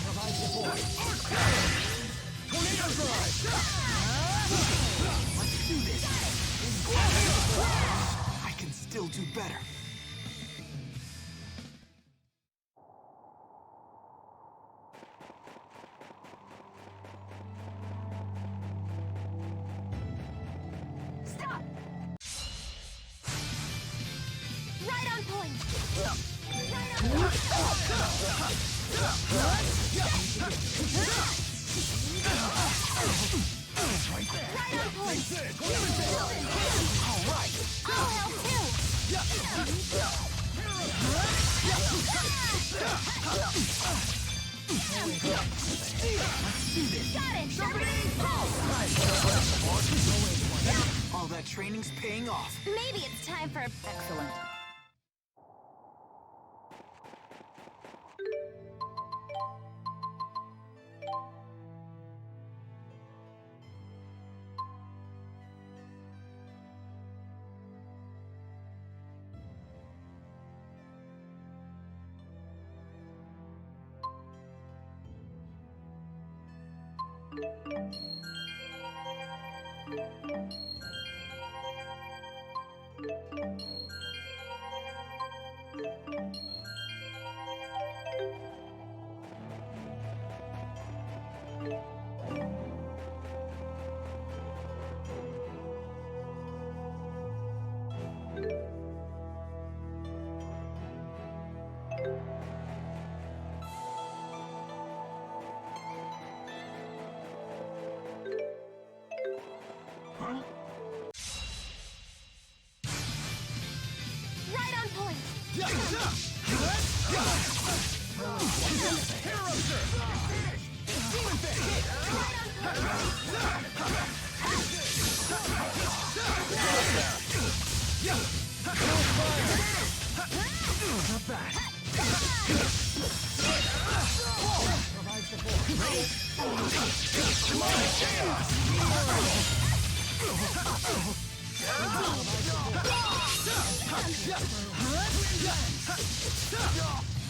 Provide support. Tornado Drive! Let's do this. I can still do better. on point! Right on point! Alright! I'll help too! Got it! All that training's paying off. Maybe it's time for... Excellent. Right on point!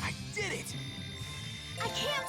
I did it! I can't...